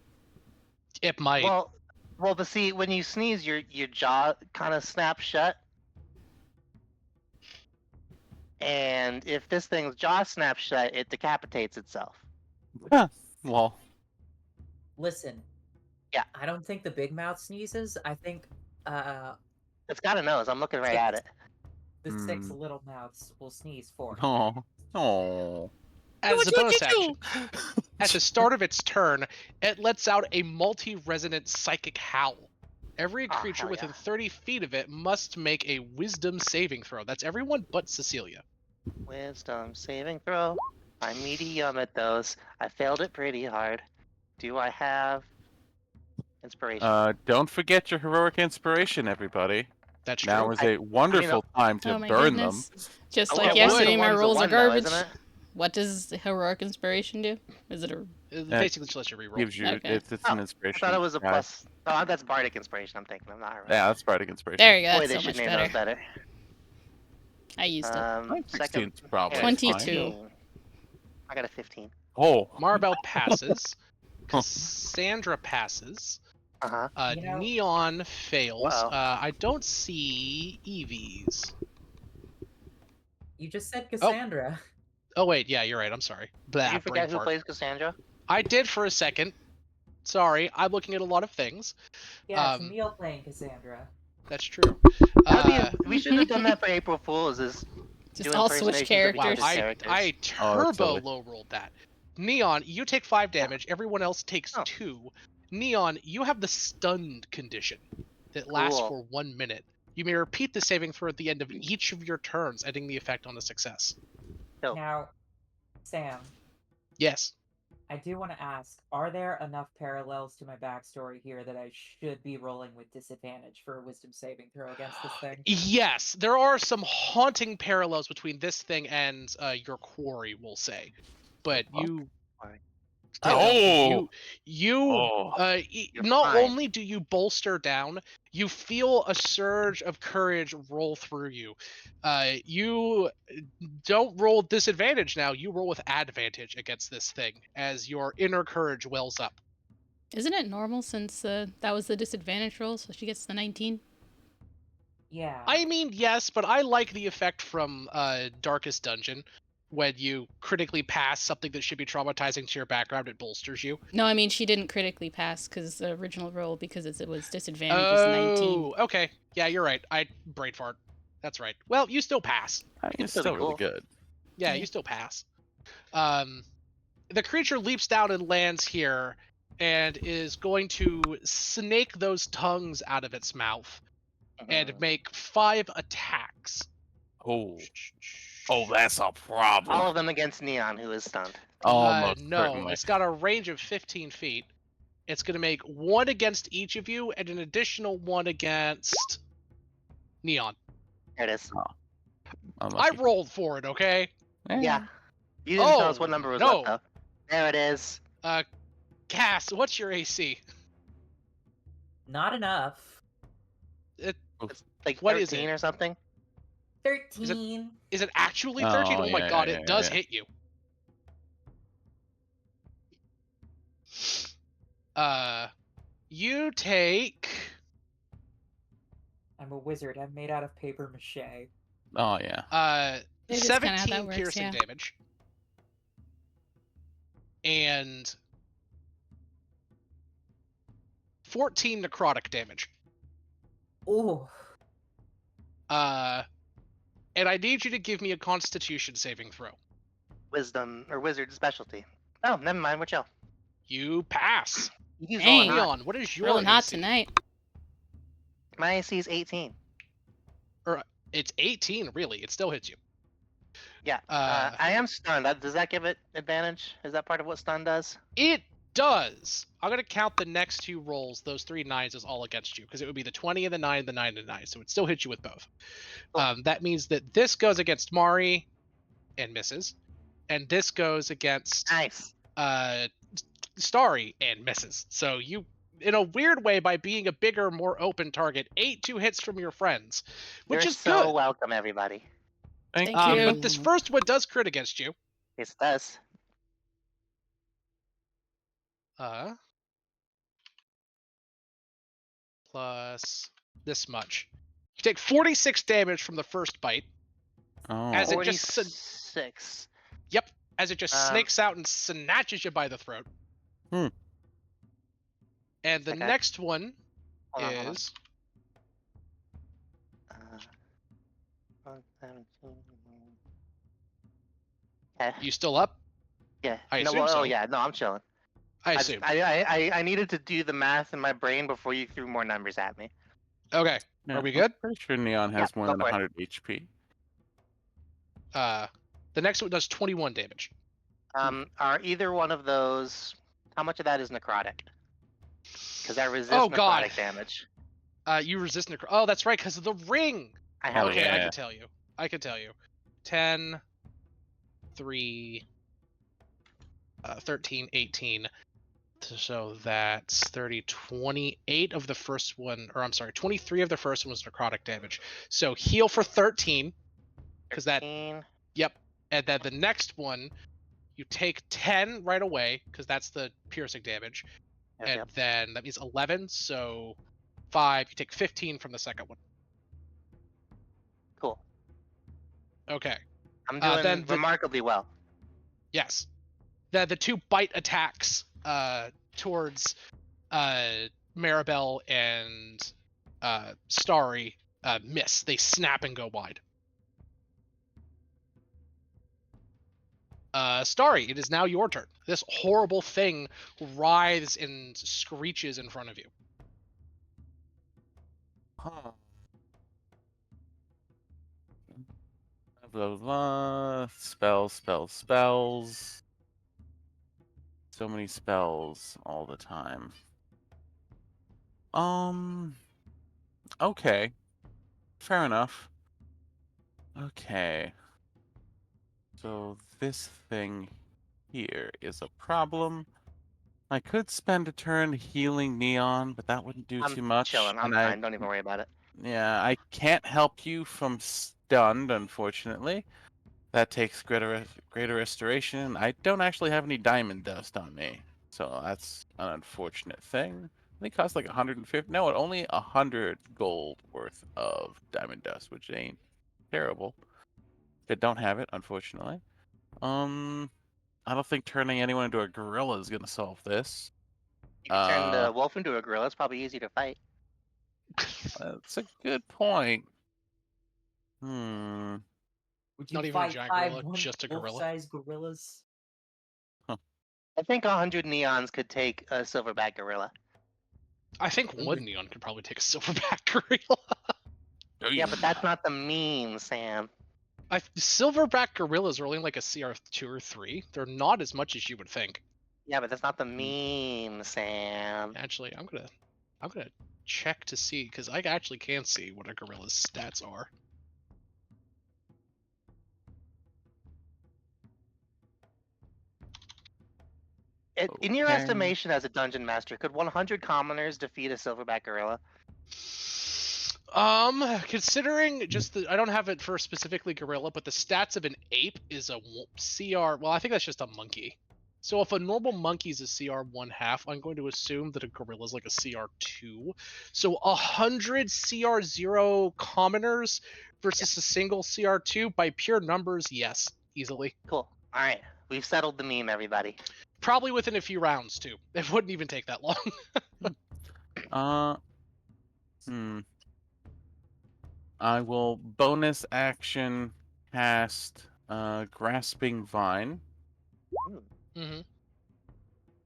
It might. Well, but see, when you sneeze, your jaw kind of snaps shut. And if this thing's jaw snaps shut, it decapitates itself. well, Listen. Yeah. I don't think the big mouth sneezes. I think It's got a nose. I'm looking right at it. the 6 little mouths will sneeze for me. oh. As a bonus action, at the start of its turn, it lets out a multi-resonant psychic howl. Every creature hell within yeah. 30 feet of it must make a wisdom saving throw. That's everyone but Cecilia. Wisdom saving throw. I'm medium at those. I failed it pretty hard. Do I have inspiration? Don't forget your heroic inspiration, everybody. That's Now true. is a wonderful time to Oh my burn goodness. them. Just Oh, like it yesterday, would. my One's a rolls are one, though, garbage. isn't it? What does heroic inspiration do? Is it a... It basically just lets you reroll. Gives you Okay. it's Oh, an I inspiration. thought it was a die. plus. Oh, that's bardic inspiration. I'm thinking. I'm not right. Yeah, that's bardic inspiration. There you go. Boy, That's they so should much name better. those better. I used it. I think Second. 16's probably yeah, 22. 15. I got a 15. Oh, Maribel passes. Cassandra passes. Uh-huh. You know- Neon fails. Wow. I don't see EVs. You just said Cassandra. Oh wait, yeah, you're right. I'm sorry. Blah, Did you forget brain who fart. plays Cassandra? I did for a second. Sorry, I'm looking at a lot of things. Yeah, it's Neil playing Cassandra. That's true. We should have done that for April Fool's. Is Just do all switch impersonations of each Wow, characters. other's I characters. turbo silly. low rolled that. Neon, you take 5 damage. Everyone else takes Oh. 2. Neon, you have the stunned condition that lasts Cool. for 1 minute. You may repeat the saving throw at the end of each of your turns, ending the effect on a success. Oh. Now, Sam, Yes. I do want to ask, are there enough parallels to my backstory here that I should be rolling with disadvantage for a wisdom saving throw against this thing? Yes, there are some haunting parallels between this thing and your quarry, we'll say. But you Oh! You You're not fine. only do you bolster down, you feel a surge of courage roll through you. You don't roll disadvantage now, you roll with advantage against this thing as your inner courage wells up. Isn't it normal since that was the disadvantage roll, so she gets the 19? Yeah. I mean, yes, but I like the effect from Darkest Dungeon. when you critically pass something that should be traumatizing to your background, it bolsters you. No, I mean she didn't critically pass because the original roll, because it was disadvantage, is 19. Oh, okay. Yeah, you're right. I brain fart. That's right. Well, you still pass. I mean, it's Still be still really cool. good. Yeah, Yeah. you still pass. The creature leaps down and lands here, and is going to snake those tongues out of its mouth and Mhm. make 5 attacks. Oh, that's a problem. All of them against Neon, who is stunned. Almost No, certainly. it's got a range of 15 feet. It's going to make 1 against each of you and an additional 1 against Neon. There it is. I Unlucky. rolled for it, okay? Yeah. You didn't tell us Oh, what number was no. left, though. There it is. Cass, what's your AC? Not enough. It's like What is 13 it? or something. 13. Is it actually 13? Oh, Oh my yeah, god, yeah, it yeah, does yeah. hit you. You take I'm a wizard. I'm made out of paper mache. Oh yeah. It is kinda how that 17 works, piercing yeah. damage. And 14 necrotic damage. Ooh. And I need you to give me a constitution saving throw. Wisdom or wizard specialty. Oh, never mind. We're chill. You pass. He's Dang. rolling hot. Neon, what is your Rolling hot AC? tonight. My AC is 18. It's 18, really. It still hits you. Yeah. I am stunned. Does that give it advantage? Is that part of what stun does? It does. I'm going to count the next 2 rolls, those 3 9s, as all against you, because it would be the 20 and the 9, the 9 and the 9. So it still hits you with both. Cool. That means that this goes against Mari and misses, and this goes against Nice. Starry and misses. So you, in a weird way, by being a bigger, more open target, 2 hits from your friends, which You're is so good. welcome, everybody. Thank Thank you. you. But this first one does crit against you. Yes, it does. Plus this much. You take 46 damage from the first bite. Oh. As it just 46. Yep, as it just snakes out and snatches you by the throat. And the Okay. next one Hold on, hold on. is 117. Okay. you still up? Yeah. I no, assume well, so. oh yeah. No, I'm chilling. I just- assume. I needed to do the math in my brain before you threw more numbers at me. Okay. Yeah, Are we I'm good? pretty sure Neon has more go than for it. 100 HP. The next one does 21 damage. Are either one of those? How much of that is necrotic? Because I resist Oh, necrotic God. damage. You resist necro. Oh, that's right, because of the ring. I have. Okay, it. I yeah. can tell you. 10, 3, 13, 18. So that's 30, 28 of the first one, or I'm sorry, 23 of the first one was necrotic damage. So heal for 13, because that, 13. yep. And then the next one, you take 10 right away, because that's the piercing damage. Yep, And yep. then that means 11, so 5. You take 15 from the second one. Cool. Okay. I'm doing then the- remarkably well. Yes. The 2 bite attacks towards Maribel and Starry miss. They snap and go wide. Starry, it is now your turn. This horrible thing writhes and screeches in front of you. Huh. Blah, blah, blah. Spells, spells, spells. So many spells all the time. Okay. Fair enough. Okay. So this thing here is a problem. I could spend a turn healing Neon, but that wouldn't do I'm too much. chilling. I'm and fine. Don't even worry about it. Yeah, I can't help you from stunned, unfortunately. That takes greater restoration. I don't actually have any diamond dust on me, so that's an unfortunate thing. I think it costs like 150. No, only 100 gold worth of diamond dust, which ain't terrible. I don't have it, unfortunately. I don't think turning anyone into a gorilla is gonna solve this. You can turn the wolf into a gorilla. It's probably easy to fight. That's a good point. Hmm. Would you Not even a fight giant five gorilla, just a gorilla. wolf-sized gorillas? I think 100 neons could take a silverback gorilla. I think one neon could probably take a silverback gorilla. Yeah, but that's not the meme, Sam. Silverback gorillas are only like a CR2 or 3. They're not as much as you would think. Yeah, but that's not the meme, Sam. Actually, I'm gonna check to see because I actually can see what a gorilla's stats are. In your Okay. estimation as a dungeon master, could 100 commoners defeat a silverback gorilla? Considering just I don't have it for specifically gorilla, but the stats of an ape is a CR. Well, I think that's just a monkey. So if a normal monkey is a CR 1/2, I'm going to assume that a gorilla is like a CR 2. So 100 CR 0 commoners versus a single CR 2 by pure numbers, yes, easily. Cool. All right, we've settled the meme, everybody. Probably within a few rounds too. It wouldn't even take that long. I will bonus action cast Grasping Vine. Mm-hmm.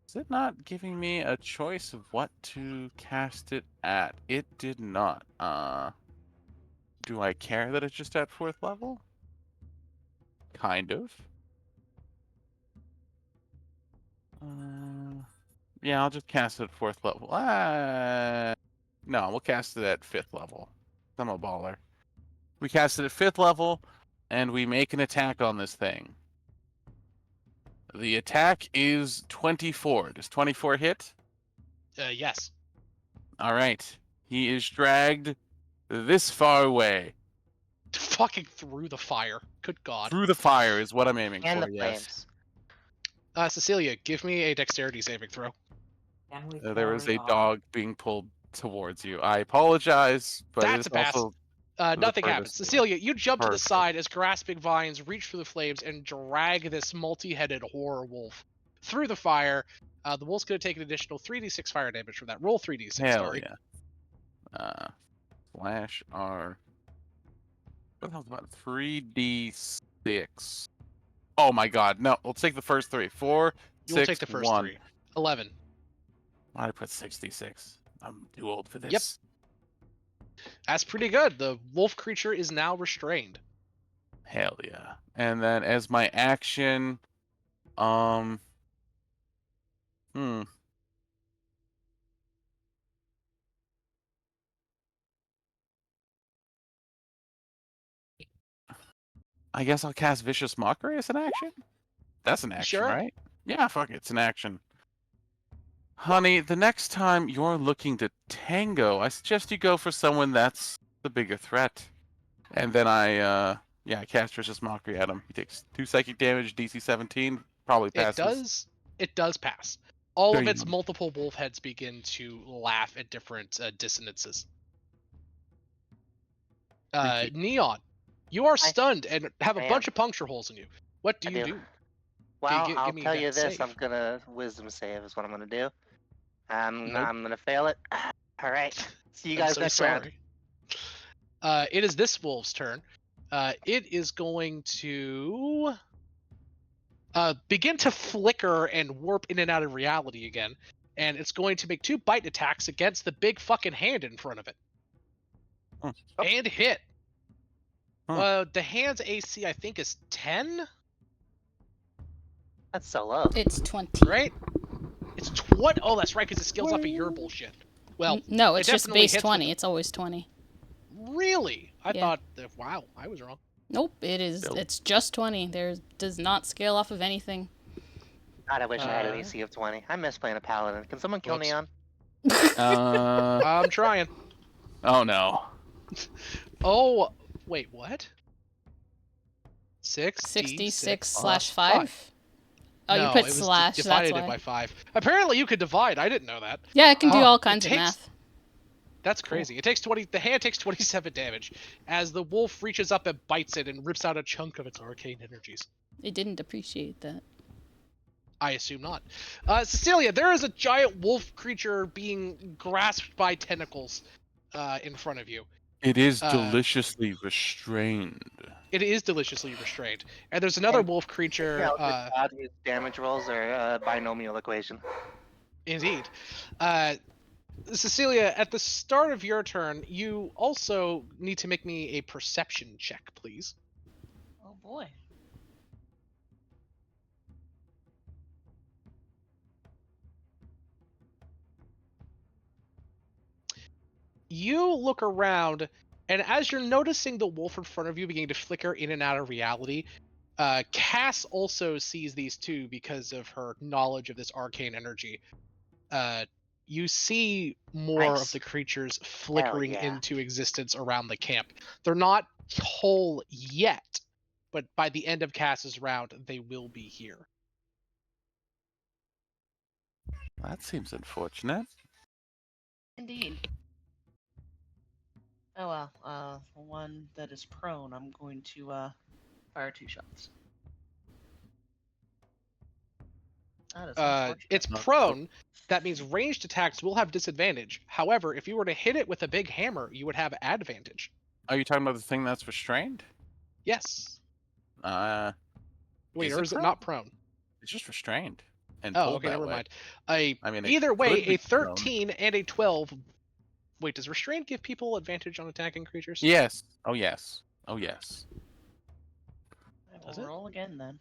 Is it not giving me a choice of what to cast it at? It did not. Do I care that it's just at 4th level? Kind of. Yeah, I'll just cast it at 4th level. No, we'll cast it at 5th level. I'm a baller. We cast it at 5th level, and we make an attack on this thing. The attack is 24. Does 24 hit? Yes. All right. He is dragged this far away. Fucking through the fire. Good God. Through the fire is what I'm aiming And for, the yes. flames. Cecilia, give me a dexterity saving throw. Can we There is carry a on? dog being pulled towards you. I apologize, but That's it is a pass. also Nothing furthest happens. away. Cecilia, you jump to the Perfect. side as grasping vines reach through the flames and drag this multi-headed horror wolf through the fire. The wolf's going to take an additional 3d6 fire damage from that. Roll 3d6, Hell sorry. yeah. Slash R. What the hell's about 3d6? Oh my god, no. We'll take the first 3. 4, You will 6, take the first 1. 3. 11. Why'd I put 66? I'm too old for this. Yep. That's pretty good. The wolf creature is now restrained. Hell yeah. And then as my action, I guess I'll cast Vicious Mockery as an action? That's an action, Sure. right? Yeah, fuck it, it's an action. Honey, the next time you're looking to tango, I suggest you go for someone that's the bigger threat. And then I cast Vicious Mockery at him. He takes 2 psychic damage, DC 17, probably passes. It does pass. All of Damn. its multiple wolf heads begin to laugh at different dissonances. Thank you. Neon, you are stunned and have a I bunch of puncture holes in you. What do I you do. do? Well, give I'll me tell that you this. save. I'm gonna wisdom save is what I'm gonna do. I'm Nope. gonna fail it. All right. See you I'm guys so next round. sorry. It is this wolf's turn. It is going to begin to flicker and warp in and out of reality again, and it's going to make 2 bite attacks against the big fucking hand in front of it. And hit. The hand's AC, I think, is 10? That's so low. It's 20. Right? It's 20. Oh, that's right, because it scales off of your bullshit. Well, No, it's it just definitely base hits 20. with It's always 20. Really? I Yeah. thought that, wow, I was wrong. Nope, it is. Nope. It's just 20. There does not scale off of anything. God, I wish I had an AC of 20. I miss playing a paladin. Can someone kill Whoops. Neon? I'm trying. Oh no. Oh, wait, what? 66/5? Oh, No, you put it was slash, divided that's it by why. 5. Apparently you could divide. I didn't know that. Yeah, it can do all It kinds of takes- math. That's crazy. It takes 20. The hand takes 27 damage as the wolf reaches up and bites it and rips out a chunk of its arcane energies. It didn't appreciate that. I assume not. Cecilia, there is a giant wolf creature being grasped by tentacles in front of you. It is Uh, deliciously restrained. It is deliciously restrained. And there's another And- wolf creature. Yeah, the body's damage rolls are a binomial equation. Indeed. Cecilia, at the start of your turn, you also need to make me a perception check, please. Oh boy. You look around, and as you're noticing the wolf in front of you beginning to flicker in and out of reality, Cass also sees these too because of her knowledge of this arcane energy. You see more of Nice. the creatures flickering yeah. into existence around the camp. They're not whole yet, but by the end of Cass's round, they will be here. That seems unfortunate. Indeed. Oh well. The one that is prone, I'm going to fire 2 shots. That is unfortunate. It's prone. That means ranged attacks will have disadvantage. However, if you were to hit it with a big hammer, you would have advantage. Are you talking about the thing that's restrained? Yes. Wait, Is or it is it prone? not prone? It's just restrained. And Oh, pulled okay, that never way. mind. I mean, it Either way, could be a 13 and a 12. Wait, does restraint give people advantage on attacking creatures? Yes. Oh yes. Oh yes. I Does will it? roll again then.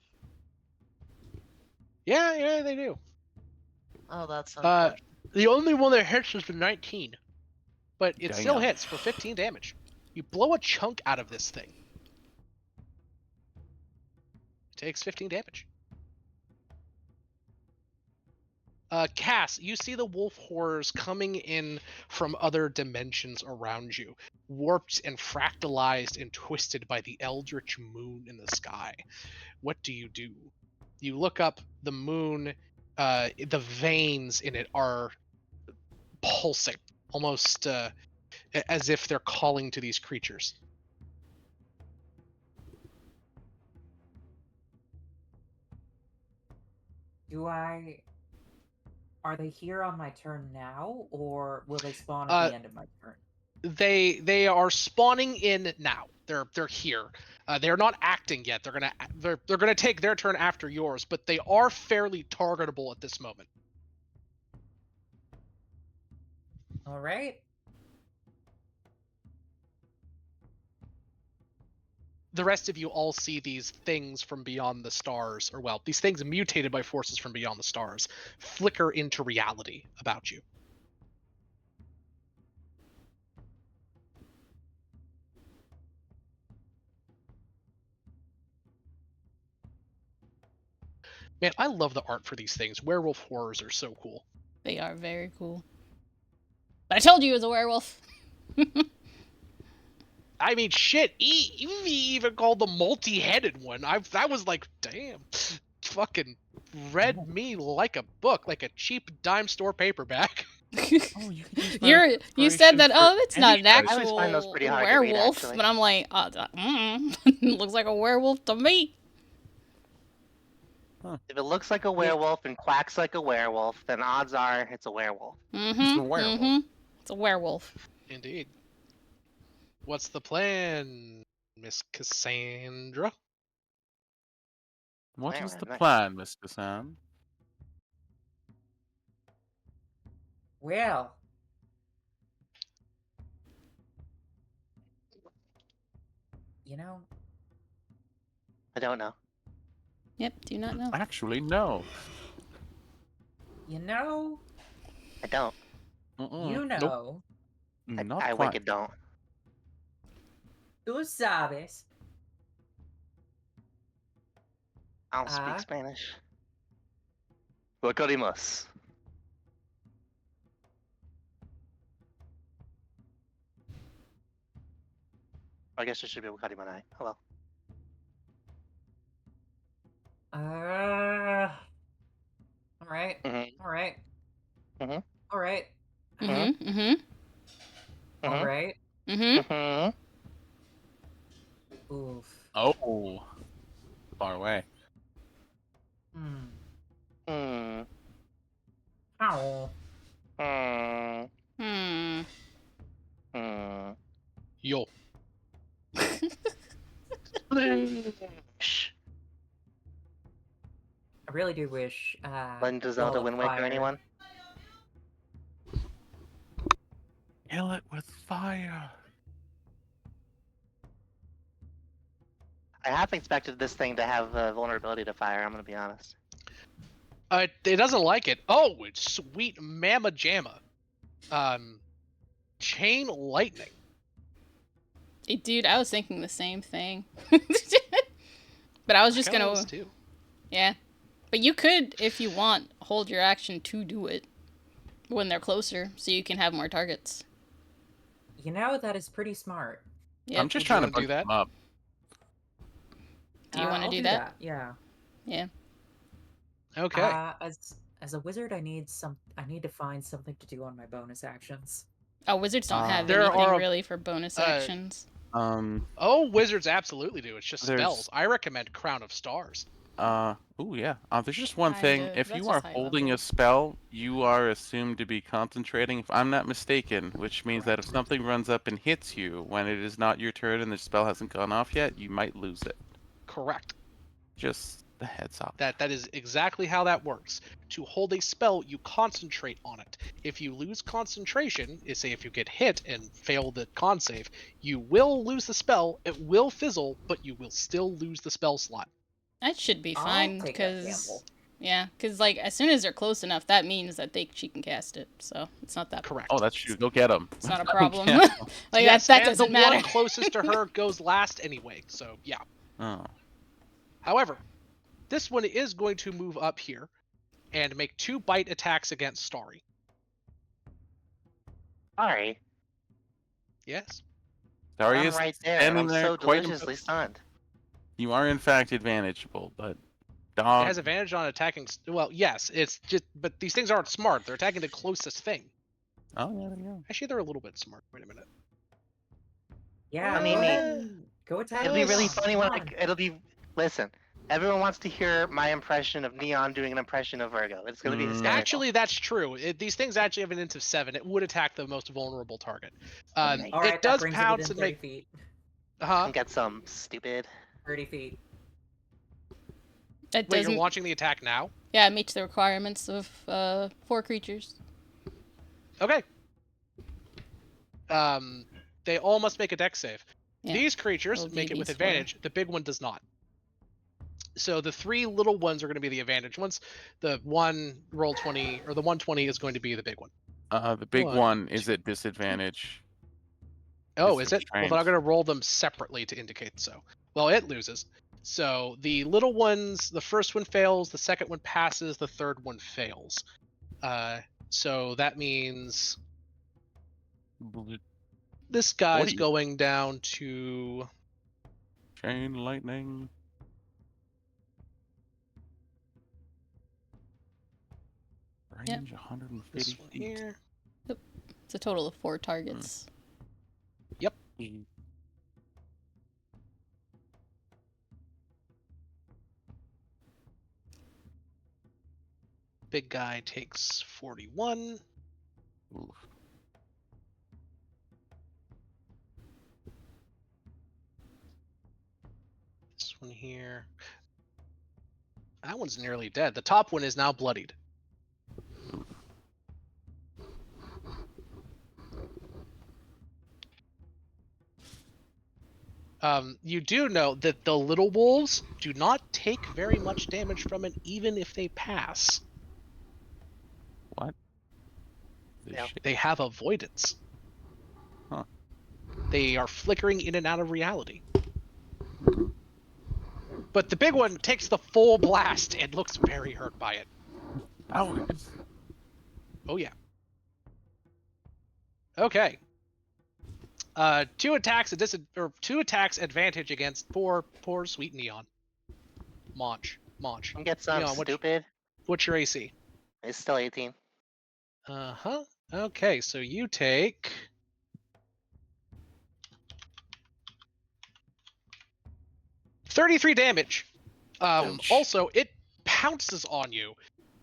Yeah, they do. Oh, that's unfortunate. The only one that hits is the 19, but it still Damn. hits for 15 damage. You blow a chunk out of this thing. It takes 15 damage. Cass, you see the wolf horrors coming in from other dimensions around you, warped and fractalized and twisted by the eldritch moon in the sky. What do? You look up the moon, the veins in it are pulsing, almost as if they're calling to these creatures. Are they here on my turn now, or will they spawn at the end of my turn? They are spawning in now. They're here. They're not acting yet. They're gonna take their turn after yours, but they are fairly targetable at this moment. All right. The rest of you all see these things from beyond the stars, or well, these things mutated by forces from beyond the stars, flicker into reality about you. Man, I love the art for these things. Werewolf horrors are so cool. They are very cool. But I told you it was a werewolf. I mean, shit. You even called the multi-headed one. That was like, damn, fucking read me like a book, like a cheap dime store paperback. Oh, you can use that You said inspiration that, for oh, it's not an anything. I always find those actual pretty hard to read, werewolf, actually. but I'm like, looks like a werewolf to me. If it looks like a werewolf and quacks like a werewolf, then odds are it's a werewolf. Mm-hmm. a werewolf. Mm-hmm. It's a werewolf. Indeed. What's the plan, Miss Cassandra? What Where is the am I? plan, Mr. Sam? Well, you know, I don't know. Yep, do not know. Actually, no. you know, I don't. you know, Not I quite. wicked don't. tú sabes. I don't speak Ah. Spanish. Wakarimasu. I guess it should be wakarimanai. Hello. All right. Mhm. All right. Mhm. All right. Mm-hmm. Mm-hmm. Mhm. All right. Mm-hmm. Mhm. Oof. Oh, far away. Hmm. Hmm. Ow. Hmm. Hmm. Hmm. Yo. Sploosh. I really do wish. Legend of Wall Zelda of Wind Waker, Fire- anyone? Kill it with fire. I half expected this thing to have vulnerability to fire. I'm gonna be honest. It doesn't like it. Oh, it's sweet mamma jamma. Chain lightning. Hey, dude, I was thinking the same thing. But I was just kinda gonna. was too. Yeah. But you could, if you want, hold your action to do it when they're closer, so you can have more targets. You know, that is pretty smart. Yep. I'm just Would you trying to wanna do bunch that? them up. Do you want to I'll do that? Yeah. Yeah. Okay. As a wizard, I need to find something to do on my bonus actions. Oh, wizards don't have There anything are really for bonus actions. Oh, wizards absolutely do. It's just There's- spells. I recommend Crown of Stars. oh yeah. There's just one Kind thing. of, If that's you just are high holding level. a spell, you are assumed to be concentrating. If I'm not mistaken, which means that if something runs up and hits you when it is not your turn and the spell hasn't gone off yet, you might lose it. Correct. Just the heads up. That is exactly how that works. To hold a spell, you concentrate on it. If you lose concentration, say if you get hit and fail the con save, you will lose the spell. It will fizzle, but you will still lose the spell slot. That should be I'll fine, take that because gamble. yeah, because like as soon as they're close enough, that means that she can cast it. So it's not that. Correct. Oh, that's true. Go get them. It's not a problem. Like Yes, that and doesn't the matter. one closest to her goes last anyway. So yeah. Oh. However, this one is going to move up here and make 2 bite attacks against Starry. Sorry. Yes. Sorry, I'm is right there, and standing I'm there so quite deliciously stunned. You are in fact advantageable, but It has advantage on attacking. Well, yes, it's just, but these things aren't smart. They're attacking the closest thing. Oh yeah, there you go. Actually, they're a little bit smart. Wait a minute. Yeah, I mean, go attack. It'll be really Neon, funny when come on. it'll be. Listen, everyone wants to hear my impression of Neon doing an impression of Virgo. It's gonna be hysterical. Actually, that's true. These things actually have an int of 7. It would attack the most vulnerable target. Okay. All right, It that does brings pounce it and within 30 make. feet. And get some stupid. 30 feet. That Wait, you're doesn't. launching the attack now? Yeah, it meets the requirements of 4 creatures. Okay. They all must make a dex save. Yeah. These creatures Oh, make it with DD4. advantage. The big one does not. So the 3 little ones are going to be the advantage ones. The one roll 20 or the 120 is going to be the big one. The big one is at disadvantage. Oh, It's is it? Well, then I'm restrained. going to roll them separately to indicate so. Well, it loses. So the little ones, the first one fails, the second one passes, the third one fails. So that means this guy's 40. going down to Chain lightning. Range Yep. 150 this one feet. here. It's a total of 4 targets. Yep. Big guy takes 41. Oof. This one here. That one's nearly dead. The top one is now bloodied. You do know that the little wolves do not take very much damage from it, even if they pass. What? This Yeah. shit. They have avoidance. Huh. They are flickering in and out of reality. But the big one takes the full blast and looks very hurt by it. Ow. Oh yeah. Okay. 2 attacks two attacks advantage against poor sweet Neon. Monch. And get some Neon, stupid. What's your AC? It's still 18. Uh-huh. Okay, so you take 33 damage. Ouch. Also, it pounces on you.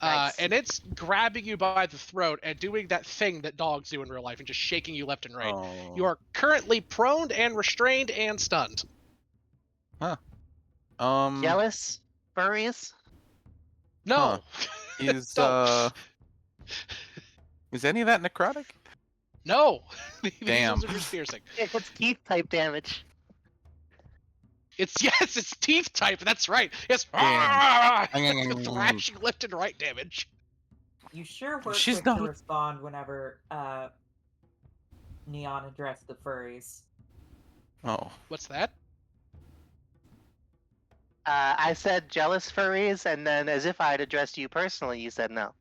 Nice. And it's grabbing you by the throat and doing that thing that dogs do in real life and just shaking you left and right. Oh. You are currently prone and restrained and stunned. Jealous? Furries? No. Is Don't. is any of that necrotic? No. These Damn. ones are just piercing. It's teeth type damage. It's teeth type. That's right. It's Damn. thrashing left and right damage. You sure were She's quick not to a- respond whenever Neon addressed the furries. Oh. What's that? I said jealous furries, and then as if I had addressed you personally, you said no.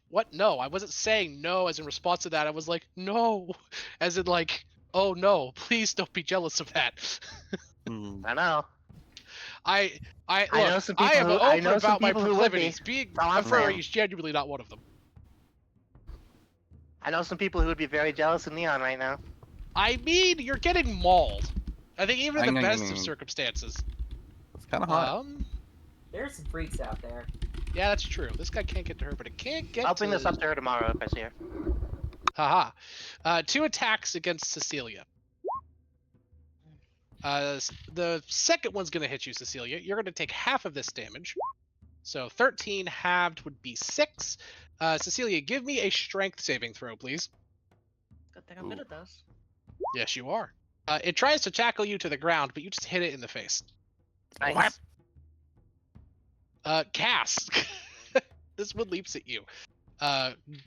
What? No, I wasn't saying no as in response to that. I was like, no, as in like, oh no, please don't be jealous of that. Hmm. I know. I look, know some I people am who- I open know some about my people who would be. proclivities. Being That's all a I'm furry saying. is genuinely not one of them. I know some people who would be very jealous of Neon right now. I mean, you're getting mauled. I think even in the best of Mm. circumstances. It's kind of hot. There's some freaks out there. Yeah, that's true. This guy can't get to her, but it can't get I'll to... bring this up to her tomorrow if I see her. Haha. 2 attacks against Cecilia. The second one's going to hit you, Cecilia. You're going to take half of this damage. So 13 halved would be 6. Cecilia, give me a strength saving throw, please. Good thing I'm good at this. Yes, you are. It tries to tackle you to the ground, but you just hit it in the face. Nice. Cass. This one leaps at you.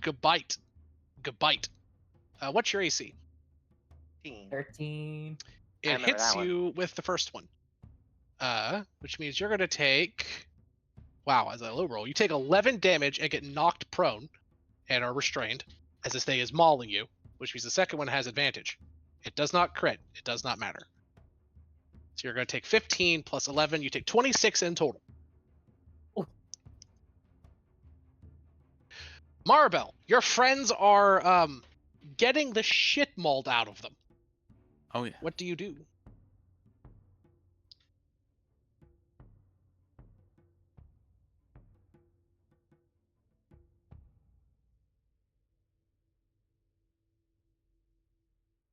Gabite. What's your AC? 13. It remember hits that one. you with the first one. Which means you're gonna take... Wow, as a low roll, you take 11 damage and get knocked prone and are restrained as this thing is mauling you, which means the second one has advantage. It does not crit. It does not matter. So you're gonna take 15 plus 11. You take 26 in total. Oh. Maribel, your friends are getting the shit mauled out of them. Oh yeah. What do you do?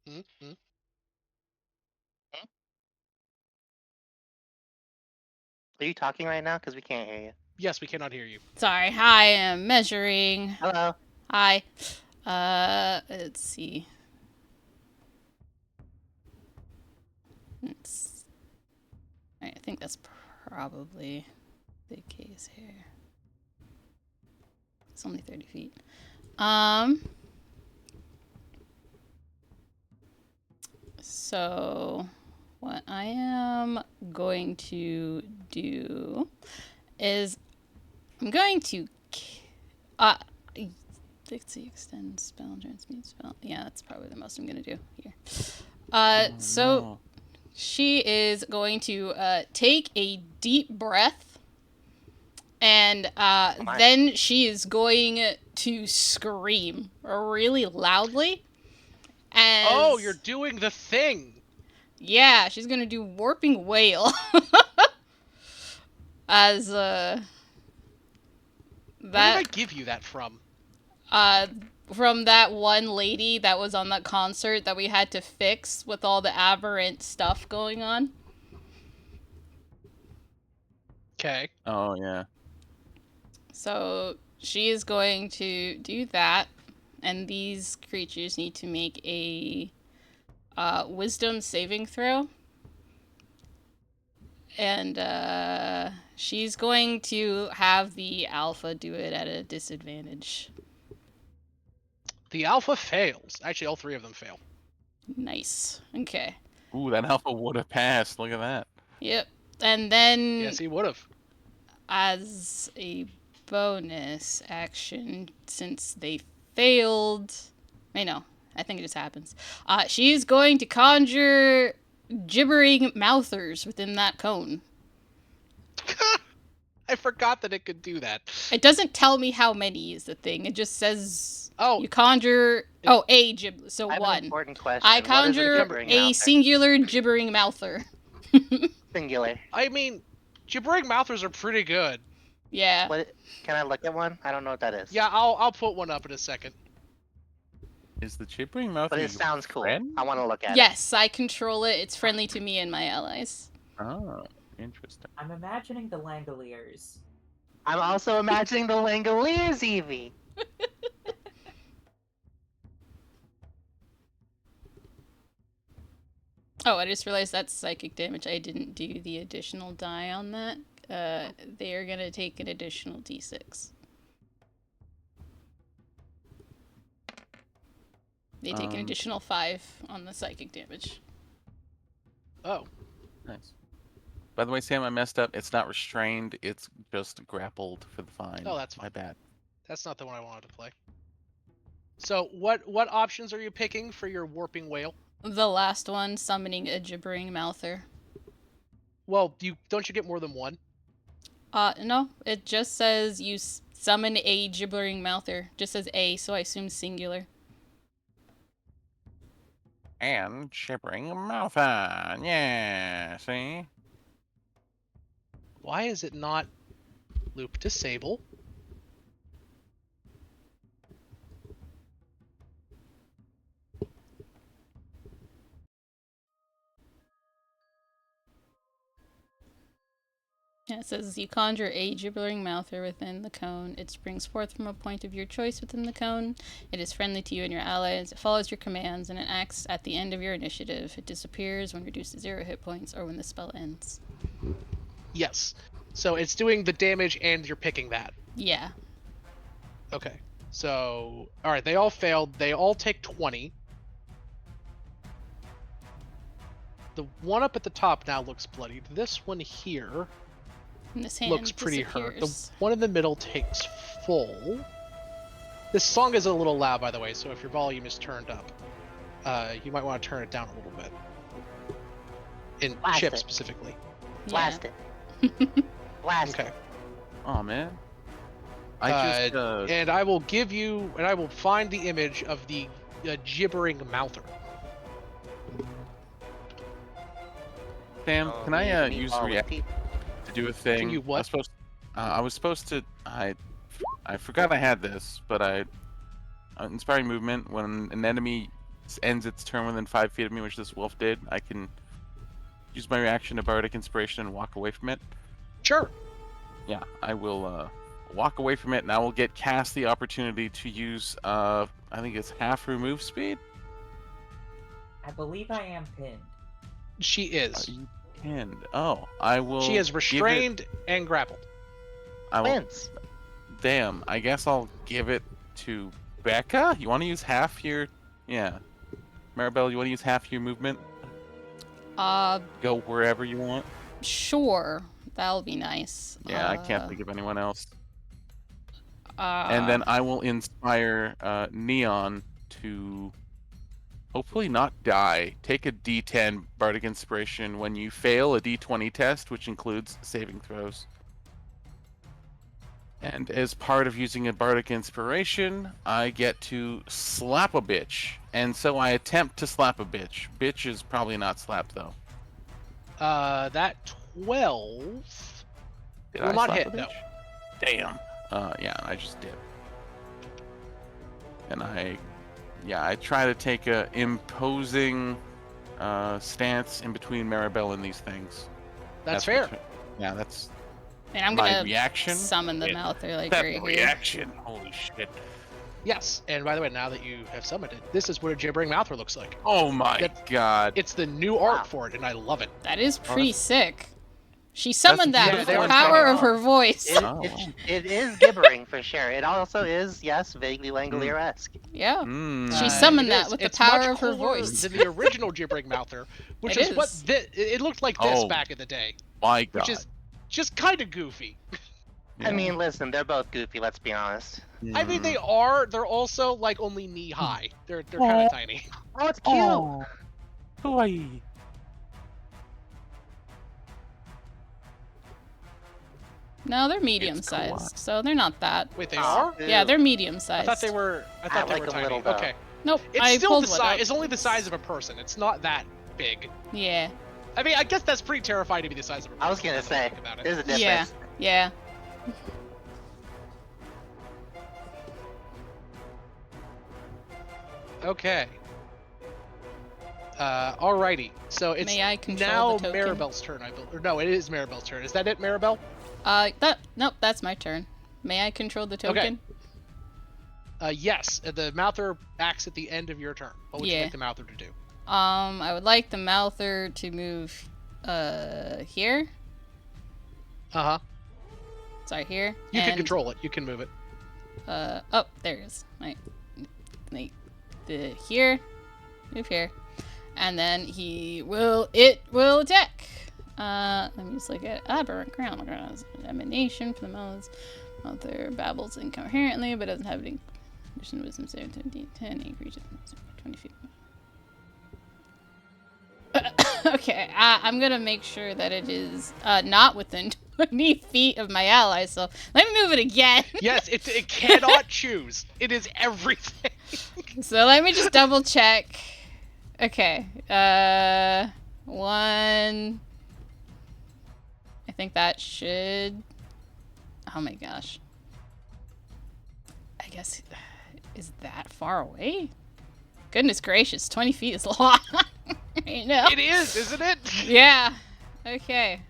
Mm-hmm. Are you talking right now? Because we can't hear you. Yes, we cannot hear you. Sorry, I am measuring. Hello. Hi. Let's see. I think that's probably the case here. It's only 30 feet. So what I am going to do is I'm going to let's see, extend spell, transmute spell. Yeah, that's probably the most I'm gonna do here. So No. she is going to take a deep breath, and then she is going to scream really loudly. As, Oh, you're doing the thing. Yeah, she's gonna do warping wail. As Where did I give you that from? from that one lady that was on that concert that we had to fix with all the aberrant stuff going on. Okay. Oh yeah. So she is going to do that, and these creatures need to make a wisdom saving throw. And she's going to have the alpha do it at a disadvantage. The alpha fails. Actually, all 3 of them fail. Nice. Okay. Ooh, that alpha would have passed. Look at that. Yep. And then Yes, he would have. as a bonus action, since they failed... I know. I think it just happens. She's going to conjure gibbering mouthers within that cone. I forgot that it could do that. It doesn't tell me how many is the thing. It just says Oh, you conjure... Oh, a gib... So I have an one. important question. I What is conjure gibbering a mouth? singular gibbering mouther. Singular. I mean, gibbering mouthers are pretty good. Yeah. What? Can I look at one? I don't know what that is. Yeah, I'll put one up in a second. Is the gibbering mouth But your it sounds cool. friend? I want to look at it. Yes, I control it. It's friendly to me and my allies. Oh, interesting. I'm imagining the Langoliers. I'm also imagining the Langoliers, Evie. Oh, I just realized that's psychic damage. I didn't do the additional die on that. They are gonna take an additional d6. They take an additional 5 on the psychic damage. Oh, Nice. By the way, Sam, I messed up. It's not restrained. It's just grappled for the fine. Oh, that's my fine. bad. that's not the one I wanted to play. So what options are you picking for your warping whale? The last one, summoning a gibbering mouther. Well, don't you get more than one? No, it just says you summon a gibbering mouther. Just says a, so I assume singular. And gibbering mouth on. Yeah, see? Why is it not loop disable? Yeah, it says you conjure a gibbering mouther within the cone. It springs forth from a point of your choice within the cone. It is friendly to you and your allies. It follows your commands, and it acts at the end of your initiative. It disappears when reduced to 0 hit points or when the spell ends. Yes. So it's doing the damage and you're picking that. Yeah. Okay. So, alright, they all failed. They all take 20. The one up at the top now looks bloodied. This one here And this hand looks pretty hurt. The disappears. one in the middle takes full. This song is a little loud, by the way, so if your volume is turned up, you might want to turn it down a little bit. In Blast Chip it. specifically. Blast it. Blast Okay. it. Oh, man. I just, And I will give you, and I will find the image of the gibbering mouther. Sam, Oh, can I we need use all the react people. to do a thing? you what? I was supposed to. I forgot I had this, but inspiring movement. When an enemy ends its turn within 5 feet of me, which this wolf did, I can use my reaction to bardic inspiration and walk away from it. Sure. Yeah, I will walk away from it, and I will get cast the opportunity to use. I think it's half remove speed. I believe I am pinned. She is. You pinned. Oh, I will. She is give it- restrained and grappled. I will. Wins. Damn, I guess I'll give it to Becca. You want to use half your... Yeah. Maribel, you want to use half your movement? Go wherever you want? Sure. That'll be nice. Yeah, I can't think of anyone else. Uh, And then I will inspire Neon to hopefully not die. Take a D10 Bardic Inspiration when you fail a D20 test, which includes saving throws. And as part of using a Bardic Inspiration, I get to slap a bitch. And so I attempt to slap a bitch. Bitch is probably not slapped, though. That 12 Did will I not slap hit, a no. bitch? Damn. Yeah, I just did. And I try to take a imposing stance in between Maribel and these things. That's fair. what- Yeah, that's and I'm my gonna reaction. summon the Yeah. mouther like That right here. reaction. Holy shit. Yes, and by the way, now that you have summoned it, this is what a gibbering mouther looks like. Oh my That- god. It's the new art Wow. for it, and I love it. That is pretty that's- sick. She summoned that beautiful with the and power funny. of her voice. It, Oh, it, wow. it is gibbering for sure. It also is, yes, vaguely Langolier-esque. Yeah. Mm. She summoned It that is. with the It's power much of her cooler voice. than the original gibbering mouther, which It is what is. it looked like this Oh. back in the day, My god. which is just kind of goofy. Yeah. I mean, listen, they're both goofy, let's be honest. I mean, Mm. they are. They're also like only knee high. They're kind of tiny. Oh, it's cute! Oh, kawaii. No, they're medium It's kawaii. sized, so they're not that. Wait, they Oh, are? ew. Yeah, they're medium I sized. thought they were. I thought they like were them tiny. little, though. Nope. It's I still pulled the one size. up. It's only the size of a person. It's not that big. Yeah. I mean, I guess that's pretty terrifying to be the size of a person. I was gonna now that I say, think about it. there's a difference. Yeah. Yeah. Okay. Alrighty. So it's May I control now the token? Maribel's turn, I believe. Or no, it is Maribel's turn. Is that it, Maribel? Nope, that's my turn. May I control the token? Yes. The Mouther acts at the end of your turn. What would you Yeah. like the Mouther to do? I would like the Mouther to move, here. Uh-huh. Sorry, here. You can and, control it. You can move it. Oh, there it is. Right. Here. Move here. And then it will attack. Let me just look at aberrant ground. Emanation from the mouths. Mouther babbles incoherently, but doesn't have any condition wisdom saving 10 increases 20 feet. Okay, I'm gonna make sure that it is not within 20 feet of my ally, so let me move it again. Yes, it cannot choose. It is everything. So let me just double check. Okay, 1. I think that should. Oh my gosh. I guess. Is that far away? Goodness gracious, 20 feet is a lot. I know. It is, isn't it? Yeah. Okay.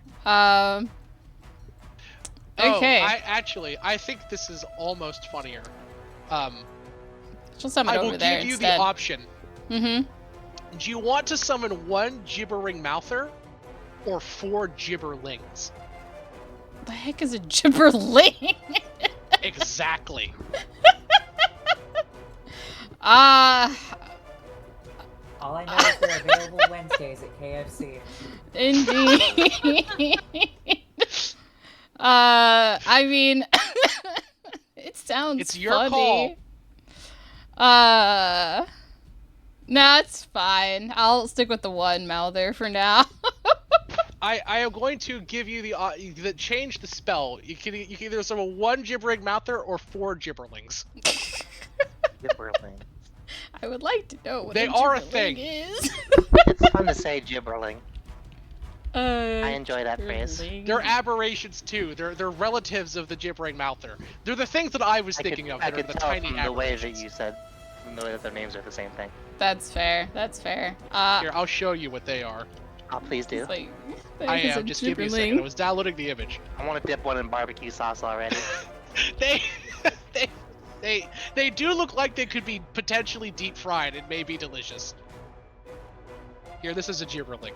Okay. I think this is almost funnier. She'll summon I will over there give you instead. the option. Mm-hmm. Do you want to summon 1 gibbering mouther or 4 gibberlings? The heck is a gibberling? Exactly. All I know is they're available Wednesdays at KFC. Indeed. I mean, it sounds It's your funny. call. No, it's fine. I'll stick with the 1 Mouther for now. I am going to give you the change the spell. You can either summon 1 gibbering mouther or 4 gibberlings. Gibberling. I would like to know what They a are a gibberling thing. is. It's fun to say gibberling. I enjoy that phrase. Gibberling. They're aberrations too. They're relatives of the gibbering mouther. They're the things that I was thinking of. I That are could the tell tiny from the way that aberrations. you said, from the way that their names are the same thing. That's fair. That's fair. Here, I'll show you what they are. Oh, please do. It's like, I there's am. a Just give me a gibberling. second. I was downloading the image. I want to dip one in barbecue sauce already. They, they do look like they could be potentially deep fried and may be delicious. Here, this is a gibberling.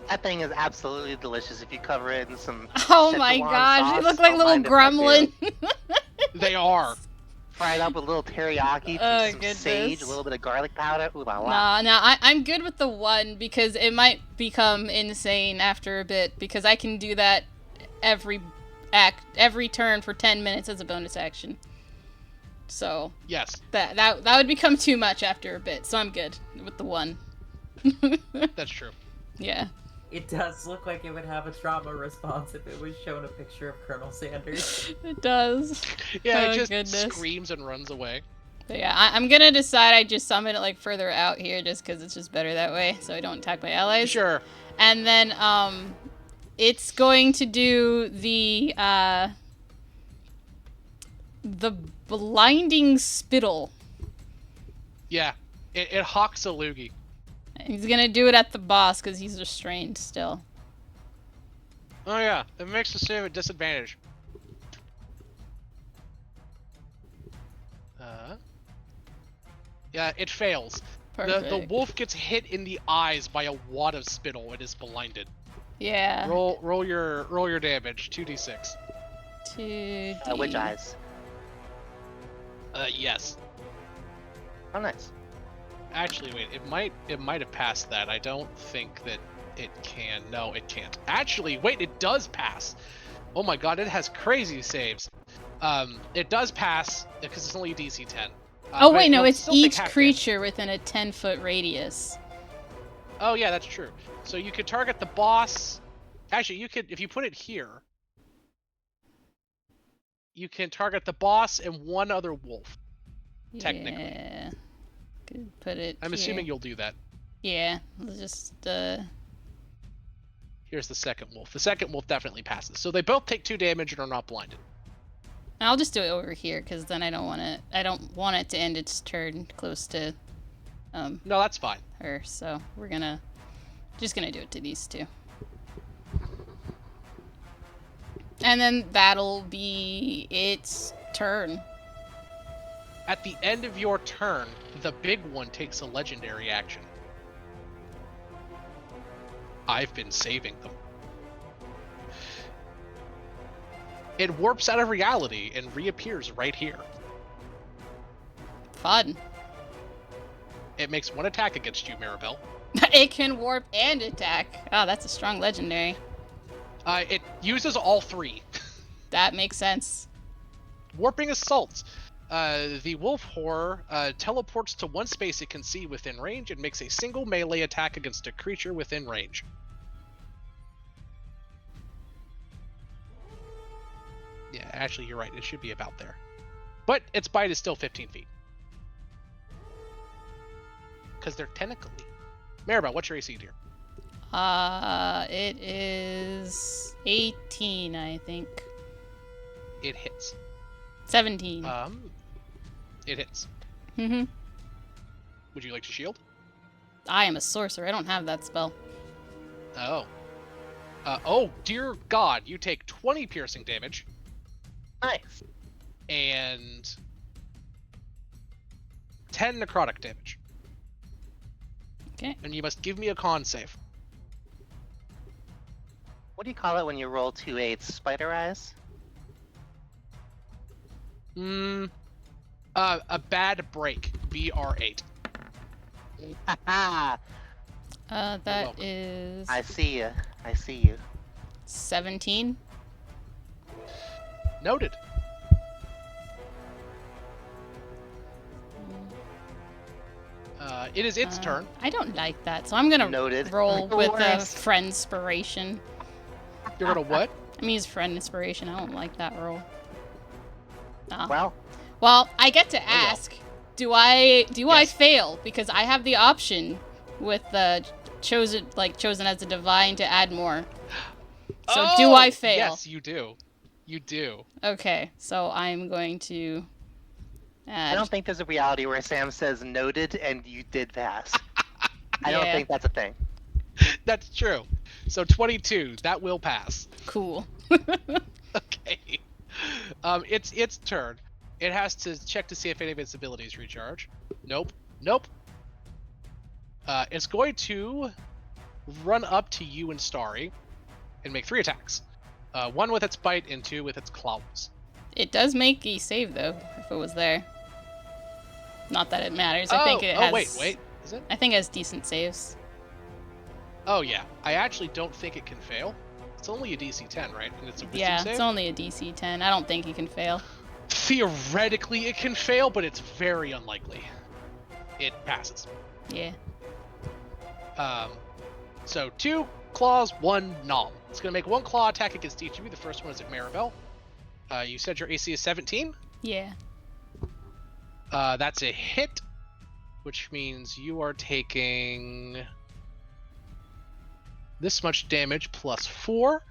That thing is absolutely delicious if you cover it in some. Oh my Szechuan gosh, sauce. they look like Don't little mind if I do. gremlin. They are. Fried up with a little teriyaki, Oh, some goodness. sage, a little bit of garlic powder. Ooh la la. No, I'm good with the 1 because it might become insane after a bit because I can do that every turn for 10 minutes as a bonus action. So Yes, that would become too much after a bit. So I'm good with the 1. that's true. Yeah. It does look like it would have a trauma response if it was shown a picture of Colonel Sanders. It does. Yeah, Oh, it just goodness. screams and runs away. But yeah, I'm gonna decide I just summon it like further out here just because it's just better that way, so I don't attack my allies. Sure. And then it's going to do the blinding spittle. Yeah, it hawks a loogie. He's gonna do it at the boss because he's restrained still. Oh yeah, it makes the save at disadvantage. Yeah, it fails. Perfect. The wolf gets hit in the eyes by a wad of spittle and is blinded. Yeah. Roll your damage. 2d6. 2D. Which eyes? Yes. Oh, nice. Actually, wait. It might have passed that. I don't think that it can. No, it can't. Actually, wait. It does pass. Oh my god, it has crazy saves. It does pass because it's only a DC 10. Oh but wait, no, you'll it's still take each half creature within a 10-foot radius. damage. Oh yeah, that's true. So you could target the boss. Actually, you could if you put it here. You can target the boss and one other wolf. Technically. Yeah. Could put it I'm here. assuming you'll do that. Yeah, let's just Here's the second wolf. The second wolf definitely passes. So they both take 2 damage and are not blinded. I'll just do it over here because then I don't want it to end its turn close to No, that's fine. her. So we're just gonna do it to these 2. And then that'll be its turn. At the end of your turn, the big one takes a legendary action. I've been saving them. It warps out of reality and reappears right here. Fun. It makes 1 attack against you, Maribel. It can warp and attack. Oh, that's a strong legendary. It uses all 3. That makes sense. Warping Assault. The wolf horror teleports to 1 space it can see within range and makes a single melee attack against a creature within range. Yeah, actually, you're right. It should be about there. But its bite is still 15 feet. Because they're tentacly. Maribel, what's your AC, dear? It is 18, I think. It hits. 17. It hits. Mm-hmm. Would you like to shield? I am a sorcerer. I don't have that spell. Oh. Oh, dear God. You take 20 piercing damage. Nice. And 10 necrotic damage. Okay. And you must give me a con save. What do you call it when you roll 2 8s? Spider eyes? A bad break. BR8. Haha! That welcome. is I see you. I see you. 17. Noted. It is its turn. I don't like that, so I'm gonna Noted. roll with a Worst. friend inspiration. You're gonna what? I'm gonna use friend inspiration. I don't like that roll. Well, I get to ask. Do I Yes. fail because I have the option with the chosen as a divine to add more. So do I fail? Yes, you do. You do. Okay, so I'm going to add. I don't think there's a reality where Sam says noted and you did pass. I don't Yeah. think that's a thing. That's true. So 22, that will pass. Cool. Okay. It's its turn. It has to check to see if any of its abilities recharge. Nope. Nope. It's going to run up to you and Starry and make 3 attacks. 1 with its bite and 2 with its claws. It does make a save though, if it was there. Not that it matters. I think it has. Wait. Is it? I think it has decent saves. Oh yeah. I actually don't think it can fail. It's only a DC 10, right? And it's a wisdom Yeah, save? it's only a DC 10. I don't think it can fail. Theoretically, it can fail, but it's very unlikely. It passes. Yeah. So 2 claws, 1 nom. It's gonna make 1 claw attack against each of you. The first one is at Maribel. You said your AC is 17. Yeah. That's a hit, which means you are taking this much damage plus 4.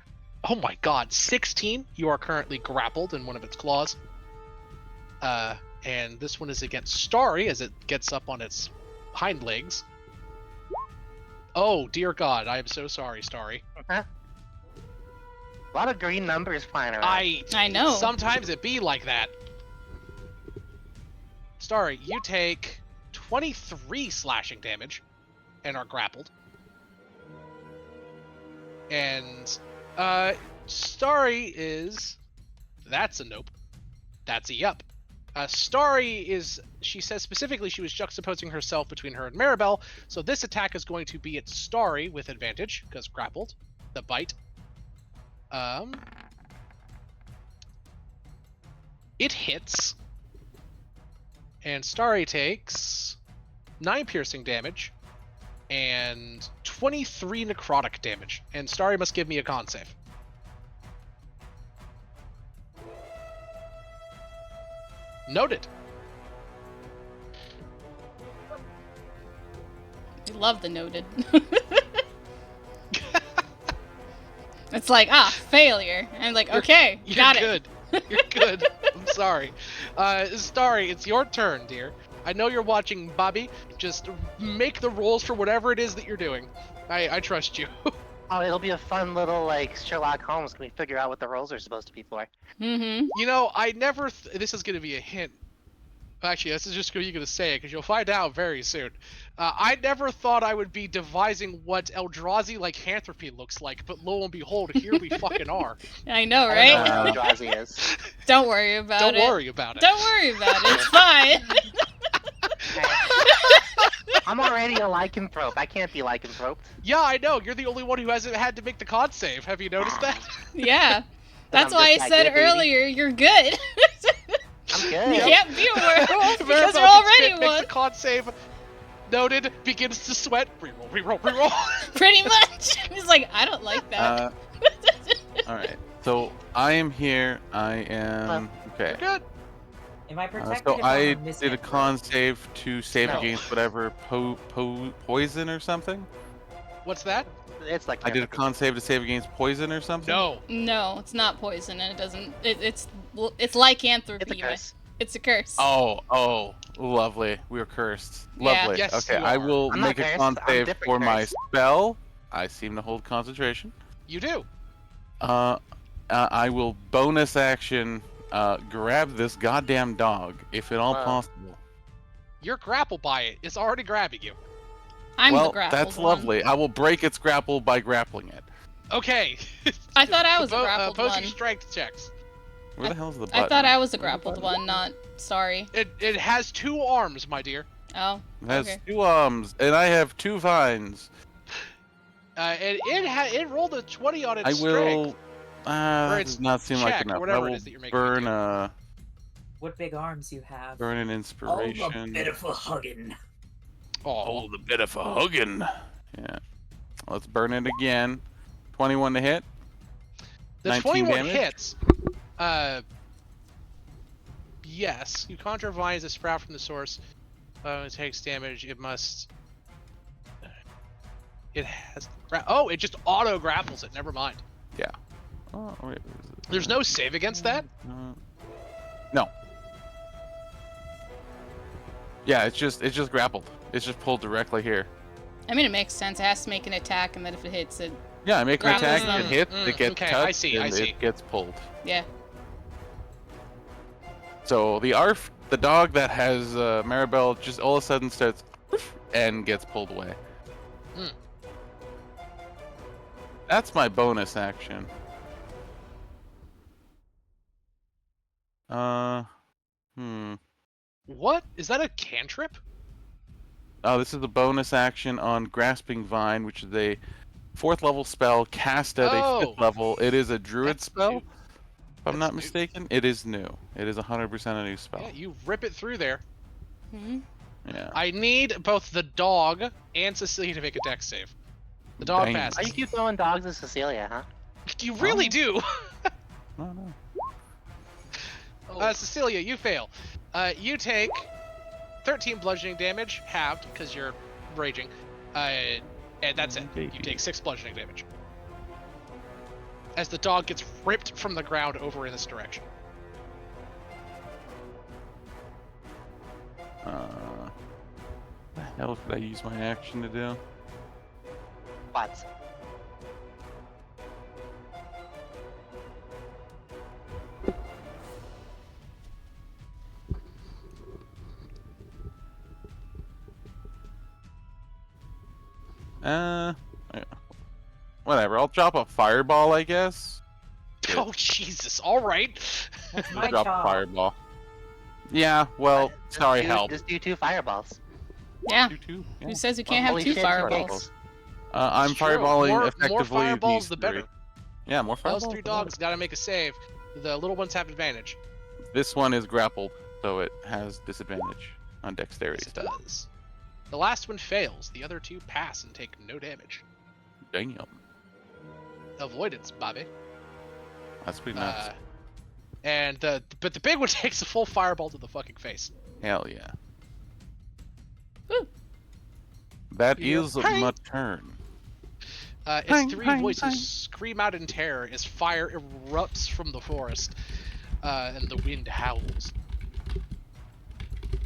Oh my God, 16. You are currently grappled in one of its claws. And this one is against Starry as it gets up on its hind legs. Oh dear God, I am so sorry, Starry. A lot of green numbers flying around. I know. Sometimes it be like that. Starry, you take 23 slashing damage and are grappled. And Starry is... That's a nope. That's a yup. Starry is... She says specifically she was juxtaposing herself between her and Maribel, so this attack is going to be at Starry with advantage, because grappled. The bite. It hits. And Starry takes 9 piercing damage and 23 necrotic damage. And Starry must give me a con save. Noted. We love the noted. It's like, failure. And I'm like, okay, You're got good. You're good. I'm sorry. Starry, it's your turn, dear. I know you're watching, Bobby. Just make the rolls for whatever it is that you're doing. I trust you. Oh, it'll be a fun little like Sherlock Holmes. Can we figure out what the rolls are supposed to be for? it. Mm-hmm. You know, I never. This is going to be a hint. Actually, this is just you're going to say it because you'll find out very soon. I never thought I would be devising what Eldrazi lycanthropy looks like, but lo and behold, here we fucking are. I know, I right? don't know what Eldrazi is. Don't worry about Don't it. worry about it. Don't worry about it. It's fine. I'm already a lycanthrope. I can't be lycanthroped. Yeah, I know. You're the only one who hasn't had to make the con save. Have you noticed that? Yeah. That's I'm why I just that said good, baby. earlier, you're good. I'm You good. can't be a werewolf because Maribel you're already makes one. the con save. Noted. Begins to sweat. Reroll, reroll, reroll. Pretty much. He's like, I don't like that. All right. So I am here. I am okay. Good. Am I protected So if I I'm a did a con save to save No. against whatever poison or something. What's that? It's like I did a con save to save against poison or something. No. No, it's not poison, and it doesn't. It's lycanthropy. It's a curse. It's a curse. Oh, lovely. We are cursed. Yeah. Lovely. Yes, okay, you I are. will I'm not make a cursed, con I'm save different for my cursed. spell. I seem to hold concentration. You do. I will bonus action grab this goddamn dog if at all Wow. possible. You're grappled by it. It's already grabbing you. I'm well, the grappled that's one. lovely. I will break its grapple by grappling it. Okay. I thought I was a grappled opposing one. strength checks. Where the hell is the button? I thought I was the grappled one, not sorry. It has 2 arms, my dear. Oh. It has Okay. 2 arms, and I have 2 vines. And it rolled a 20 on its I will. strength. That its does not seem like check, or enough. I whatever it will is that you're making me burn do. What big arms you have. burn an inspiration. a huggin'. Oh, the bit of a huggin'. Yeah. Let's burn it again. 21 to hit. the 19 21 damage? hits. Yes. You conjure vines that sprout from the source. It takes damage. It must. It has. Oh, it just auto grapples it. Never mind. Yeah. Oh, wait. Where is it? There's no save against that. No. Yeah, it's just grappled. It's just pulled directly here. I mean, it makes sense. It has to make an attack, and then if it hits, it. Yeah, I make an Grapples attack, them. it hits, it gets okay, touched, I see, I and see. it gets pulled. Yeah. So the ARF, the dog that has Maribel, just all of a sudden starts and gets pulled away. Hmm. That's my bonus action. What is that? A cantrip? Oh, this is a bonus action on Grasping Vine, which is a 4th level spell cast at a 5th level. It is a druid That's spell, new. if I'm That's not new. mistaken. It is new. It is 100% a new spell. Yeah, you rip it through there. Hmm. Yeah. I need both the dog and Cecilia to make a dex save. The dog Dang. passes. Why you keep throwing dogs at Cecilia, huh? You really do. No. Cecilia, you fail. You take 13 bludgeoning damage, halved because you're raging, and that's it. You take 6 bludgeoning damage as the dog gets ripped from the ground over in this direction. What the hell did I use my action to do? What? Whatever. I'll drop a fireball, I guess. Oh Jesus! All right. That's I'll my drop a job. fireball. Yeah. Well, Just sorry, do- help. Just do 2 fireballs. Yeah. Do 2. Yeah. Who says you can't have Holy 2 shit, fireballs? cakes. I'm It's true. fireballing More effectively fireballs, these the 3. better. Yeah, more fireballs. Those 3 the better. dogs gotta make a save. The little ones have advantage. This one is grappled, so it has disadvantage on dexterity Yes, it stuff. does. The last one fails. The other 2 pass and take no damage. Damn. Avoidance, Bobby. That's pretty nuts. But the big one takes a full fireball to the fucking face. Hell yeah. Woo. That You hear, is "Hey!" my turn. Its Bang, three bang, voices bang. scream out in terror as fire erupts from the forest, and the wind howls.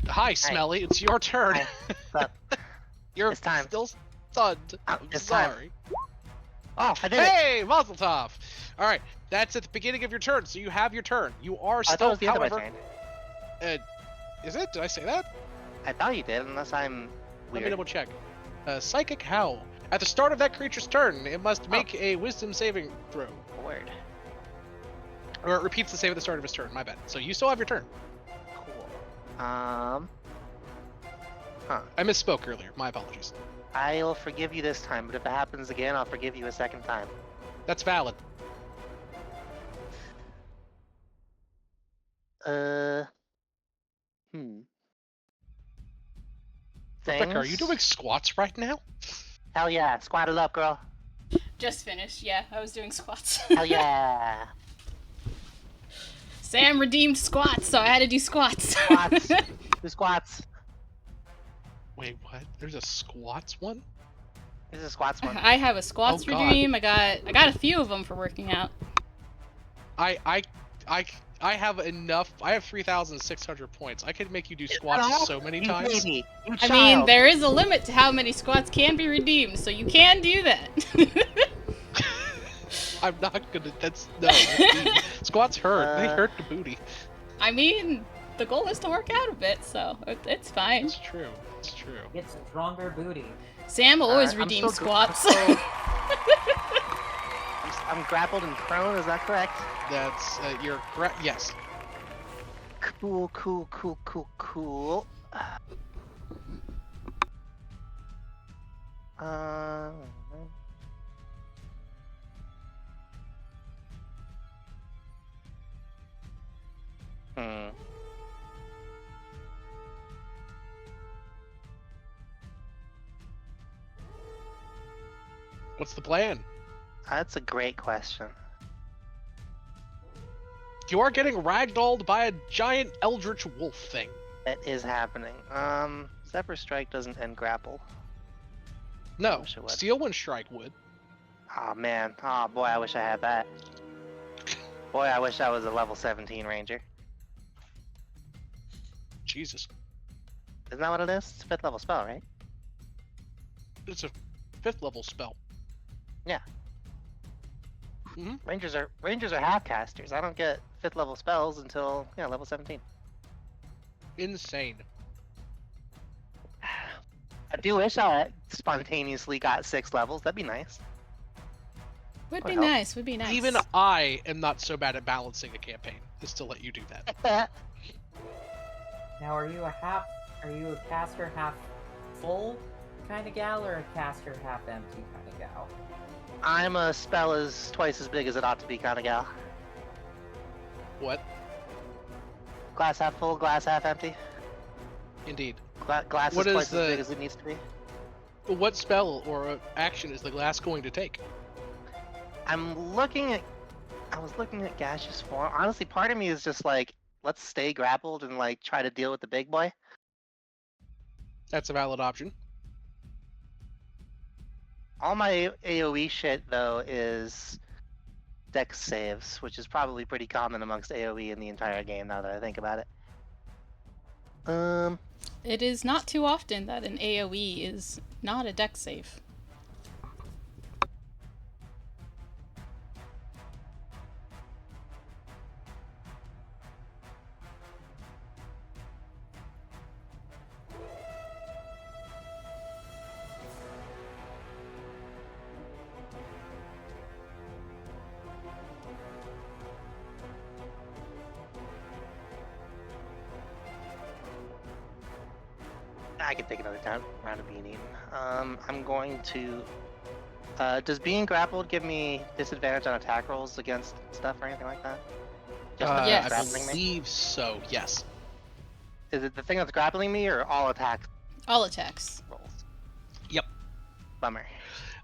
Hi, Smelly. It's your turn. Hi. What's up? You're It's time. still stunned. Oh, I'm it's time. sorry. Oh, I did it. Hey, Mazel Tov! All right, that's at the beginning of your turn, so you have your turn. You are I thought it was stealth, the end of my however. turn. Is it? Did I say that? I thought you did, unless I'm Let me weird. double check. Psychic Howl. At the start of that creature's turn, it must make a Wisdom saving throw. Word. Or it repeats the save at the start of his turn. My bad. So you still have your turn. Cool. I misspoke earlier. My apologies. I'll forgive you this time, but if it happens again, I'll forgive you a second time. That's valid. Rebecca, are you doing squats right now? Hell yeah, squat it up, girl. Just finished. Yeah, I was doing squats. Hell yeah. Sam redeemed squats, so I had to do squats. Squats. Do squats. Wait, what? There's a squats one? This is a squats one. I have a squats Oh, God. redeem. I got a few of them for working out. I have enough. I have 3,600 points. I could make you do squats so many You times. baby. You I mean, there is a limit to how many squats can be redeemed, so you can do that. I'm not gonna. That's mean. Squats hurt. They hurt the booty. I mean, the goal is to work out a bit, so it's fine. It's true. It's true. Get stronger booty. Sam will always I'm redeem still squats. I'm grappled and prone, is that correct? That's yes. Cool. What's the plan? That's a great question. You are getting ragdolled by a giant eldritch wolf thing. That is happening. Zephyr Strike doesn't end grapple. No, wish it would. Steel Wind Strike would. Oh man. Oh boy, I wish I had that. Boy, I wish I was a level 17 ranger. Jesus. Isn't that what it is? It's a 5th level spell, right? It's a 5th level spell. Yeah. Mm-hmm. Rangers are half casters. I don't get 5th level spells until level 17. Insane. I do wish I spontaneously got 6 levels. That'd be nice. Would Would be help. nice. Would be nice. Even I am not so bad at balancing a campaign, just to let you do that. Now, are you a caster half full kind of gal, or a caster half empty kind of gal? I'm a spell is twice as big as it ought to be kind of gal. What? Glass half full, glass half empty. Indeed. Glass What is is twice the- as big as it needs to be. What spell or action is the glass going to take? I was looking at gaseous form. Honestly, part of me is just like, let's stay grappled and like try to deal with the big boy. That's a valid option. All my AoE shit though is dex saves, which is probably pretty common amongst AoE in the entire game now that I think about it. It is not too often that an AoE is not a dex save. I can take another round of being eaten. I'm going to. Does being grappled give me disadvantage on attack rolls against stuff or anything like that? Just the thing Yes. that's I grappling me? believe so, yes. Is it the thing that's grappling me or all attack All attacks. rolls? Yep. Bummer.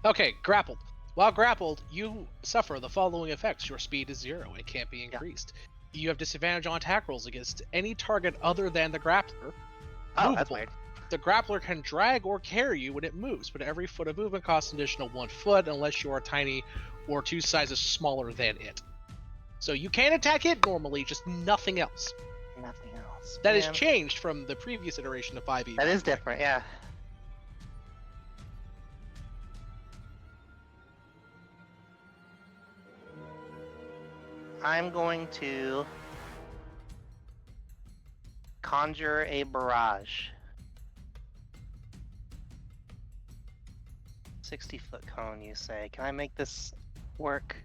Okay, grappled. While grappled, you suffer the following effects. Your speed is 0 and can't be increased. You have disadvantage on attack rolls against any target other than the grappler. Oh, that's Movable. weird. The grappler can drag or carry you when it moves, but every foot of movement costs an additional 1 foot unless you are tiny or 2 sizes smaller than it. So you can attack it normally, just nothing else. Nothing else. That has Man, changed from the previous iteration of 5e. that is different, yeah. I'm going to conjure a barrage. 60-foot cone, you say. Can I make this work?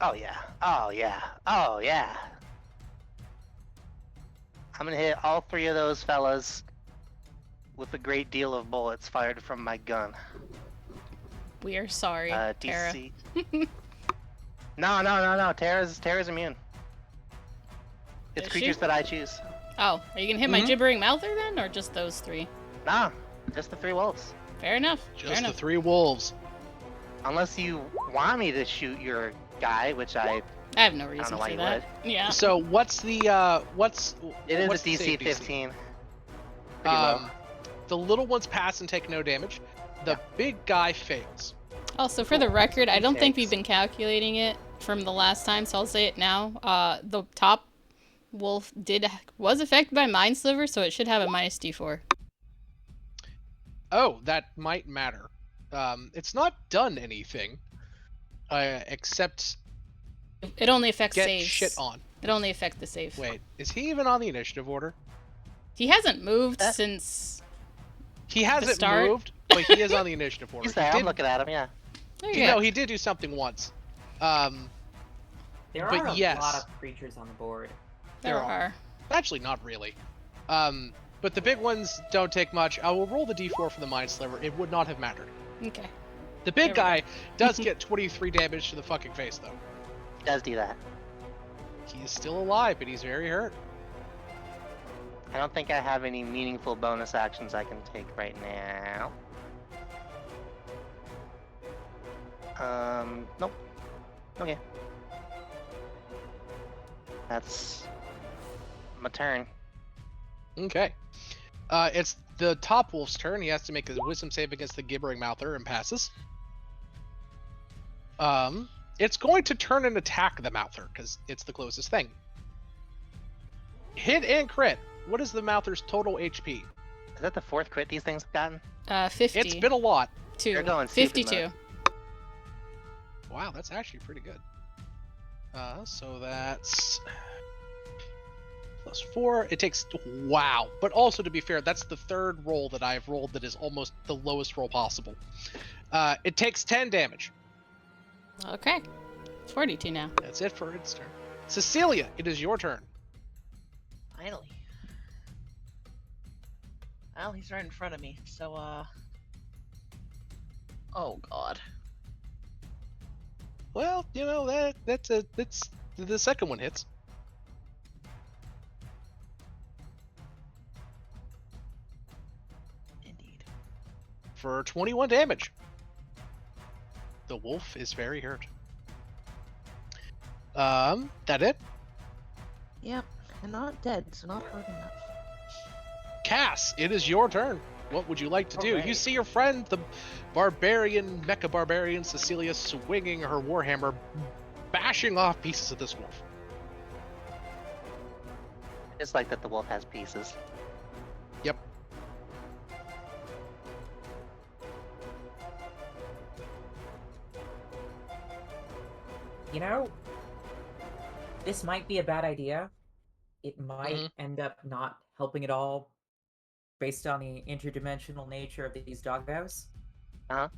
Oh yeah. Oh yeah. Oh yeah. I'm gonna hit all 3 of those fellas with a great deal of bullets fired from my gun. We are sorry, Tara. DC. No. Tara's immune. It's Is creatures she? that I choose. Oh, are you gonna hit my gibbering mouther then, or just those 3? Nah, just the 3 wolves. Fair enough. Just Fair the enough. 3 wolves. Unless you want me to shoot your guy, which I I have no don't reason know why for you that. would. Yeah. So what's the what's It is what's a the DC save 15. Pretty low. The little ones pass and take no damage. The big guy fails. Also, for the record, I don't think Takes. we've been calculating it from the last time, so I'll say it now. The top wolf was affected by Mind Sliver, so it should have a minus D4. Oh, that might matter. It's not done anything, except It only affects get saves. shit on. It only affects the save. Wait, is he even on the initiative order? He hasn't moved since. He hasn't start? moved, but he is on the initiative order. He's there. I'm looking at him. Yeah. There You you know, go. he did do something once. There But are a yes. lot of creatures on the board. There are. Actually, not really. But the big ones don't take much. I will roll the d4 for the Mind Sliver. It would not have mattered. Okay. The big There we guy does get 23 damage to the fucking face, though. He does do that. He is still alive, but he's very hurt. I don't think I have any meaningful bonus actions I can take right now. Nope. Okay. That's my turn. Okay. It's the top wolf's turn. He has to make his wisdom save against the gibbering mouther and passes. It's going to turn and attack the mouther because it's the closest thing. Hit and crit. What is the mouther's total HP? Is that the 4th crit these things have gotten? 50. It's been a lot. You're going stupid 52. mode. Wow, that's actually pretty good. So that's +4. It takes wow. But also, to be fair, that's the 3rd roll that I've rolled that is almost the lowest roll possible. It takes 10 damage. Okay. It's 42 now. That's it for its turn. Cecilia, it is your turn. Finally. Well, he's right in front of me, so, oh, God. Well, you know that's the second one hits. Indeed. For 21 damage. The wolf is very hurt. That it? Yep, and not dead, so not hurt enough. Cass, it is your turn. What would you like to do? Alright. You see your friend, the mecha barbarian Cecilia, swinging her warhammer, bashing off pieces of this wolf. It's like that the wolf has pieces. Yep. You know, this might be a bad idea. It might end up not helping at all based on the interdimensional nature of these doghouse. Uh-huh.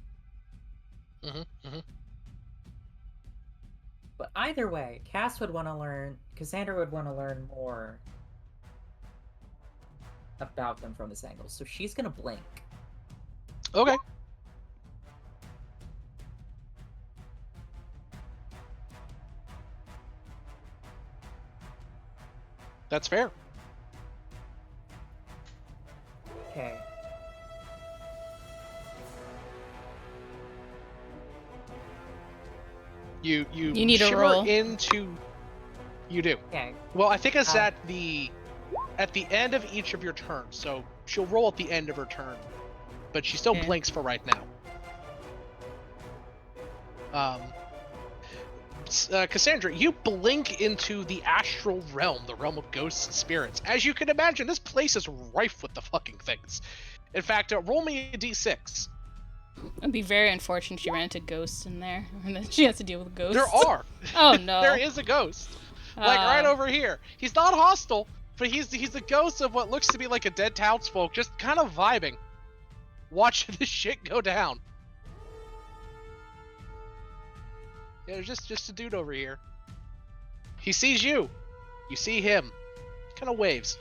But either way, Cass would want to learn, Cassandra would want to learn more about them from this angle. So she's going to blink. Okay. That's fair. Okay. You need a shimmer roll. into. You do. Okay. Well, I think it's at the at the end of each of your turns. So she'll roll at the end of her turn, but she still Okay. blinks for right now. Cassandra, you blink into the astral realm, the realm of ghosts and spirits. As you can imagine, this place is rife with the fucking things. In fact, roll me a d6. It'd be very unfortunate she ran into ghosts in there, and then she has to deal with ghosts. There are. Oh no. There is a ghost. Like right over here. He's not hostile, but he's the ghost of what looks to be like a dead townsfolk, just kind of vibing, watching this shit go down. Yeah, there's just a dude over here. He sees you. You see him. Kind of waves.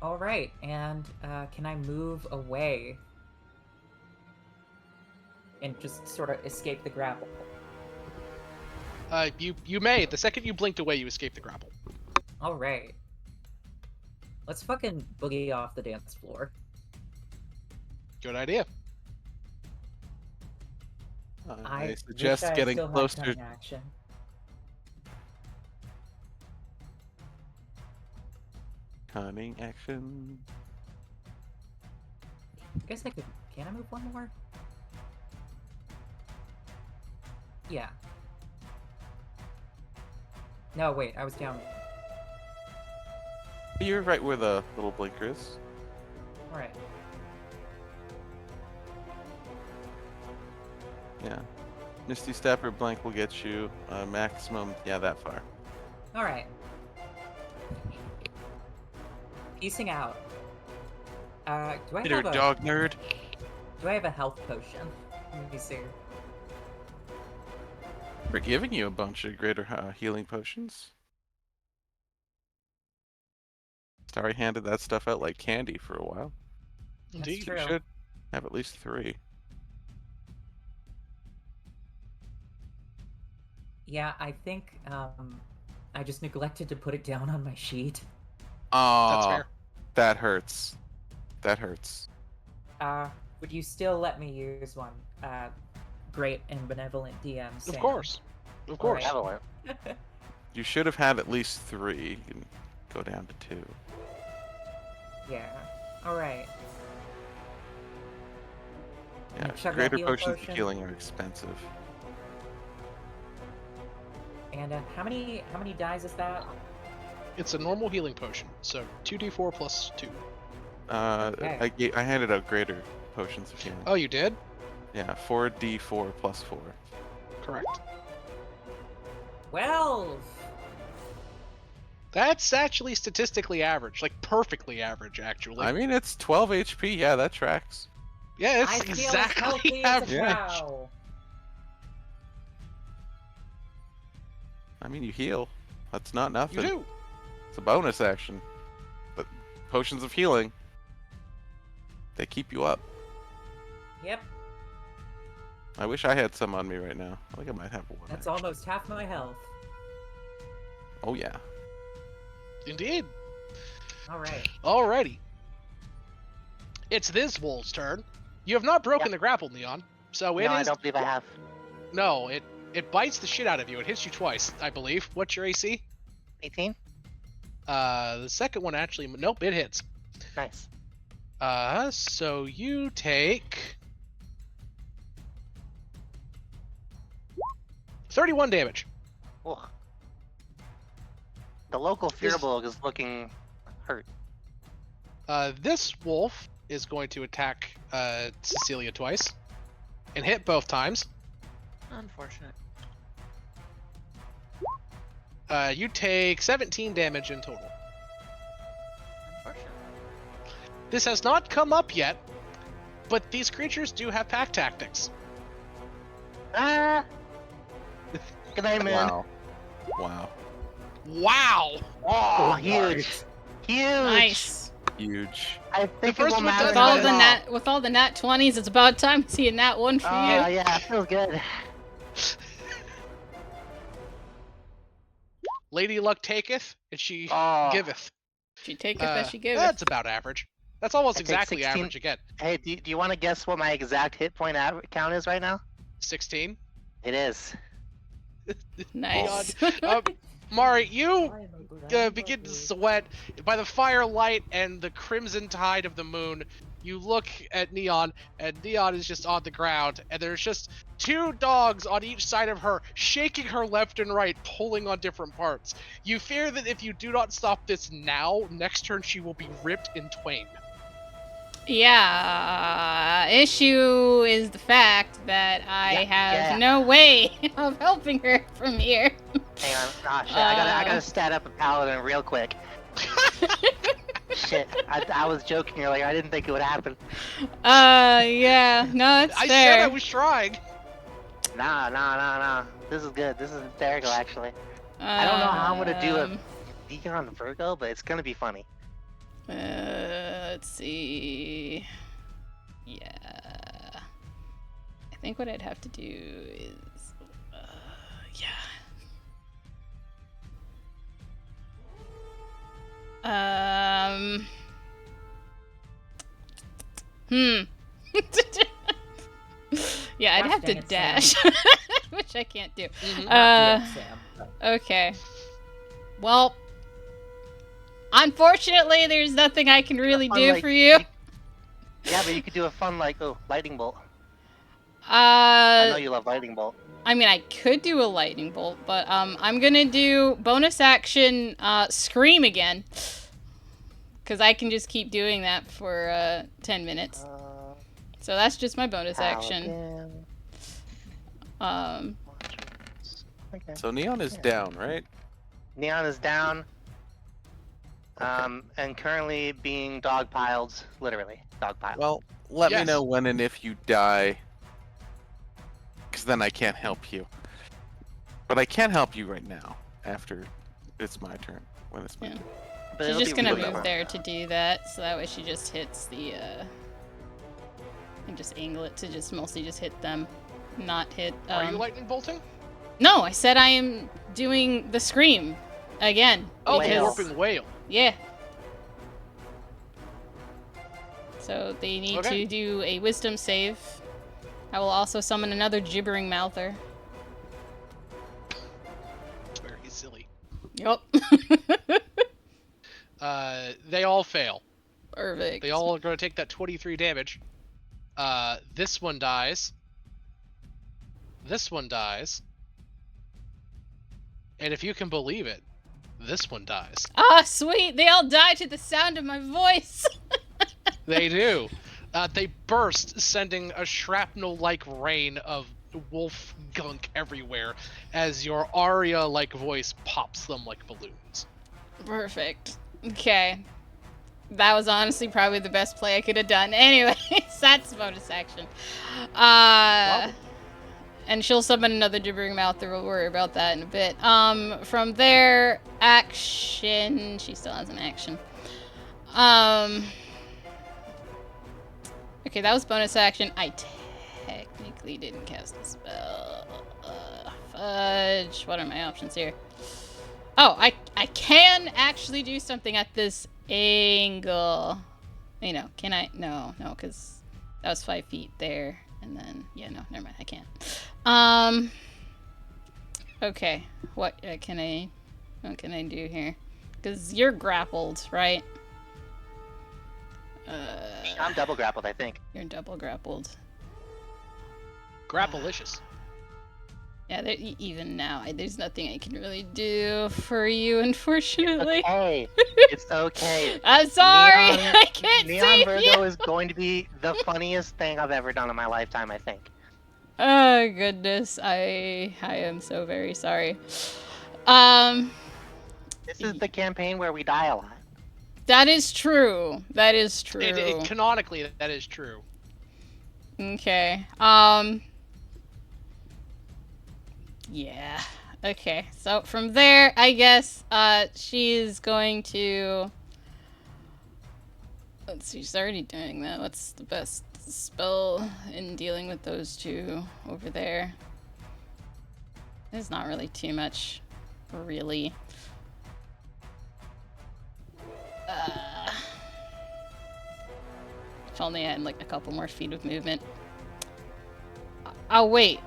All right, and can I move away and just sort of escape the grapple? You may. The second you blinked away, you escaped the grapple. All right. Let's fucking boogie off the dance floor. Good idea. I suggest getting still had closer. cunning action. Cunning action. I guess I could. Can I move one more? Yeah. No, wait. I was down. You're right where the little blinker is. All right. Yeah. Misty Step or Blank will get you maximum, yeah, that far. All right. Piecing out. Do I Peter, have a dog nerd. Do I have a health potion? Let me see. We're giving you a bunch of greater healing potions. Starry handed that stuff out like candy for a while. Indeed. true. You should have at least 3. Yeah, I think I just neglected to put it down on my sheet. That's fair. That hurts. That hurts. Would you still let me use one? Great and benevolent DM. Sam. Of course. Of course. Benevolent. You should have had at least 3. You can go down to 2. Yeah. All right. Yeah, chug that greater healing potions potion. of healing are expensive. And how many dies is that? It's a normal healing potion, so 2d4 plus 2. Okay. I handed out greater potions of healing. Oh, you did? Yeah, 4d4 plus 4. Correct. 12. That's actually statistically average, like perfectly average, actually. I mean, it's 12 HP. Yeah, that tracks. Yeah, I it's feel as exactly healthy as a average. Yeah. cow. I mean, you heal. That's not nothing. You do. It's a bonus action. But potions of healing, they keep you up. Yep. I wish I had some on me right now. I think I might have one. That's actually. almost half my health. Oh, yeah. Indeed. All right. Alrighty. It's this wolf's turn. You have not broken the grapple, Neon. So it No, I is. don't believe I have. No, it bites the shit out of you. It hits you twice, I believe. What's your AC? 18? The second one actually. Nope, it hits. Nice. So you take 31 damage. Ugh. The local Fearbulk is looking hurt. This wolf is going to attack Cecilia twice and hit both times. Unfortunate. You take 17 damage in total. Unfortunate. This has not come up yet, but these creatures do have pack tactics. Ah! Good night, man. Wow. Wow. Wow! Oh, huge. Huge. Nice. Huge. I think The first it will one matter. does With all not the at nat with all the nat 20s, it's about time to see a nat 1 for Oh, you. yeah, it feels good. Lady Luck taketh, and she Oh. giveth. She taketh as she giveth. That's about average. That's almost I take exactly 16. average again. Hey, do you want to guess what my exact hit point count is right now? 16. It is. Nice. Mari, you I am a begin to grandmother. sweat by the firelight and the crimson tide of the moon. You look at Neon, and Neon is just on the ground, and there's just 2 dogs on each side of her, shaking her left and right, pulling on different parts. You fear that if you do not stop this now, next turn she will be ripped in twain. Yeah, issue is the fact that I have yeah. no way of helping her from here. Hang on. Ah, shit. I gotta stat up a paladin real quick. Shit. I was joking earlier. I didn't think it would happen. Yeah, no, it's I fair. said I was trying. Nah. This is good. This is hysterical, actually. I don't know how I'm gonna do a Deacon Virgo, but it's gonna be funny. Let's see. Yeah. I think what I'd have to do is. Yeah. Yeah, I'd Gosh have to dang it, Sam. dash. Which I can't do. Mhm. Not yet, Sam. Okay. Well, unfortunately, there's nothing I can really fun, do like, for you. Yeah, but you could do a fun, like, lightning bolt. I know Uh, you love lightning bolt. I mean, I could do a lightning bolt, but I'm gonna do bonus action scream again, because I can just keep doing that for 10 minutes. So that's just my bonus action. Paladin. Okay. So Neon is Yeah. down, right? Neon is down. And currently being dogpiled, literally dogpiled. Well, let me Yes. know when and if you die, because then I can't help you. But I can help you right now, after it's my turn. When it's my Yeah. turn. But She's it'll just be gonna really move fun. there to do that, so that way she just hits the, and just angle it to just mostly just hit them, not hit, Are you lightning bolting? No, I said I am doing the scream again. Oh, the Whale. warping whale. Yeah. So they need Okay. to do a wisdom save. I will also summon another gibbering mouther. Very silly. Yup. They all fail. Perfect. They all are going to take that 23 damage. This one dies. This one dies. And if you can believe it, this one dies. Ah, sweet! They all die to the sound of my voice! They do. They burst, sending a shrapnel-like rain of wolf gunk everywhere as your aria-like voice pops them like balloons. Perfect. Okay. That was honestly probably the best play I could have done. Anyways, that's bonus action. And she'll summon another gibbering mouth. We'll worry about that in a bit. From there, action. She still has an action. Okay, that was bonus action. I technically didn't cast the spell. Fudge. What are my options here? Oh, I can actually do something at this angle. You know, can I? No, because that was 5 feet there. And then, yeah, no, never mind. I can't. Okay. What can I do here? Because you're grappled, right? I'm double grappled, I think. You're double grappled. Grapplicious. Yeah, even now, there's nothing I can really do for you, unfortunately. Okay. It's okay. I'm sorry, Neon- I can't Neon save Virgo you. is going to be the funniest thing I've ever done in my lifetime, I think. Oh goodness, I am so very sorry. This is the campaign where we die a lot. That is true. That is true. Canonically, that is true. Okay. Yeah. Okay. So from there, I guess she's going to. Let's see. She's already doing that. What's the best spell in dealing with those two over there? There's not really too much, really. If only I had like a couple more feet of movement. Oh wait.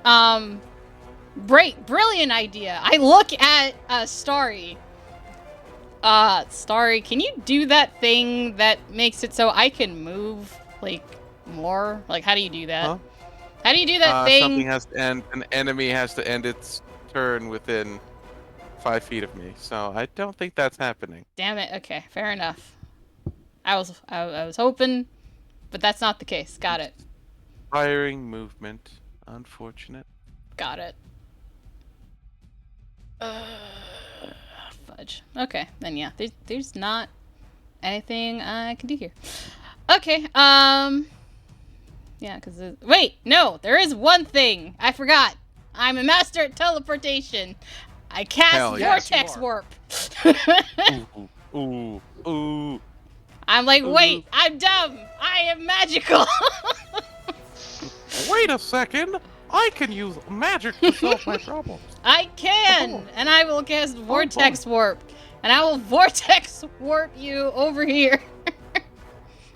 Brilliant idea. I look at Starry. Starry, can you do that thing that makes it so I can move, like, more? Like, how do you do that? Huh? How do you do that thing? Something has to end. An enemy has to end its turn within 5 feet of me. So I don't think that's happening. Damn it. Okay, fair enough. I was hoping, but that's not the case. Got it. Firing movement. Unfortunate. Got it. Fudge. Okay, then yeah, there's not anything I can do here. Okay, yeah, because wait, no, there is one thing I forgot. I'm a master at teleportation. I cast Hell yes, vortex you are. warp. Ooh. I'm like, wait, I'm dumb. I am magical. Wait a second. I can use magic to solve my problems. I can, and I will cast vortex warp, and I will vortex warp you over here,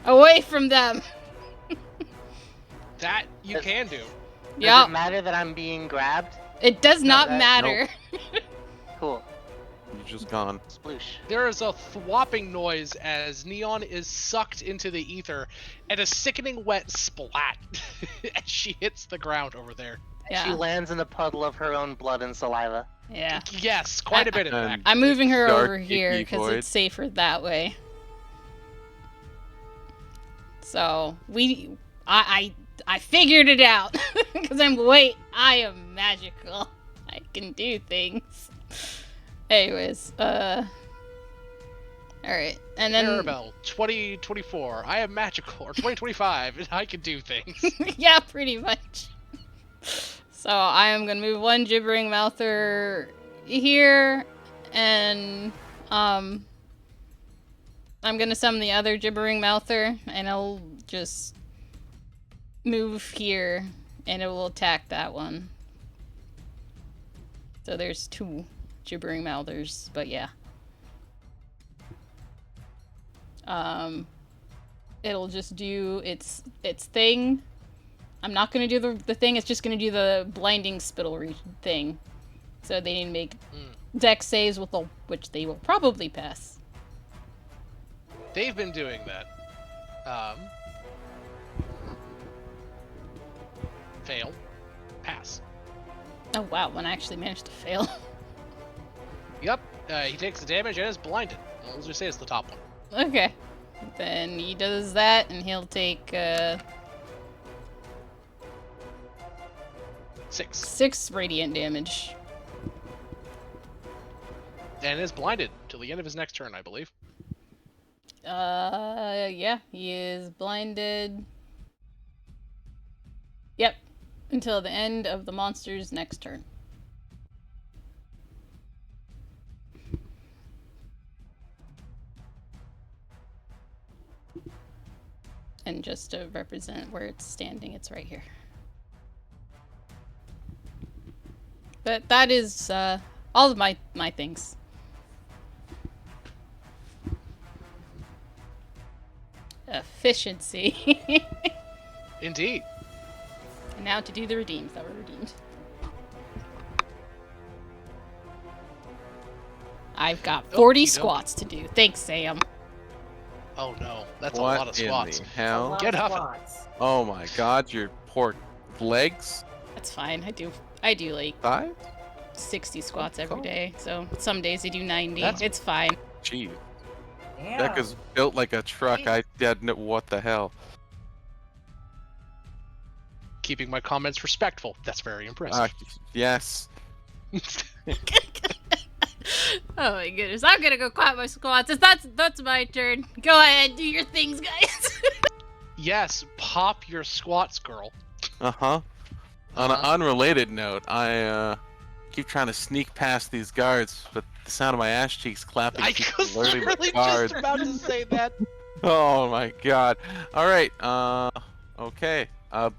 away from them. That you can do. Does Yep. it matter that I'm being grabbed? It does not that- matter. Cool. You're just gone. Sploosh. There is a thwopping noise as Neon is sucked into the ether, and a sickening wet splat as she hits the ground over there. She Yeah. lands in a puddle of her own blood and saliva. Yeah. Yes, quite a bit in And- fact. I'm moving her Dark, over here icky because void. it's safer that way. So I figured it out because I am magical. I can do things. Anyways, all right, and then Maribel, 2024. I am magical, or 2025, and I can do things. yeah, pretty much. So I am gonna move one gibbering mouther here, and I'm gonna summon the other gibbering mouther, and I'll just move here, and it will attack that one. So there's 2 gibbering mouthers, but yeah. It'll just do its thing. I'm not gonna do the thing, it's just gonna do the blinding spittle thing. So they need to make dex saves with which they will probably pass. They've been doing that. Fail. Pass. Oh wow, one actually managed to fail. Yep, he takes the damage and is blinded. I'll just say it's the top one. Okay. Then he does that, and he'll take 6. 6 radiant damage. And is blinded till the end of his next turn, I believe. Yeah, he is blinded. Yep, until the end of the monster's next turn. And just to represent where it's standing, it's right here. But that is all of my things. Efficiency. Indeed. And now to do the redeems that were redeemed. I've got 40 Okey-doke. squats to do. Thanks, Sam. Oh no, that's What a lot of in squats. the A hell? lot Get of off it. squats. Oh my god, your poor legs? That's fine. I do like Thighs? 60 squats every cool. day. So some days I do 90. That's- It's fine. Gee, Damn. Becca's built like a truck. I didn't know what the hell. Keeping my comments respectful. That's very impressive. Yes. Oh my goodness. I'm gonna go clap my squats. That's my turn. Go ahead, do your things, guys. Yes, pop your squats, girl. Uh-huh. On an Uh-huh. unrelated note, I keep trying to sneak past these guards, but the sound of my ass cheeks clapping I keeps was alerting the literally guards. just about to say that. Oh my god. Alright, okay.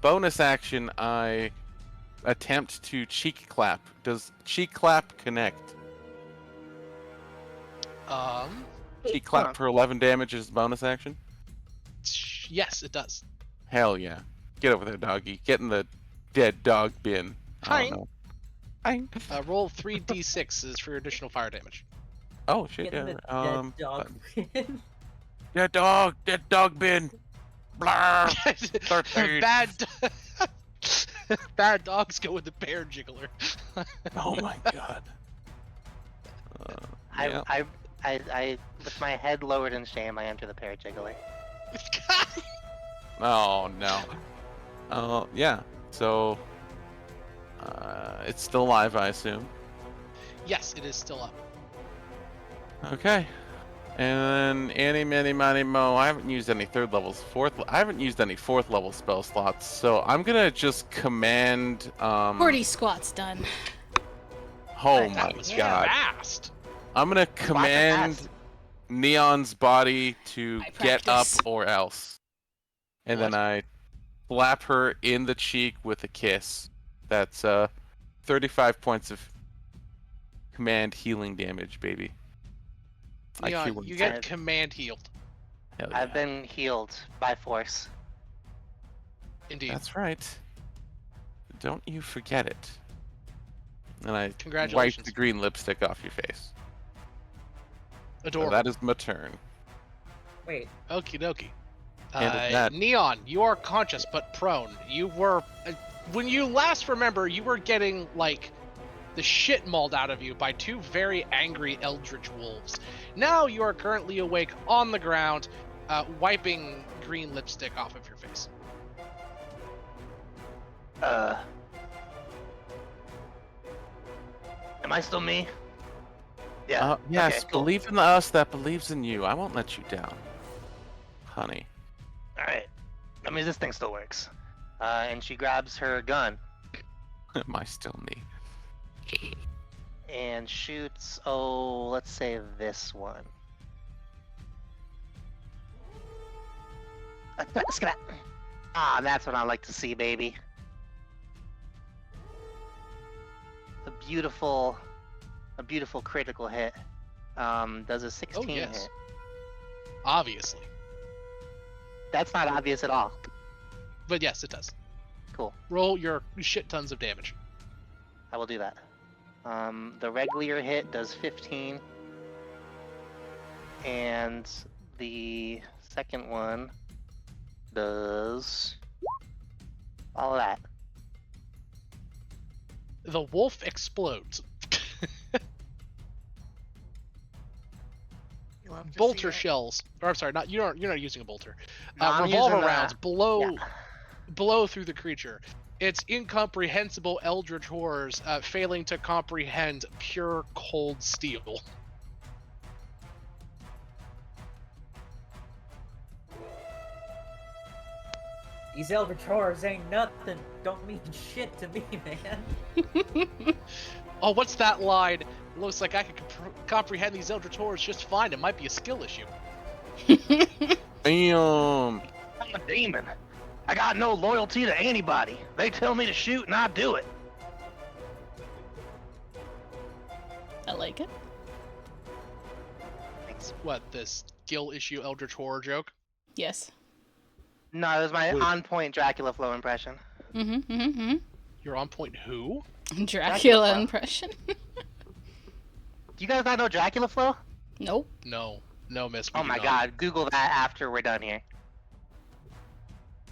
Bonus action, I attempt to cheek clap. Does cheek clap connect? Cheek clap for 11 damage is bonus action? Yes, it does. Hell yeah. Get over there, doggy. Get in the dead dog bin. I Hi. don't know. fine. Roll 3d6 is for your additional fire damage. Oh shit! Getting Yeah. a dead dog win. Dead dog bin. Blah. 13. Bad dogs go with the bear jiggler. Oh my god. Yeah. I, with my head lowered in shame, I enter the parajiggler. Oh no. Yeah. So, it's still alive, I assume. Yes, it is still up. Okay. And then Annie, Manny, Manny, Mo. I haven't used any I haven't used any 4th level spell slots, so I'm gonna just command. 40 squats done. Oh Nice. my That was god. fast. I'm gonna Squats are command fast. Neon's body to I get up practice. or else. And then What? I slap her in the cheek with a kiss. That's 35 points of command healing damage, baby. Neon, IQ you 110. get command healed. Hell I've yeah. been healed by force. Indeed. That's right. Don't you forget it. And I wipe Congratulations. the green lipstick off your face. So Adorable. that is my turn. Wait, Okie dokie. And with that- Neon, you are conscious but prone. You were, when you last remember, you were getting like the shit mauled out of you by 2 very angry eldritch wolves. Now you are currently awake on the ground, wiping green lipstick off of your face. Am I still me? Yeah. Yes, okay, cool. believe in us that believes in you. I won't let you down. Honey. Alright. That means this thing still works. And she grabs her gun Am I still me? and shoots, let's say this one. Ah, that's what I like to see, baby. A beautiful critical hit. Does a 16 Oh, yes. hit. Obviously. That's not obvious at all. But yes, it does. Cool. Roll your shit tons of damage. I will do that. The regular hit does 15. And the second one does all of that. The wolf explodes. You'll have to Bolter see it. shells. Or I'm sorry, you're not using a bolter. No, I'm Revolver using, rounds blow yeah. blow through the creature. Its incomprehensible eldritch horrors failing to comprehend pure cold steel. these eldritch horrors ain't nothing. Don't mean shit to me, man. Oh, what's that line? Looks like I can comprehend these eldritch horrors just fine. It might be a skill issue. Bam! I'm a demon. I got no loyalty to anybody. They tell me to shoot and I do it. I like it. Thanks. What, this skill issue eldritch horror joke? Yes. No, it was my Wait. on-point Dracula flow impression. You're on point who? Dracula flow. impression. Do you guys not know Dracula flow? Nope. No, miss. Oh my god, Google that after we're done here.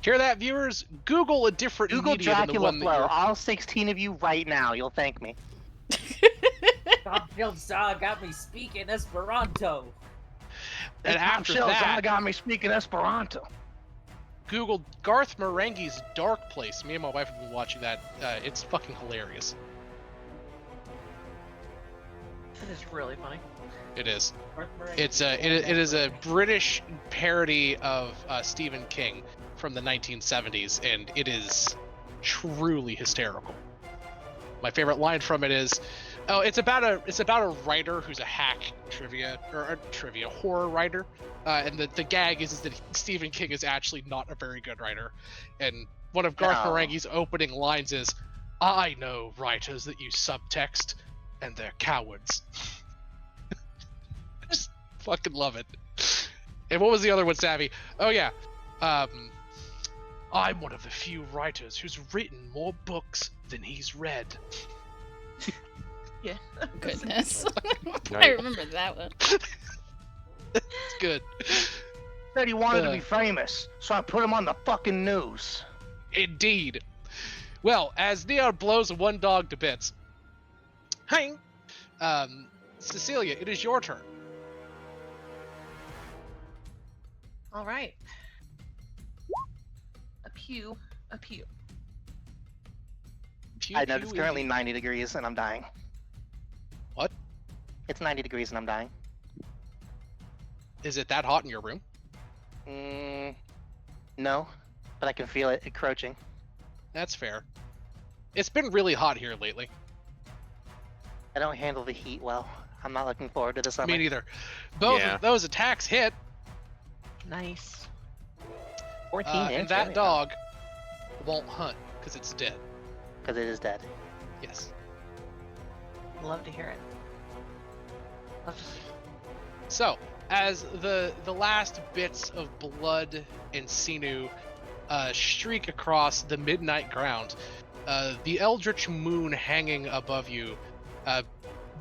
Hear that, viewers? Google a different Google media than the Dracula one flow. that you're... All 16 of you right now. You'll thank me. Top Saw got me speaking Esperanto. And This after top shelf that- got me speaking Esperanto. Google Garth Marenghi's Dark Place. Me and my wife have been watching that. It's fucking hilarious. It is really funny. It is. It is a British parody of Stephen King from the 1970s, and it is truly hysterical. My favorite line from it is, it's about a writer who's a hack horror writer, and the gag is that Stephen King is actually not a very good writer, and one of Garth No. Marenghi's opening lines is, "I know writers that use subtext, and they're cowards." I just fucking love it. And what was the other one, Savvy? Oh yeah, I'm one of the few writers who's written more books than he's read. Yeah. Goodness. I Right. remember that one. It's good. Said he wanted to be famous, so I put him on the fucking news. Indeed. Well, as Neon blows one dog to bits, hang. Cecilia, it is your turn. All right. A pew. A pew. Pew, I know pew, it's currently indeed. 90 degrees and I'm dying. What? It's 90 degrees and I'm dying. Is it that hot in your room? No, but I can feel it encroaching. That's fair. It's been really hot here lately. I don't handle the heat well. I'm not looking forward to the summer. Me neither. Both Yeah. of those attacks hit, Nice. 14 and that dog won't hunt because it's dead. Because it is dead. Yes. Love to hear it. Love to see. So, as the last bits of blood and sinew streak across the midnight ground, the eldritch moon hanging above you,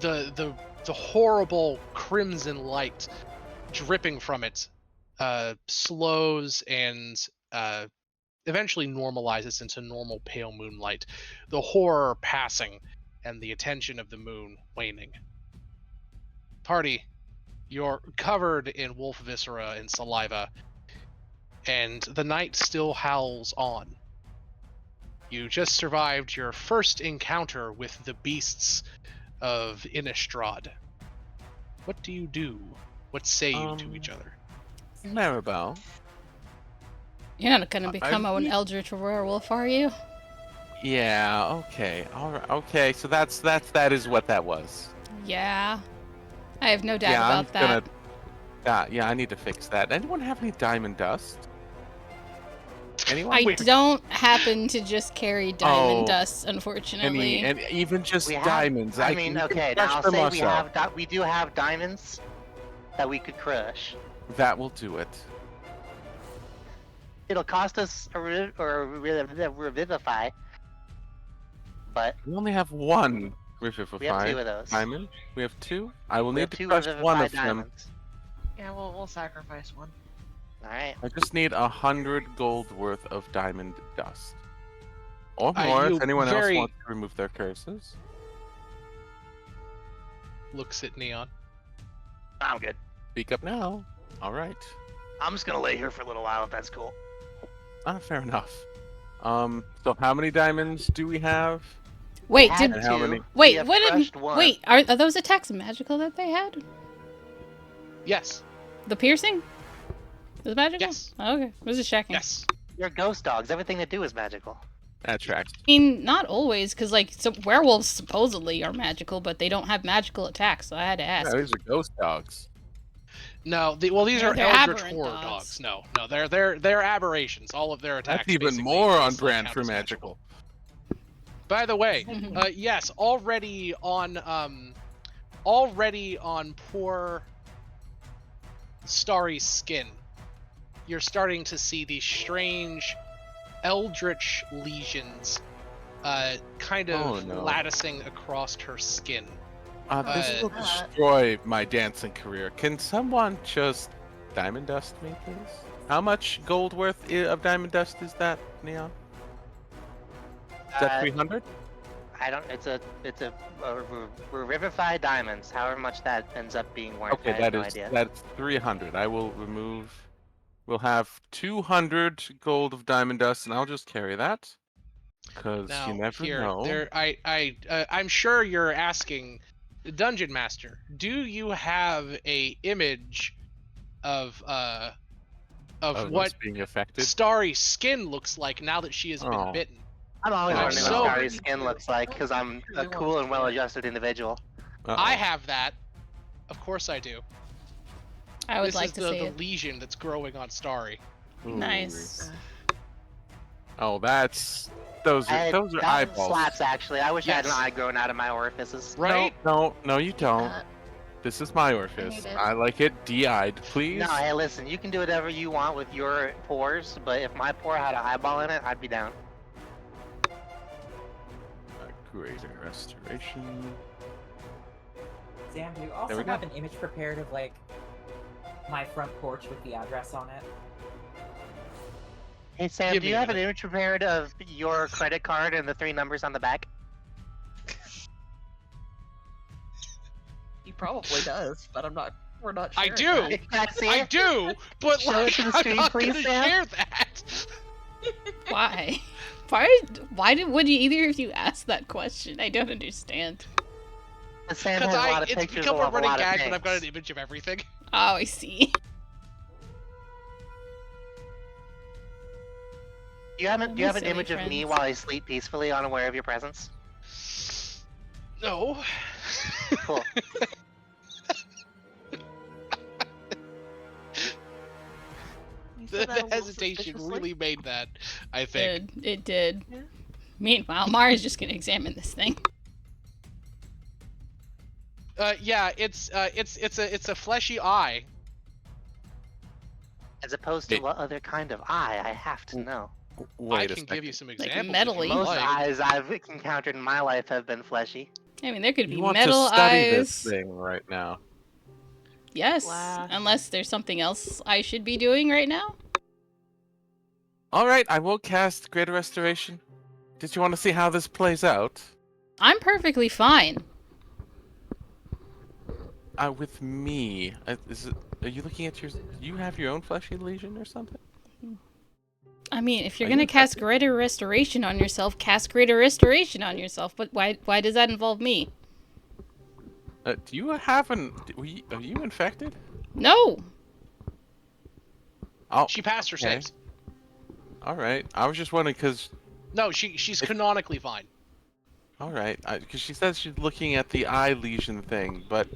the horrible crimson light dripping from it, slows and eventually normalizes into normal pale moonlight, the horror passing and the attention of the moon waning. Party, you're covered in wolf viscera and saliva, and the night still howls on. You just survived your first encounter with the beasts of Innistrad. What do you do? What say you to each other? Maribel. You're not gonna become an really- eldritch werewolf, are you? Yeah. Okay. All right. Okay. So that is what that was. Yeah. I have no doubt yeah. about that. Yeah. I need to fix that. Anyone have any diamond dust? Anyone? I Wait. don't happen to just carry diamond Oh, dust, unfortunately. and even just We have, diamonds. I mean, can okay, crush now I'll them say myself. we do have diamonds that we could crush. That will do it. It'll cost us a revivify, but We only have one we have two revivify of those. diamond. We have two. I will We need have to two crush one revivify of them. diamonds. Yeah, we'll sacrifice one. Alright. I just need 100 gold worth of diamond dust. Or Uh, more you if anyone very- else wants to remove their curses. Looks at Neon. I'm good. Speak up now. All right. I'm just gonna lay here for a little while if that's cool. Fair enough. So how many diamonds do we have? Wait, Had did And how two, many- we wait? have What did? crushed one. Wait, are those attacks magical that they had? Yes. The piercing? Is it magical? Yes. Oh, okay, I was just checking. Yes. You're ghost dogs. Everything they do is magical. That tracks. I mean, not always, because like werewolves supposedly are magical, but they don't have magical attacks. So I had to ask. Yeah, these are ghost dogs. No, these Yeah, are they're eldritch aberrant horror dogs. dogs. No, they're aberrations. All of their attacks. That's even basically more on still brand count for as magical. By the way, yes, already on poor Starry's skin, you're starting to see these strange eldritch lesions kind of Oh, no. latticing across her skin. This will Uh, destroy my dancing career. Can someone just diamond dust me, please? How much gold worth of diamond dust is that, Neon? Is that 300? I don't. It's a revivify diamonds. However much that ends up being worth. Okay, I have no that's idea. 300. I will remove. We'll have 200 gold of diamond dust, and I'll just carry that. Because Now, you never here, know. I'm sure you're asking, Dungeon Master, do you have a image of Of what what's being affected. Starry's skin looks like now that she has been Oh. bitten? I'm always Oh, wondering no. what Starry's skin looks like because I'm a Really cool and well-adjusted individual. Uh-oh. I have that. Of course I do. I would This like is to the see it. lesion that's growing on Starry. Ooh. Nice. Oh, those are That eyeballs. slaps actually. I wish I had an Yes. eye growing out of my orifices. Right? No, you don't. Uh, This is my orifice. need it. I like it de-eyed, please. No, hey, listen. You can do whatever you want with your pores, but if my pore had an eyeball in it, I'd be down. Greater restoration. Sam, do you also we go. have an image prepared of, like, my front porch with the address on it? Hey Sam, Give do me you a have an minute. image prepared of your credit card and the 3 numbers on the back? He probably does, but we're not I sharing do. that. Can I see I it? do, but Show like, it to the I'm screen, not please, gonna Sam. share that. Why? Would you either of you ask that question? I don't understand. Sam Because has a lot of it's pictures become a of a running lot of gag things. that I've got an image of everything. Oh, I see. Do you have Oh, do you have my an silly image of me friends. while I sleep peacefully, unaware of your presence? No. Cool. You The said that a little hesitation suspiciously. really made that, I think. It did. Yeah. Meanwhile, Mara's just gonna examine this thing. Yeah, it's a fleshy eye. As opposed to It- what other kind of eye, I have to know. Wait I a can second. give you some Like examples if metally. you Most like. eyes I've encountered in my life have been fleshy. I mean, there could be You want metal to study eyes. this thing right now. Yes, Glass. unless there's something else I should be doing right now. All right, I will cast Greater Restoration. Did you want to see how this plays out? I'm perfectly fine. With me, are you looking at your? Do you have your own fleshy lesion or something? I mean, if you're Are you gonna cast infected? Greater Restoration on yourself, cast Greater Restoration on yourself. But why does that involve me? Do you have are you infected? No. Oh, She passed her okay. saves. All right. I was just wondering because. No, she's canonically fine. All right, because she says she's looking at the eye lesion thing, but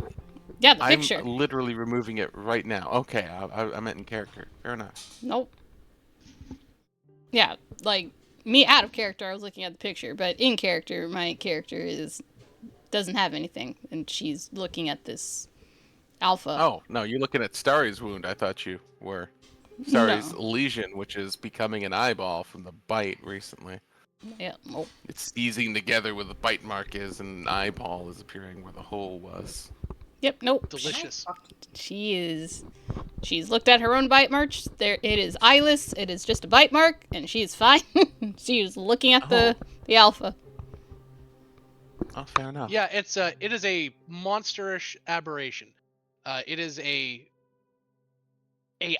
Yeah, the I'm picture. literally removing it right now. Okay, I meant in character. Fair enough. Nope. Yeah, like me out of character, I was looking at the picture, but in character, my character doesn't have anything, and she's looking at this alpha. Oh no, you're looking at Starry's wound. I thought you were. Starry's No. lesion, which is becoming an eyeball from the bite recently. Yeah. Nope. It's seizing together where the bite mark is, and an eyeball is appearing where the hole was. Yep. Nope. Delicious. She's looked at her own bite marks. There, it is eyeless. It is just a bite mark, and she is fine. She is looking at the alpha. Oh, fair enough. Yeah, it is a monsterish aberration. It is a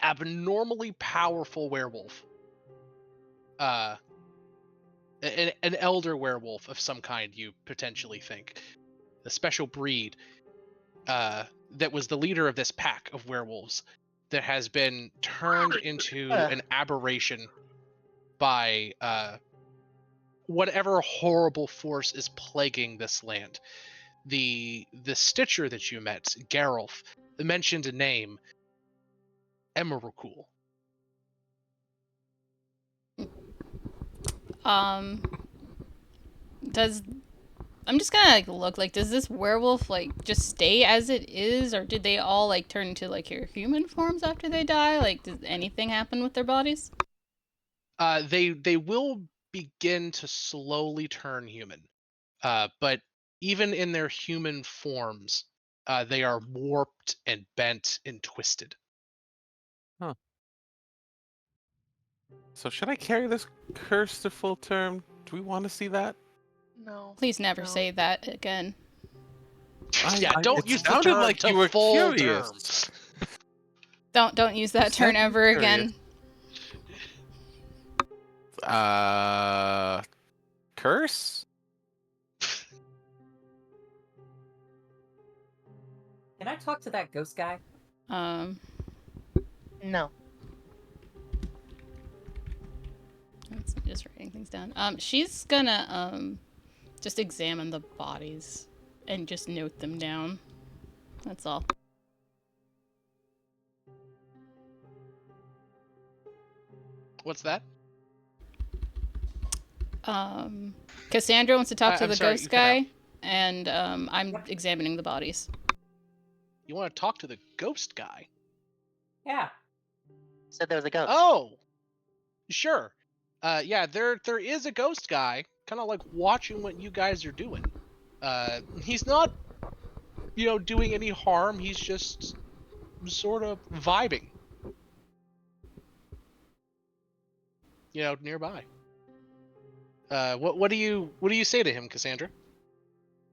abnormally powerful werewolf. An elder werewolf of some kind, you potentially think. A special breed that was the leader of this pack of werewolves that has been turned into an aberration by whatever horrible force is plaguing this land. The Stitcher that you met, Geralf, mentioned a name, Emerald. I'm just gonna look like, does this werewolf just stay as it is, or did they all turn into your human forms after they die? Does anything happen with their bodies? They will begin to slowly turn human, but even in their human forms, they are warped and bent and twisted. Huh. So should I carry this curse to full term? Do we want to see that? No. Please never No. say that again. Don't it use the sounded term like to you were full curious. Don't use that term said you ever were again. Curse? Can I talk to that ghost guy? No. I'm just writing things down. She's gonna just examine the bodies and just note them down. That's all. What's that? Cassandra wants to talk to I'm the sorry, ghost you cut out. guy, and I'm examining the bodies. You want to talk to the ghost guy? Yeah. Said there was a ghost. Oh, sure. Yeah, there is a ghost guy, kind of watching what you guys are doing. He's not doing any harm. He's just sort of vibing, nearby. What do you say to him, Cassandra?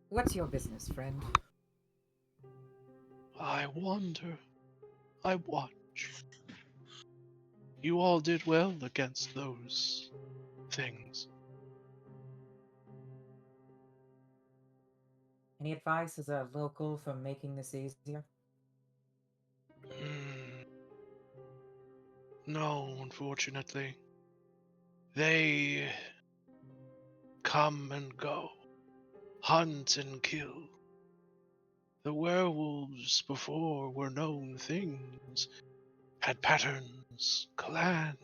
What's your business, friend? I wonder. I watch. You all did well against those things. Any advice as a local for making this easier? Hmm. No, unfortunately. They come and go, hunt and kill. The werewolves before were known things, had patterns, clans.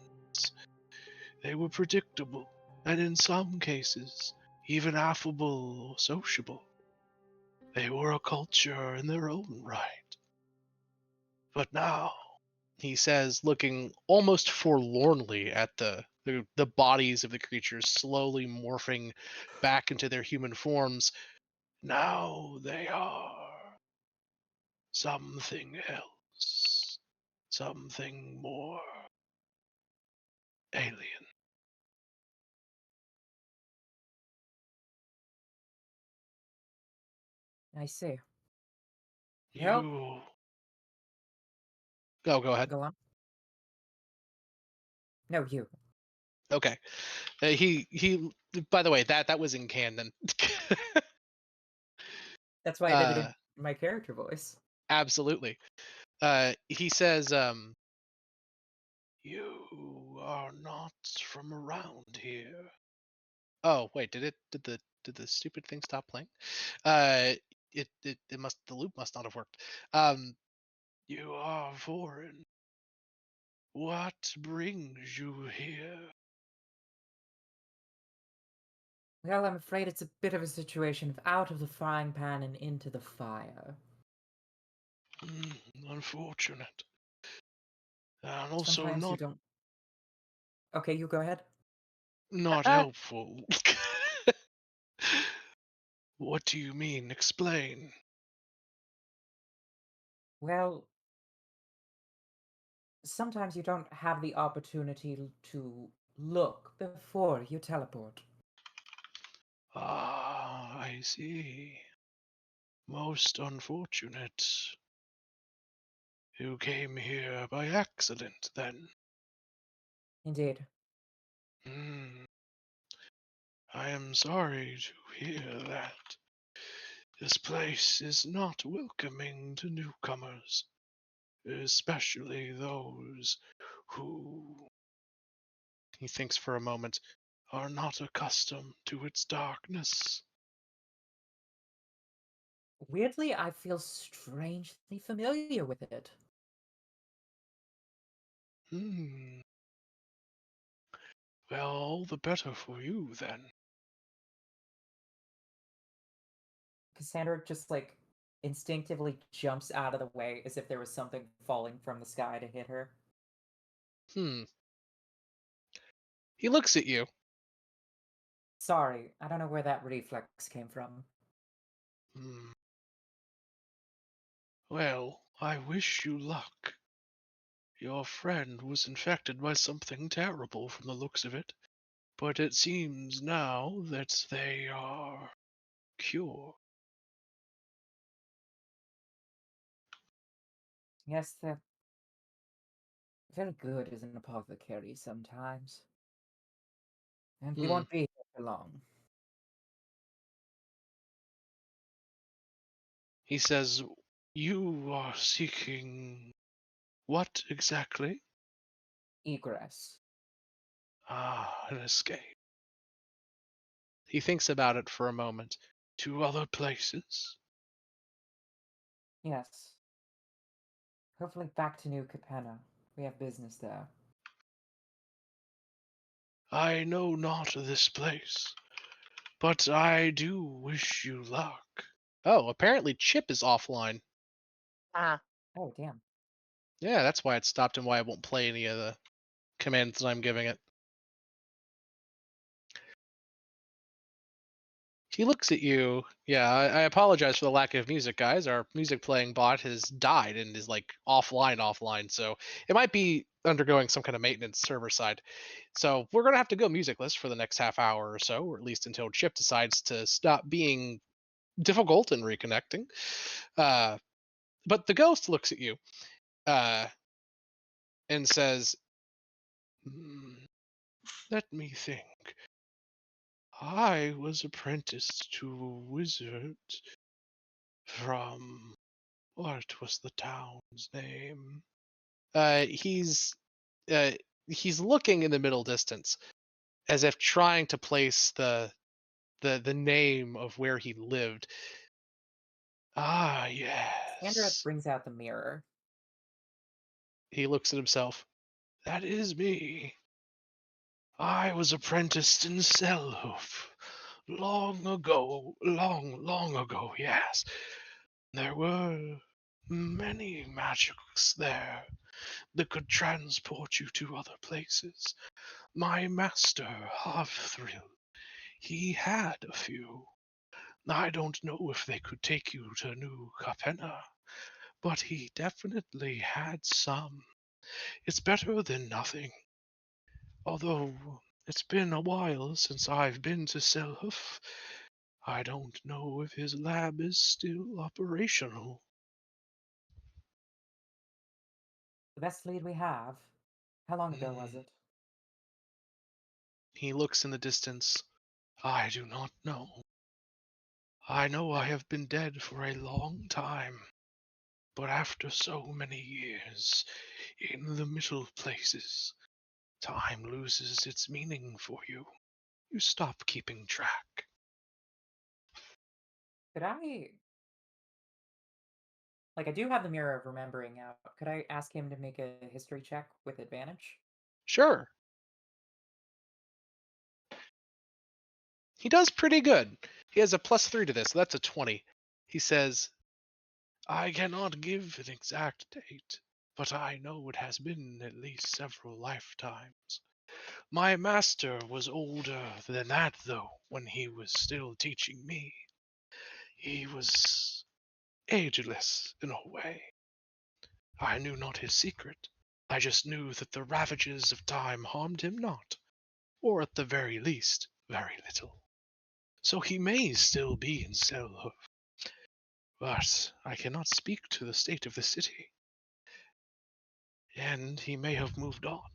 They were predictable, and in some cases, even affable or sociable. They were a culture in their own right. But now, he says, looking almost forlornly at the bodies of the creatures slowly morphing back into their human forms, now they are something else, something more alien. I see. Help? You. Oh, go ahead. Go on. No, you. Okay. He. By the way, that was in canon. That's why I did it in my character voice. Absolutely. He says, "You are not from around here." Oh, wait, did the stupid thing stop playing? It must the loop must not have worked. You are foreign. What brings you here? Well, I'm afraid it's a bit of a situation of out of the frying pan and into the fire. Unfortunate. And also Sometimes you don't. Okay, you go ahead. not helpful. What do you mean? Explain. Well, sometimes you don't have the opportunity to look before you teleport. Ah, I see. Most unfortunate. You came here by accident, then. Indeed. Hmm. I am sorry to hear that. This place is not welcoming to newcomers, especially those who, he thinks for a moment, are not accustomed to its darkness. Weirdly, I feel strangely familiar with it. Hmm. Well, all the better for you, then. Cassandra just instinctively jumps out of the way as if there was something falling from the sky to hit her. Hmm. He looks at you. Sorry, I don't know where that reflex came from. Hmm. Well, I wish you luck. Your friend was infected by something terrible from the looks of it, but it seems now that they are cured. Yes, they're very good as an apothecary sometimes. And we Hmm. won't be here for long. He says, you are seeking what exactly? Egress. Ah, an escape. He thinks about it for a moment. To other places? Yes. Hopefully back to New Capenna. We have business there. I know not this place, but I do wish you luck. Oh, apparently Chip is offline. Ah, Oh, damn. Yeah, that's why it stopped and why I won't play any of the commands that I'm giving it. He looks at you. Yeah, I apologize for the lack of music, guys. Our music playing bot has died and is like offline. So it might be undergoing some kind of maintenance server side. So we're gonna have to go musicless for the next half hour or so, or at least until Chip decides to stop being difficult and reconnecting. But the ghost looks at you uh, and says, "Hmm, let me think. I was apprenticed to a wizard from what was the town's name?" Uh, he's uh, he's looking in the middle distance as if trying to place the name of where he lived. Ah, Sandra yes. brings out the mirror. He looks at himself. That is me. I was apprenticed in Selhoof long ago, long ago, yes. There were many magics there that could transport you to other places. My master, Half-Thrill, he had a few. I don't know if they could take you to New Capenna, but he definitely had some. It's better than nothing. Although it's been a while since I've been to Selhoof, I don't know if his lab is still operational. The best lead we have. How long ago was Hmm. it? He looks in the distance. I do not know. I know I have been dead for a long time, but after so many years in the middle places, time loses its meaning for you. You stop keeping track. Could I, like, I do have the mirror of remembering out. Could I ask him to make a history check with advantage? Sure, he does pretty good. He has a +3 to this, so that's a 20. He says, I cannot give an exact date, but I know it has been at least several lifetimes. My master was older than that, though, when he was still teaching me. He was ageless in a way. I knew not his secret. I just knew that the ravages of time harmed him not, or at the very least, very little. So he may still be in Selhoof, but I cannot speak to the state of the city. And he may have moved on,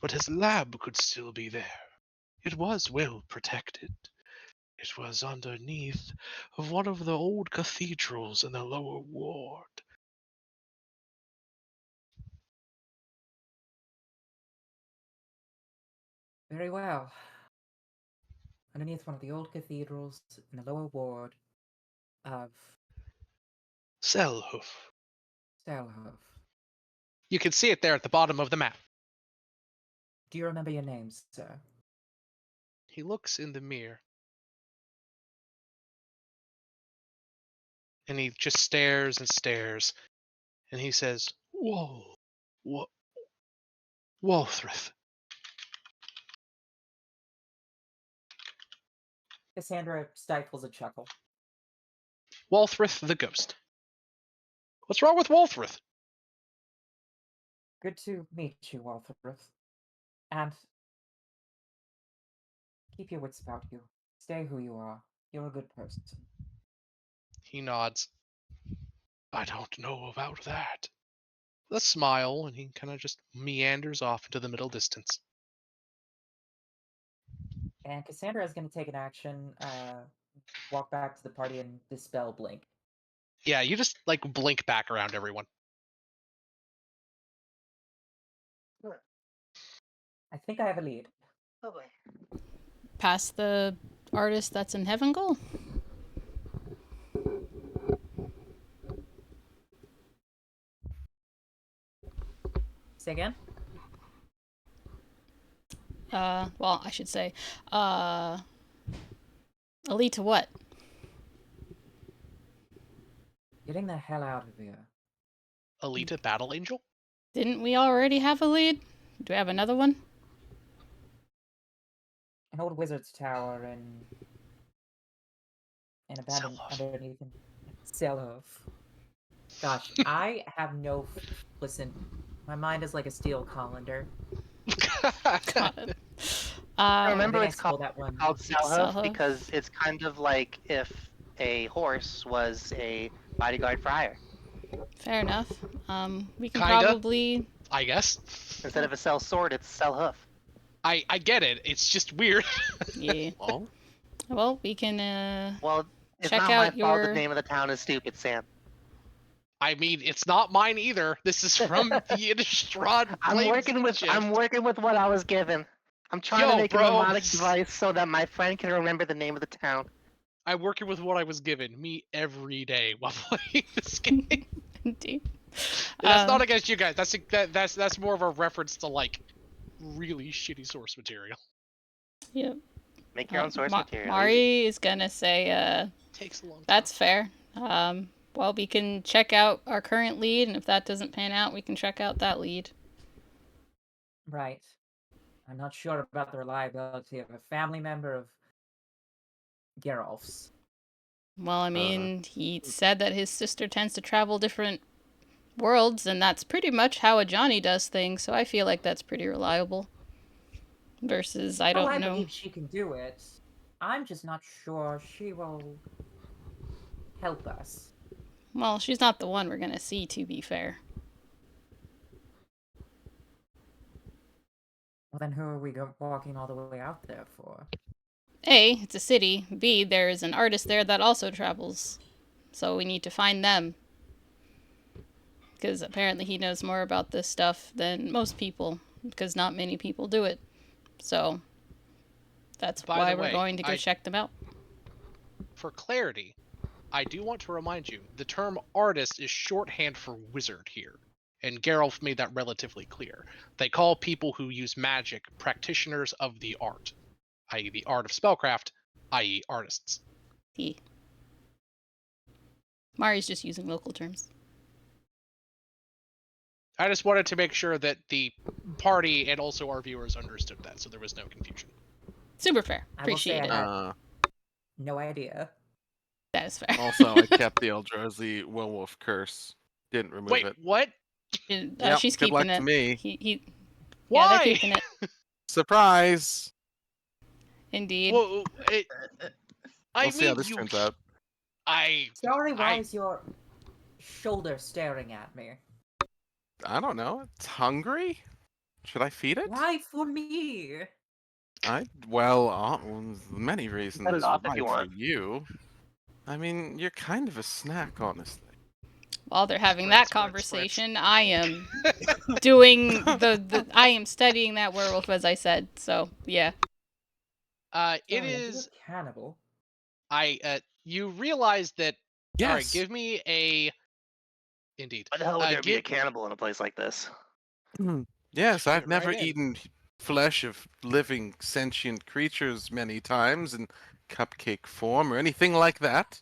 but his lab could still be there. It was well protected. It was underneath of one of the old cathedrals in the lower ward. Very well. Underneath one of the old cathedrals in the lower ward of Selhoof. Stalhove. You can see it there at the bottom of the map. Do you remember your names, sir? He looks in the mirror. And he just stares and stares. And he says, Walthrith. Cassandra stifles a chuckle. Walthrith the ghost. What's wrong with Walthrith? Good to meet you, Walthrith. And keep your wits about you. Stay who you are. You're a good person. He nods. I don't know about that. A smile, and he kind of just meanders off into the middle distance. And Cassandra is going to take an action, walk back to the party and dispel Blink. Yeah, you just like blink back around everyone. I think I have a lead. Oh boy. Past the artist that's in Heaven Goal? Say again? Well, I should say, elite to what? Getting the hell out of here. Alita Battle Angel? Didn't we already have a lead? Do we have another one? An old wizard's tower in and abandoned Self-love. underneath him. Self. Gosh, I have no. Listen, my mind is like a steel colander. God. I One remember thing I it's stole that one. called Salhoof Salhoof. because it's kind of like if a horse was a bodyguard for hire. Fair enough. We can Kinda. probably. I guess. Instead of a Cell sword, it's Salhoof. I get it. It's just weird. Yeah. Oh, Well, we can Well, it's check not my out fault the your. name of the town is stupid, Sam. I mean, it's not mine either. This is from the Innistrad I'm working with what I was given. I'm trying to Yo, make a bro. mnemonic device so that my friend can remember the name of the town. I'm working with what I was given. Me every day while playing this game. Indeed. And that's not against you guys. That's more of a reference to like really shitty source material. Yep. Make your own source material. Easy. Mari is gonna say, Takes a long time. that's fair. Well, we can check out our current lead, and if that doesn't pan out, we can check out that lead. Right. I'm not sure about the reliability of a family member of Geralf's. Well, I mean, he said that his sister tends to travel different worlds, and that's pretty much how a Johnny does things, so I feel like that's pretty reliable. Versus, I don't I know. believe she can do it. I'm just not sure she will help us. Well, she's not the one we're gonna see, to be fair. Well, then who are we walking all the way out there for? A, it's a city. B, there is an artist there that also travels. So we need to find them. Because apparently he knows more about this stuff than most people, because not many people do it. So that's By why the we're way, going to go check them out. For clarity, I do want to remind you, the term artist is shorthand for wizard here. And Geralt made that relatively clear. They call people who use magic practitioners of the art, i.e. the art of spellcraft, i.e. artists. He. Mari's just using local terms. I just wanted to make sure that the party and also our viewers understood that, so there was no confusion. Super fair. I will say Appreciate I it. had no idea. That is fair. also, I kept the Eldrazi werewolf curse. Didn't remove Wait, it. what? Yep, She's good luck keeping it. to me. Yeah, Why? they're keeping it. Surprise! Indeed. Well, We'll see how this turns out. Sorry, why is your shoulder staring at me? I don't know. It's hungry? Should I feed it? Why for me? Well, many reasons Cut it off if why you for want. you. I mean, you're kind of a snack, honestly. While they're having Spritz, that spritz, conversation, I am doing I am studying that werewolf as I said. So yeah. It Sorry, are you is. a cannibal? You realize that. Yes. All right, give me a. Indeed. Why the hell would there be a cannibal in a place like this? Yes, Fit I've never right in. eaten flesh of living sentient creatures many times in cupcake form or anything like that.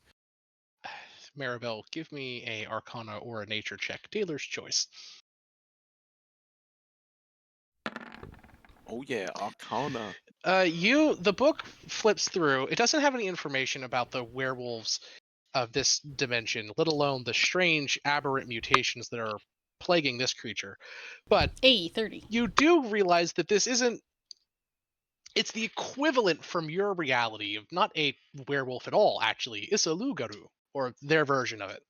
Maribel, give me a Arcana or a Nature check. Dealer's choice. Oh yeah, Arcana. The book flips through. It doesn't have any information about the werewolves of this dimension, let alone the strange aberrant mutations that are plaguing this creature. But 30. you do realize that this isn't. It's the equivalent from your reality of not a werewolf at all, actually. It's a Lugaru, or their version of it.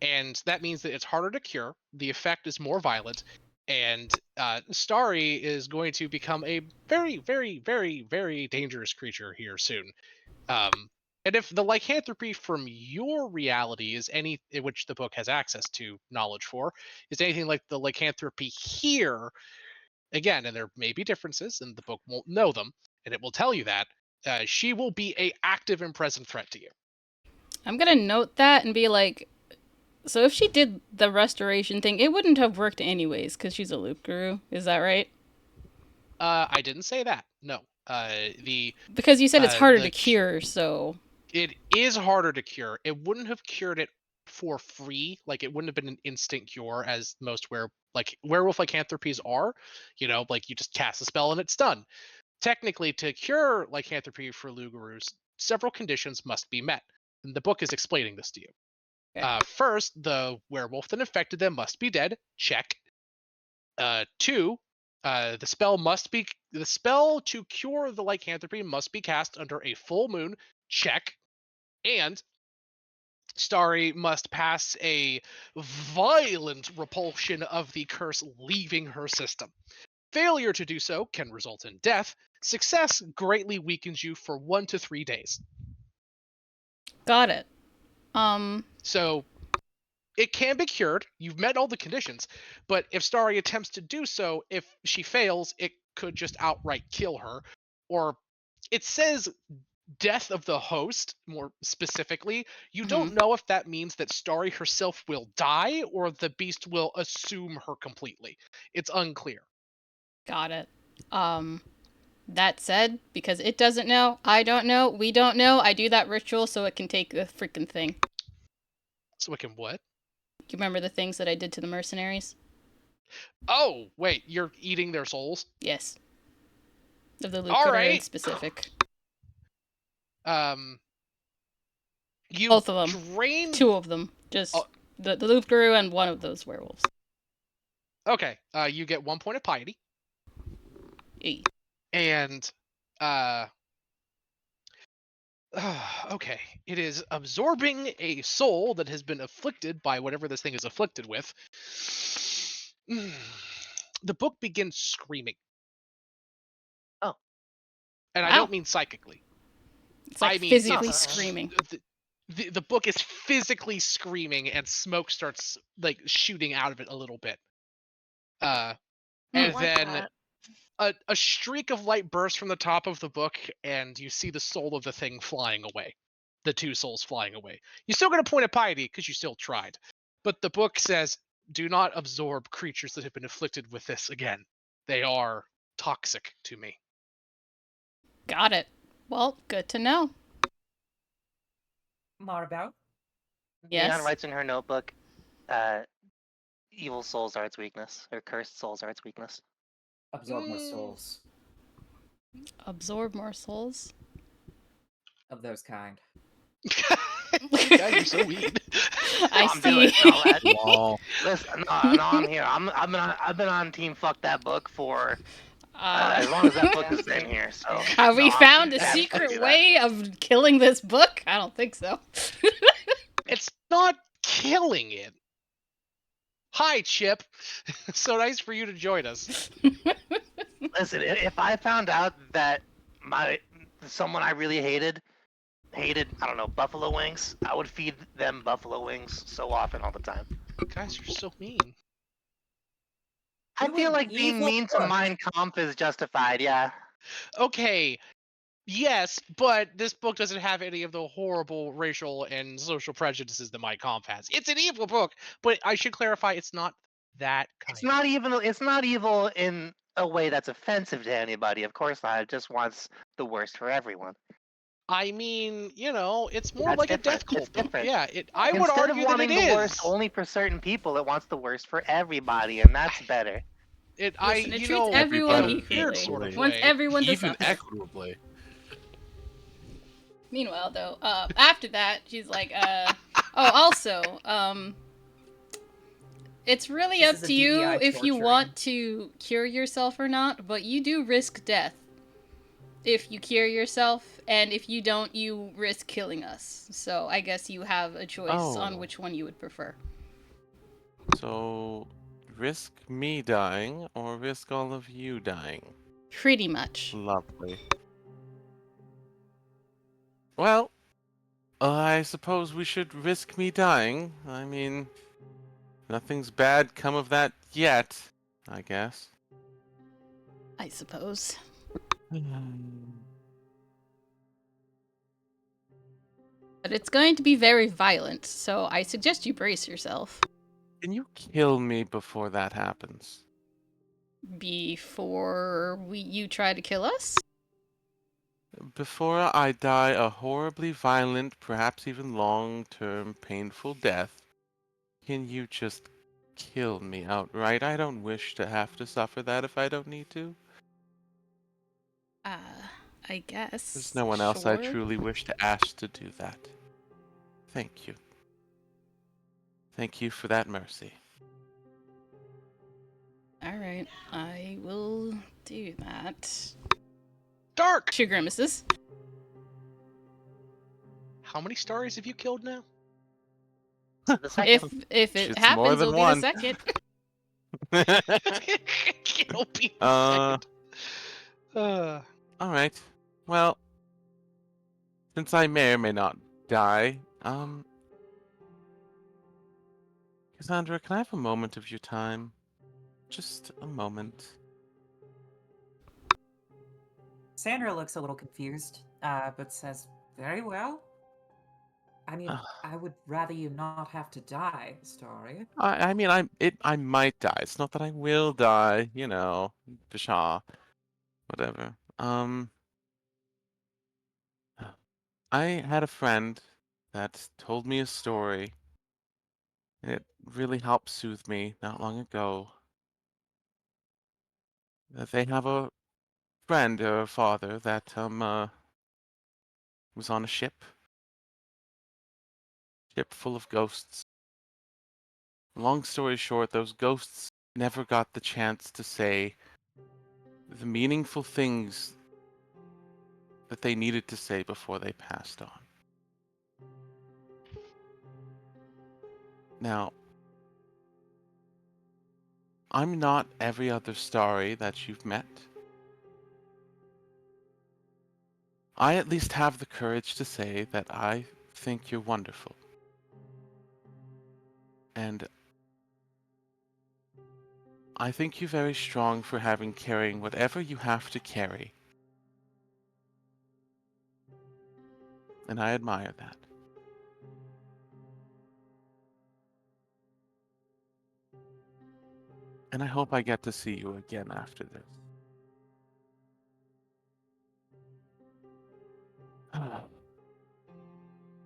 And that means that it's harder to cure. The effect is more violent, and Starry is going to become a very, very, very, very dangerous creature here soon. And if the lycanthropy from your reality is any, which the book has access to knowledge for, is anything like the lycanthropy here, again, and there may be differences, and the book won't know them, and it will tell you that she will be a active and present threat to you. I'm gonna note that and be like, so if she did the restoration thing, it wouldn't have worked anyways, because she's a loop guru. Is that right? I didn't say that. No. Because you said it's harder to cure, so it is harder to cure. It wouldn't have cured it for free. Like it wouldn't have been an instant cure as most werewolf lycanthropies are. Like you just cast a spell and it's done. Technically, to cure lycanthropy for Lugarus, several conditions must be met. And the book is explaining this to you. Okay. First, the werewolf that infected them must be dead. Check. Two, the spell to cure the lycanthropy must be cast under a full moon. Check. And Starry must pass a violent repulsion of the curse leaving her system. Failure to do so can result in death. Success greatly weakens you for 1 to 3 days. Got it. So it can be cured. You've met all the conditions, but if Starry attempts to do so, if she fails, it could just outright kill her. Or it says death of the host, more specifically. You don't know if that means that Starry herself will die or the beast will assume her completely. It's unclear. Got it. That said, because it doesn't know, I don't know, we don't know, I do that ritual so it can take the freaking thing. So it can what? You remember the things that I did to the mercenaries? Oh, wait, you're eating their souls? Yes. Of the loot All critter in right. specific. You Both of them. drain. 2 of them. Just the loop guru and one of those werewolves. Okay, you get 1 point of piety. Eee. And okay, it is absorbing a soul that has been afflicted by whatever this thing is afflicted with. The book begins screaming. Oh. And I Wow. don't mean psychically. It's like I mean physically it's screaming. The book is physically screaming, and smoke starts like shooting out of it a little bit. And Like then that. a streak of light bursts from the top of the book, and you see the soul of the thing flying away. The 2 souls flying away. You still get a point of piety because you still tried. But the book says, do not absorb creatures that have been afflicted with this again. They are toxic to me. Got it. Well, good to know. Maribel? Yes. Leon writes in her notebook, evil souls are its weakness, or cursed souls are its weakness. Absorb more souls. Absorb more souls? Of those kind. God, you're so weird. I I'm see. doing it. No, Wow. listen, no, I'm here. I've been on team fuck that book for as long as that book is in here. So Have we found a I'm happy to do secret that. way of killing this book? I don't think so. It's not killing it. Hi, Chip. So nice for you to join us. Listen, if I found out that someone I really hated, I don't know, buffalo wings, I would feed them buffalo wings so often all the time. Guys, you're so mean. I To feel an like being evil mean to book. Mein Kampf is justified, yeah. Okay, yes, but this book doesn't have any of the horrible racial and social prejudices that Mein Kampf has. It's an evil book, but I should clarify, it's not that kind. It's not evil in a way that's offensive to anybody. Of course not. It just wants the worst for everyone. I mean, you know, it's more That's like different. a death It's cult book. different. Yeah, I would Instead argue of that it wanting the is. worst only for certain people, it wants the worst for everybody, and that's better. Listen, it you treats know, everyone in a equally. weird sort of Wants way. everyone to Even suffer. equitably. Meanwhile, though, after that, she's like, also, it's really This up is a to you DEI if you torturing. want to cure yourself or not, but you do risk death if you cure yourself, and if you don't, you risk killing us. So I guess you have a choice on Oh. which one you would prefer. So, risk me dying or risk all of you dying? Pretty much. Lovely. Well, I suppose we should risk me dying. I mean, nothing's bad come of that yet, I guess. I suppose. But it's going to be very violent, so I suggest you brace yourself. Can you kill me before that happens? Before you try to kill us? Before I die a horribly violent, perhaps even long-term painful death, can you just kill me outright? I don't wish to have to suffer that if I don't need to. I guess. There's no one else I Sure. truly wish to ask to do that. Thank you. Thank you for that mercy. Alright, I will do that. Dark! She grimaces. How many stories have you killed now? The second. If it It's more happens, than it'll be one. the second. It'll be the Uh, second. Alright. Well, since I may or may not die, Cassandra, can I have a moment of your time? Just a moment. Sandra looks a little confused, but says, "Very well. I mean, I would rather you not have to die, Story." I mean, I might die. It's not that I will die, you know, pshaw, whatever. I had a friend that told me a story. It really helped soothe me not long ago. That they have a friend or a father that was on a ship full of ghosts. Long story short, those ghosts never got the chance to say the meaningful things that they needed to say before they passed on. Now, I'm not every other Starry that you've met. I at least have the courage to say that I think you're wonderful. And I think you're very strong for carrying whatever you have to carry. And I admire that. And I hope I get to see you again after this.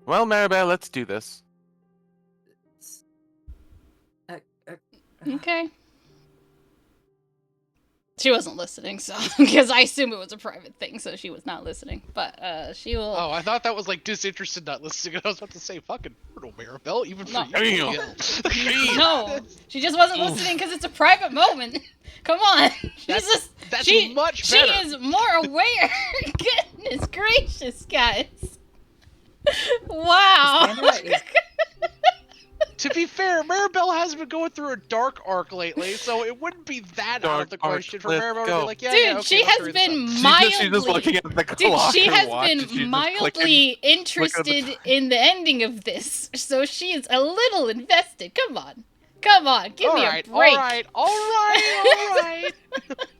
Well, Maribel, let's do this. Uh, Okay. She wasn't listening, so because I assume it was a private thing, so she was not listening. But she will. Oh, I thought that was like disinterested, not listening. I was about to say, fucking brutal, Maribel, even for No. you. Damn. No, she just wasn't listening because it's a private moment. Come on, That's she, much she better. is more aware. Goodness gracious, guys! Wow. Sandra is To be fair, Maribel has been going through a dark arc lately, so it wouldn't be that out of the Dark arc, question for let's Maribel to go. be like, yeah, Dude, yeah, okay, she let's has hurry this been up. She's just looking at the Dude, clock she and has watch, and been she's just mildly clicking. interested in the ending of this, so she is a little invested. Come on, give me a break. All right.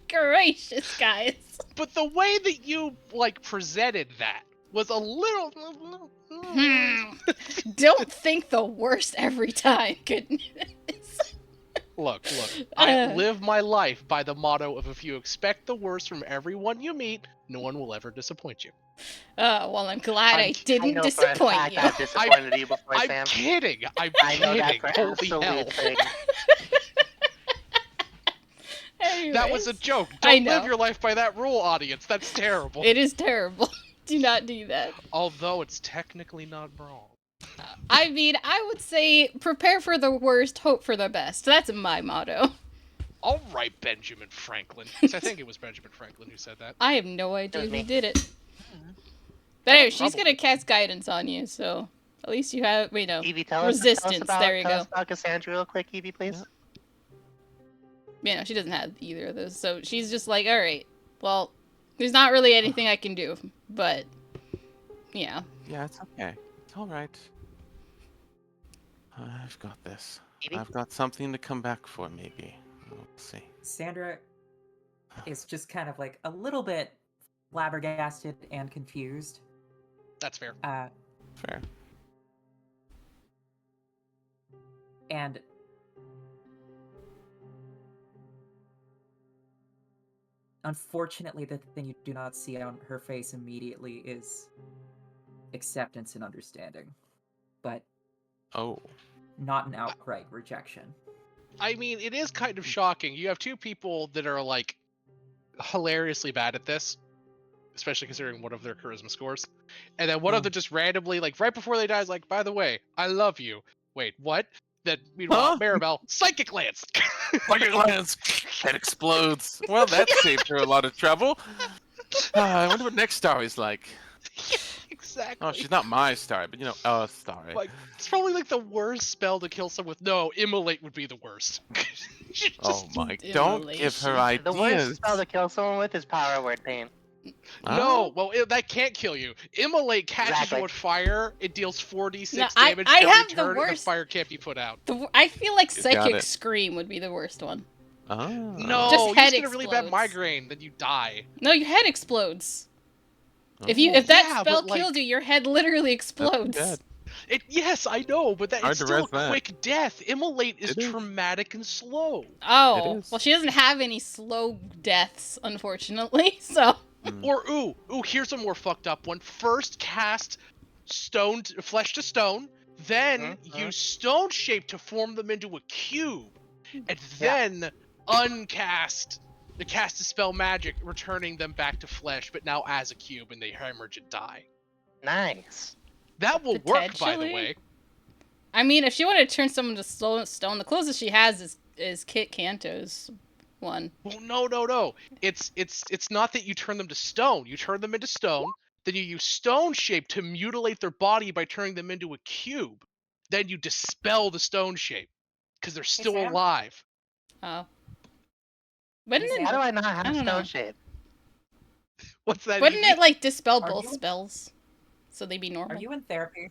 Gracious, guys. But the way that you like presented that was a little. Don't think the worst every time. Goodness. Look. I live my life by the motto of if you expect the worst from everyone you meet, no one will ever disappoint you. Well, I'm glad I I didn't know for a disappoint fact you. I've disappointed you before, I'm Sam. kidding. I know that for Holy hell. absolute thing. That was a Anyways, joke. I Don't live know. your life by that rule, audience. That's terrible. It is terrible. Do not do that. Although it's technically not wrong. I mean, I would say prepare for the worst, hope for the best. That's my motto. All right, Benjamin Franklin. 'Cause I think it was Benjamin Franklin who said that. I have no idea was who me. did it. But anyway, she's Probably. gonna cast guidance on you, so at least you have, Evie, tell resistance. us about, There you tell go. us about Cassandra real quick, Evie, please. She doesn't have either of those, so she's just like, all right, well, there's not really anything I can do, but yeah. Yeah, it's okay. It's all right. I've got this. Evie? I've got something to come back for, maybe. We'll see. Sandra is just kind of like a little bit flabbergasted and confused. That's fair. Fair. And unfortunately, the thing you do not see on her face immediately is acceptance and understanding, but Oh. not an outright rejection. I mean, it is kind of shocking. You have two people that are like hilariously bad at this, especially considering one of their charisma scores. And then one of them just randomly, like right before they die, is like, "By the way, I love you." Wait, what? Then meanwhile, Huh? Maribel, psychic lance. Like a glance, that explodes. Well, that saved her a lot of trouble. I wonder what next star is like. Exactly. Oh, she's not my star, but Starry. Like, it's probably like the worst spell to kill someone with. No, immolate would be the worst. Oh my! Don't give her ideas. The worst spell to kill someone with is power word pain. No, well, that can't kill you. Immolate catches Exactly. you on fire. It deals 4d6 No, damage I every have the turn, and the worst- fire can't be put out. I feel like You got Psychic it. Scream would be the worst one. Oh. No, Just you head just get a really bad explodes. migraine, then you die. No, your head explodes. If Oh. that Yeah, spell but, like- kills you, your head literally explodes. bad. Yes, I know, but Hard it's to still a rest that. quick death. Immolate is It is. traumatic and slow. Oh, It is. well, she doesn't have any slow deaths, unfortunately. So Or here's a more fucked up one. First cast flesh to stone, then use stone shape to form them into a cube, and then cast a spell magic, returning them back to flesh, but now as a cube, and they hemorrhage and die. Nice. That will work, by the Potentially. way. I mean, if she wanted to turn someone to stone, the closest she has is Kit Canto's one. Well, no. It's not that you turn them to stone. You turn them into stone, then you use stone shape to mutilate their body by turning them into a cube. Then you dispel the stone shape because they're still Sam? alive. Oh. Wouldn't How do it, I not have I don't know. stone shape? What's that? wouldn't Evie? it like dispel Are both you- spells? So they'd be normal? Are you in therapy?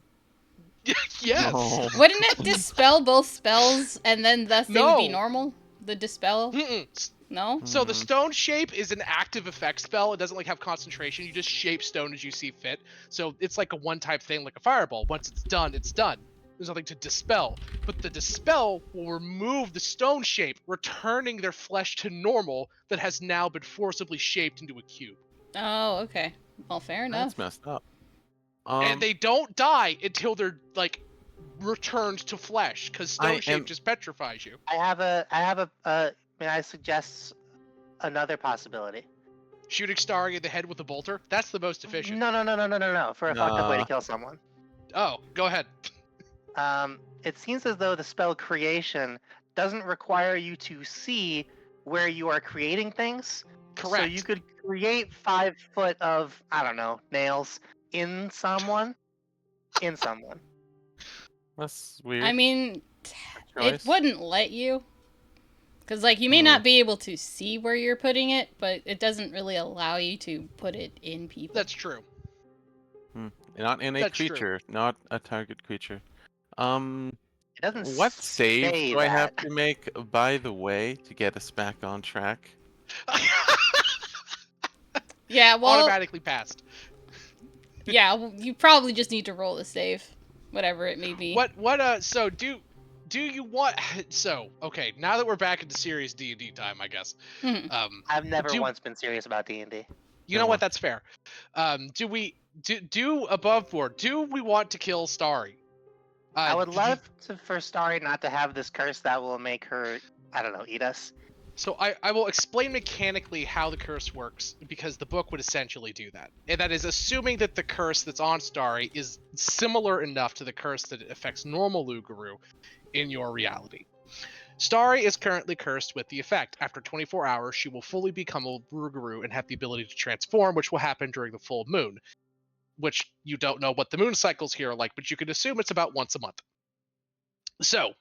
Yes. No. Wouldn't it dispel both spells and then thus they would be No. normal? The dispel? Mm-mm. No? So the stone shape is an active effect spell. It doesn't like have concentration. You just shape stone as you see fit. So it's like a one-type thing, like a fireball. Once it's done, it's done. There's nothing to dispel. But the dispel will remove the stone shape, returning their flesh to normal that has now been forcibly shaped into a cube. Oh, okay. Well, fair enough. That's messed up. And they don't die until they're like returned to flesh, because stone shape just petrifies you. I have a. May I suggest another possibility? Shooting Starry in the head with a bolter? That's the most efficient. No. For a fucked up way to Nah. kill someone. Oh, go ahead. It seems as though the spell creation doesn't require you to see where you are creating things. Correct. So you could create 5 foot of, I don't know, nails in someone. That's weird. I mean, it choice. wouldn't let you. Because, like, you may not be able to see where you're putting it, but it doesn't really allow you to put it in people. That's true. Not in a That's true. creature, not a target creature. It doesn't What say save do I have that. to make, by the way, to get us back on track? Yeah, well, Automatically passed. yeah, well, you probably just need to roll a save, whatever it may be. So do you want, so, okay, now that we're back into serious D&D time, I guess. Mhm. I've never do- once been serious about D&D. You know what, that's fair. Do above board, do we want to kill Starry? I would do love for Starry not to have this curse that will make her, I don't know, eat us. So I will explain mechanically how the curse works, because the book would essentially do that. And that is assuming that the curse that's on Starry is similar enough to the curse that affects normal Lugaru in your reality. Starry is currently cursed with the effect. After 24 hours, she will fully become a Lugaru and have the ability to transform, which will happen during the full moon. Which you don't know what the moon cycles here are like, but you can assume it's about once a month. So,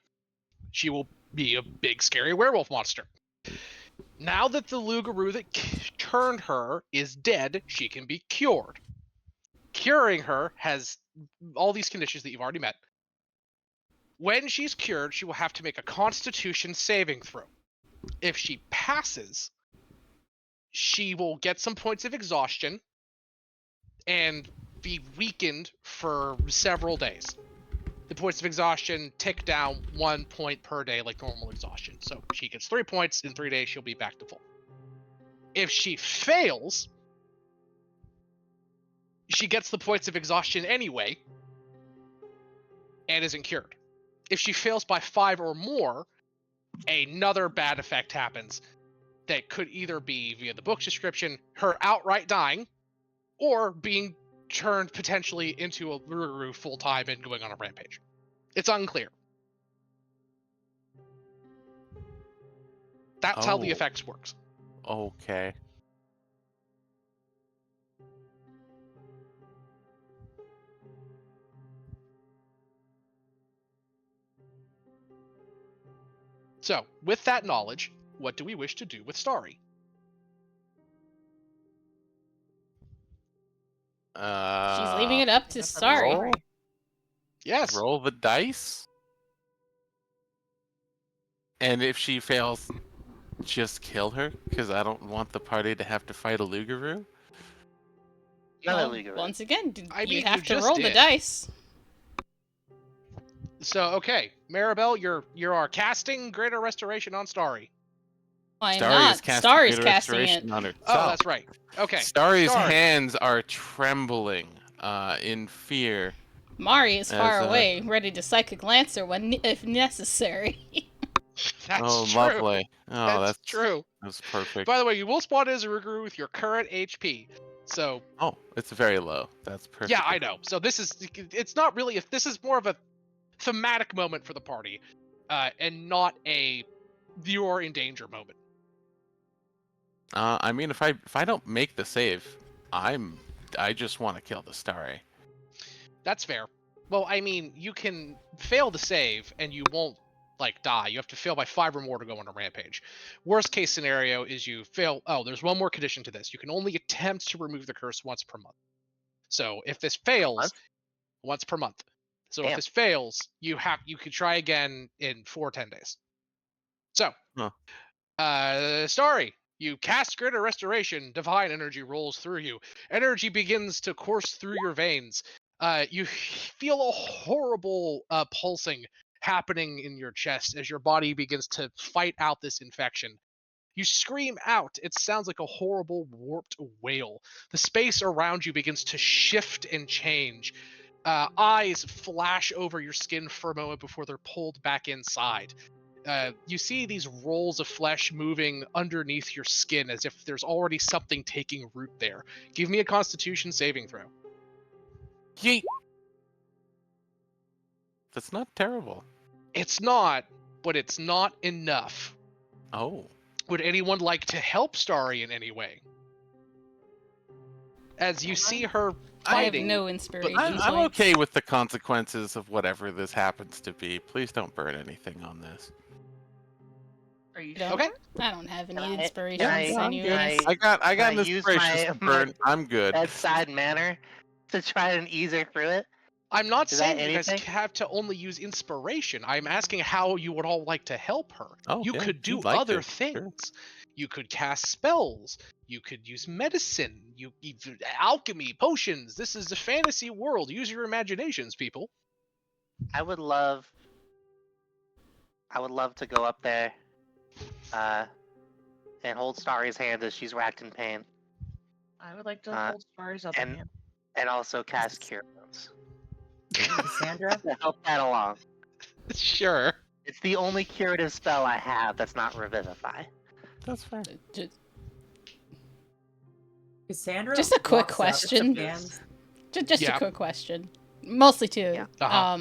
she will be a big, scary werewolf monster. Now that the Lugaru that turned her is dead, she can be cured. Curing her has all these conditions that you've already met. When she's cured, she will have to make a Constitution saving throw. If she passes, she will get some points of exhaustion and be weakened for several days. The points of exhaustion tick down 1 point per day like normal exhaustion. So she gets 3 points, in 3 days she'll be back to full. If she fails, she gets the points of exhaustion anyway and isn't cured. If she fails by 5 or more, another bad effect happens that could either be, via the book's description, her outright dying, or being turned potentially into a Ruru full time and going on a rampage. It's unclear. That's how the Oh. effects works. Okay. So, with that knowledge, what do we wish to do with Starry? She's leaving it up to That's a Sorry. roll? Yes. Roll the dice. And if she fails, just kill her, because I don't want the party to have to fight a Lugaroo. Another Well, Lugaroo. once again, I you mean, have you to just roll the did. dice. So, okay, Maribel, you are casting Greater Restoration on Starry. Why Starry not? is casting Starry's Greater casting it. Restoration on herself. Oh, that's right. Okay. Starry's Starry. hands are trembling in fear. Mari is far As, away, ready to psychic lance her when if necessary. That's oh, true. lovely. Oh, That's true. That's perfect. By the way, you will spawn as a Ruru with your current HP. So, Oh, it's very low. That's perfect. yeah, I know. So it's not really, if this is more of a thematic moment for the party, and not a you're in danger moment. I mean, if I don't make the save, I just want to kill the Starry. That's fair. Well, I mean, you can fail the save and you won't die. You have to fail by 5 or more to go on a rampage. Worst case scenario is you fail. Oh, there's one more condition to this. You can only attempt to remove the curse once per month. So if this fails, month? once per month. So if Damn. this fails, you could try again in 4 or 10 days. So, Starry, you cast Greater Restoration. Divine energy rolls through you. Energy begins to course through your veins. You feel a horrible pulsing happening in your chest as your body begins to fight out this infection. You scream out. It sounds like a horrible, warped wail. The space around you begins to shift and change. Eyes flash over your skin for a moment before they're pulled back inside. You see these rolls of flesh moving underneath your skin as if there's already something taking root there. Give me a Constitution saving throw. Yeet. That's not terrible. It's not, but it's not enough. Oh. Would anyone like to help Starry in any way? As you see her I have fighting. no inspiration I'm points. okay with the consequences of whatever this happens to be. Please don't burn anything on this. Are you Don't- Okay. I don't have Can any I- inspirations can I'm anyways. good. I got can I an use inspiration my- to burn. I'm good. Bedside manner to try and ease her through it. I'm not Is that saying you guys anything? have to only use inspiration. I'm asking how you would all like to help her. Oh, You yeah, could if do you'd like other to, things. sure. You could cast spells. You could use medicine. Alchemy, potions. This is a fantasy world. Use your imaginations, people. I would love to go up there, and hold Starry's hand as she's racked in pain, I would like to Uh, hold Starry's other and hand. and also cast Cure Wounds Cassandra, to help that along. Sure. It's the only curative spell I have that's not Revivify. That's fair. Cassandra. Just a quick walks up, question. stands- Just Yeah. a quick question, mostly to Yeah.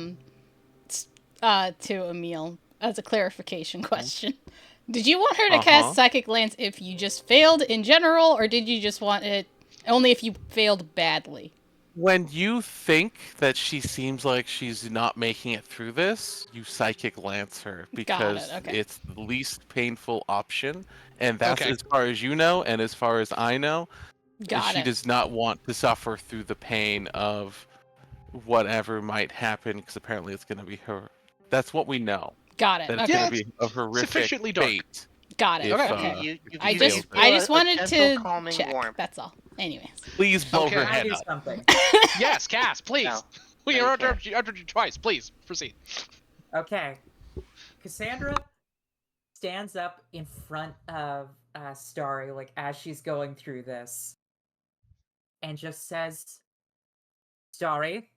to Emil as a clarification question. Did you want her to cast Psychic Lance if you just failed in general, or did you just want it only if you failed badly? When you think that she seems like she's not making it through this, you psychic lance her because okay. it's the least painful option, and that's Okay. as far as you know, and as far as I know, Got she it. does not want to suffer through the pain of whatever might happen, because apparently it's going to be her. That's what we know. Got it. That it's Okay. going to be a horrific sufficiently dark. fate. Got it. if, Okay. You I you just feel a wanted gentle, to calming check. warmth. That's all. Anyways. Please blow Okay. her Can I head do up. something? Yes, cast, please. No. We No, you interrupted you twice. Please proceed. Okay. Cassandra stands up in front of Starry, like as she's going through this, and just says, "Starry,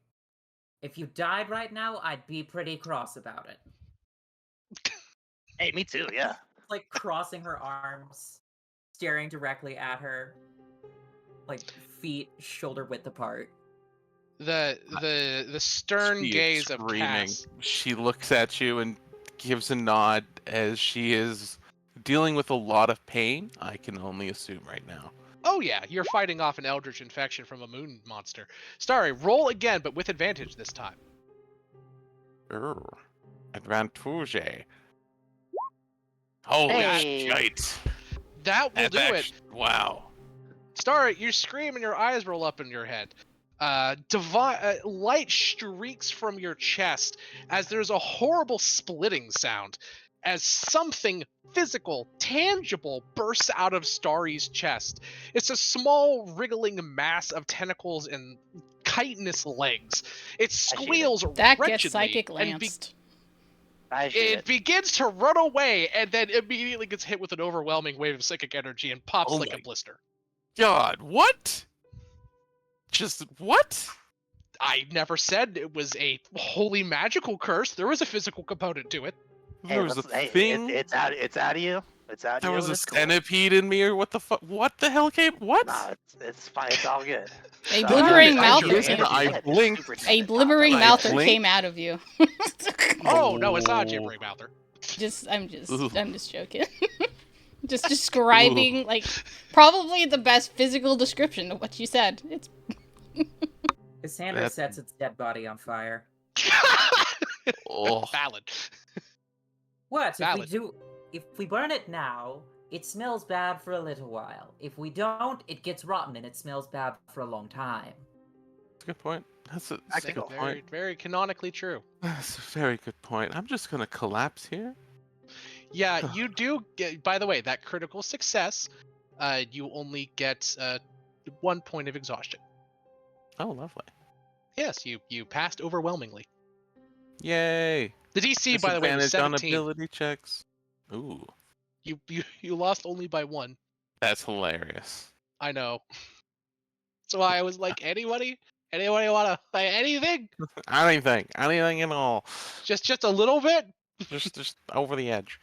if you died right now, I'd be pretty cross about it." Hey, me too. Yeah. Like crossing her arms, staring directly at her. like feet shoulder width apart. The stern She is gaze of screaming. Cass. She looks at you and gives a nod as she is dealing with a lot of pain. I can only assume right now. Oh yeah, you're fighting off an eldritch infection from a moon monster. Starry, roll again, but with advantage this time. Advantage. Holy Hey. shit! That will That's do it. Wow. Starry, you scream and your eyes roll up in your head. Light streaks from your chest as there's a horrible splitting sound as something physical, tangible bursts out of Starry's chest. It's a small, wriggling mass of tentacles and chitinous legs. It squeals That gets wretchedly psychic and lanced. I shoot it it. begins to run away and then immediately gets hit with an overwhelming wave of psychic energy and pops Oh like a my- blister. God, what? Just what? I never said it was a wholly magical curse. There was a physical component to it. Hey, There was a thing. It's out. It's out of you. It's out of There you. was a It's cool. centipede in me, or what the fuck? What the hell came? What? No, it's fine. It's all good. A So, blibbering I mouther blinked, came. I blinked. A blibbering I mouther blinked. came out of you. Oh no, it's not a Oh. gibbering mouther. I'm Ooh. just joking. Just describing like probably the best physical description of what you said. It's Cassandra That- sets its dead body on fire. Oh. Valid. What? Valid. If we burn it now, it smells bad for a little while. If we don't, it gets rotten and it smells bad for a long time. That's a good point. That's a Practical. good Very, point. very canonically true. That's a very good point. I'm just gonna collapse here. Yeah, you do get. By the way, that critical success, you only get 1 point of exhaustion. Oh, lovely. Yes, you passed overwhelmingly. Yay! The DC, by the way, was Disadvantage on 17. ability checks. Ooh, You lost only by 1. that's hilarious. I know. So I was like, anybody wanna play anything? Anything at all. Just a little bit. Just over the edge.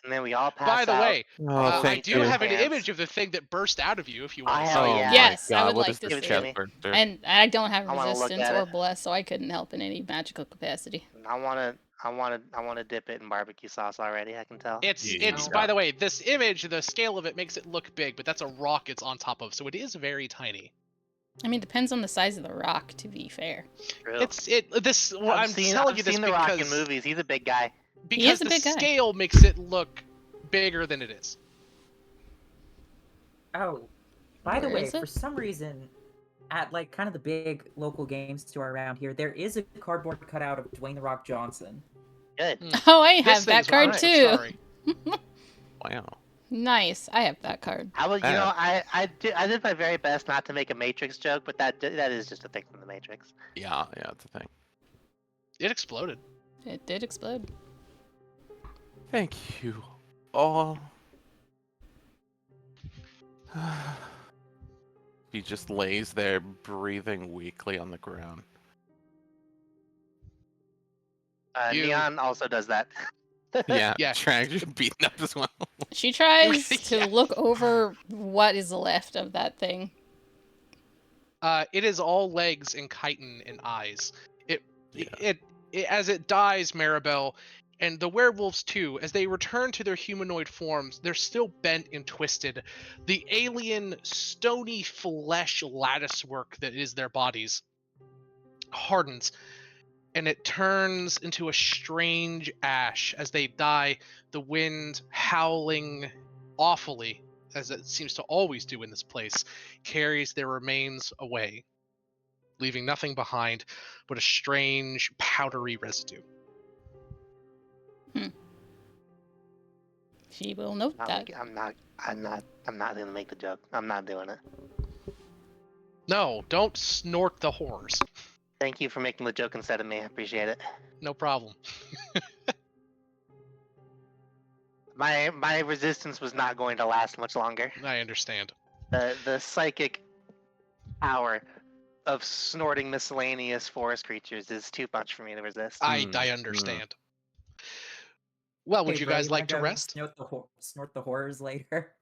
And then we all pass By the out. way, Oh, I thank do you. have an Hands. image of the thing that burst out of you if you want Oh, to see hell it. Oh yeah. my Yes, I God, would what like is to this see it. chest burster? and I don't have I wanna look resistance at or it. bless, so I couldn't help in any magical capacity. I wanna dip it in barbecue sauce already. I can tell. It's Yeah. by the way, this image, the scale of it makes it look big, but that's a rock it's on top of, so it is very tiny. I mean, depends on the size of the rock. To be fair, True. I'm I've telling you this seen the Rock in because movies. He's a big guy. because a the big guy. scale makes it look bigger than it is. Oh, by the Where way, is it? for some reason, at like kind of the big local game store around here, there is a cardboard cutout of Dwayne the Rock Johnson. Good. oh, I This have that thing's card right, too. sorry. Wow. Nice, I have that card. I was, you Yeah. know, I did my very best not to make a Matrix joke, but that is just a thing from the Matrix. Yeah, it's a thing. It exploded. It did explode. Thank you all. He just lays there, breathing weakly on the ground. You- Neon also does that. Yeah, Yeah. trying to beat up as well. She tries to Yeah. look over what is left of that thing. It is all legs and chitin and eyes. Yeah. It as it dies, Maribel, and the werewolves too, as they return to their humanoid forms, they're still bent and twisted. The alien, stony flesh lattice work that is their bodies hardens, and it turns into a strange ash as they die, the wind howling awfully, as it seems to always do in this place, carries their remains away, leaving nothing behind but a strange powdery residue. She will note that. I'm not gonna make the joke. I'm not doing it. No, don't snort the horrors. Thank you for making the joke instead of me. I appreciate it. No problem. My resistance was not going to last much longer. I understand. The psychic power of snorting miscellaneous forest creatures is too much for me to resist. I understand. Well, would Hey, you bro, guys like to wanna go rest? Snort the horrors later.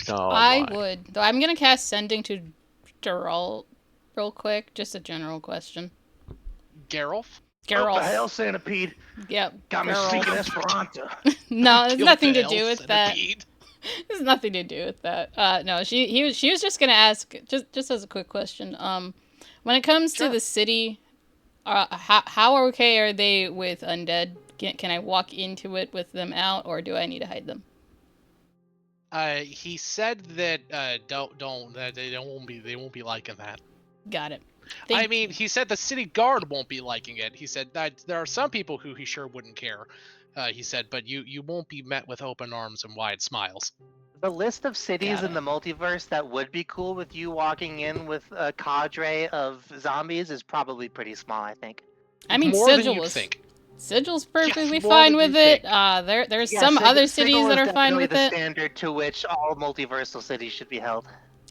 Oh I my. would. Though I'm gonna cast Sending to Geralt real quick. Just a general question. Geralt? What the hell, Geralt. Centipede? Yep. Got me Geralt. speaking Esperanto. No, there's Kill nothing the to do elf with that. centipede. There's nothing to do with that. No, she was just gonna ask just as a quick question. When it comes Sure. to the city, how okay are they with undead? Can I walk into it with them out, or do I need to hide them? He said that don't that they won't be liking that. Got it. I mean, he said the city guard won't be liking it. He said that there are some people who he sure wouldn't care. He said, but you won't be met with open arms and wide smiles. The list of cities Got in it. the multiverse that would be cool with you walking in with a cadre of zombies is probably pretty small, I think. I mean, More Sigil than you was think. Sigil's perfectly more fine than with you it. think. There's Yeah, some other Sigil cities that is are fine definitely with the it. standard to which all multiversal cities should be held.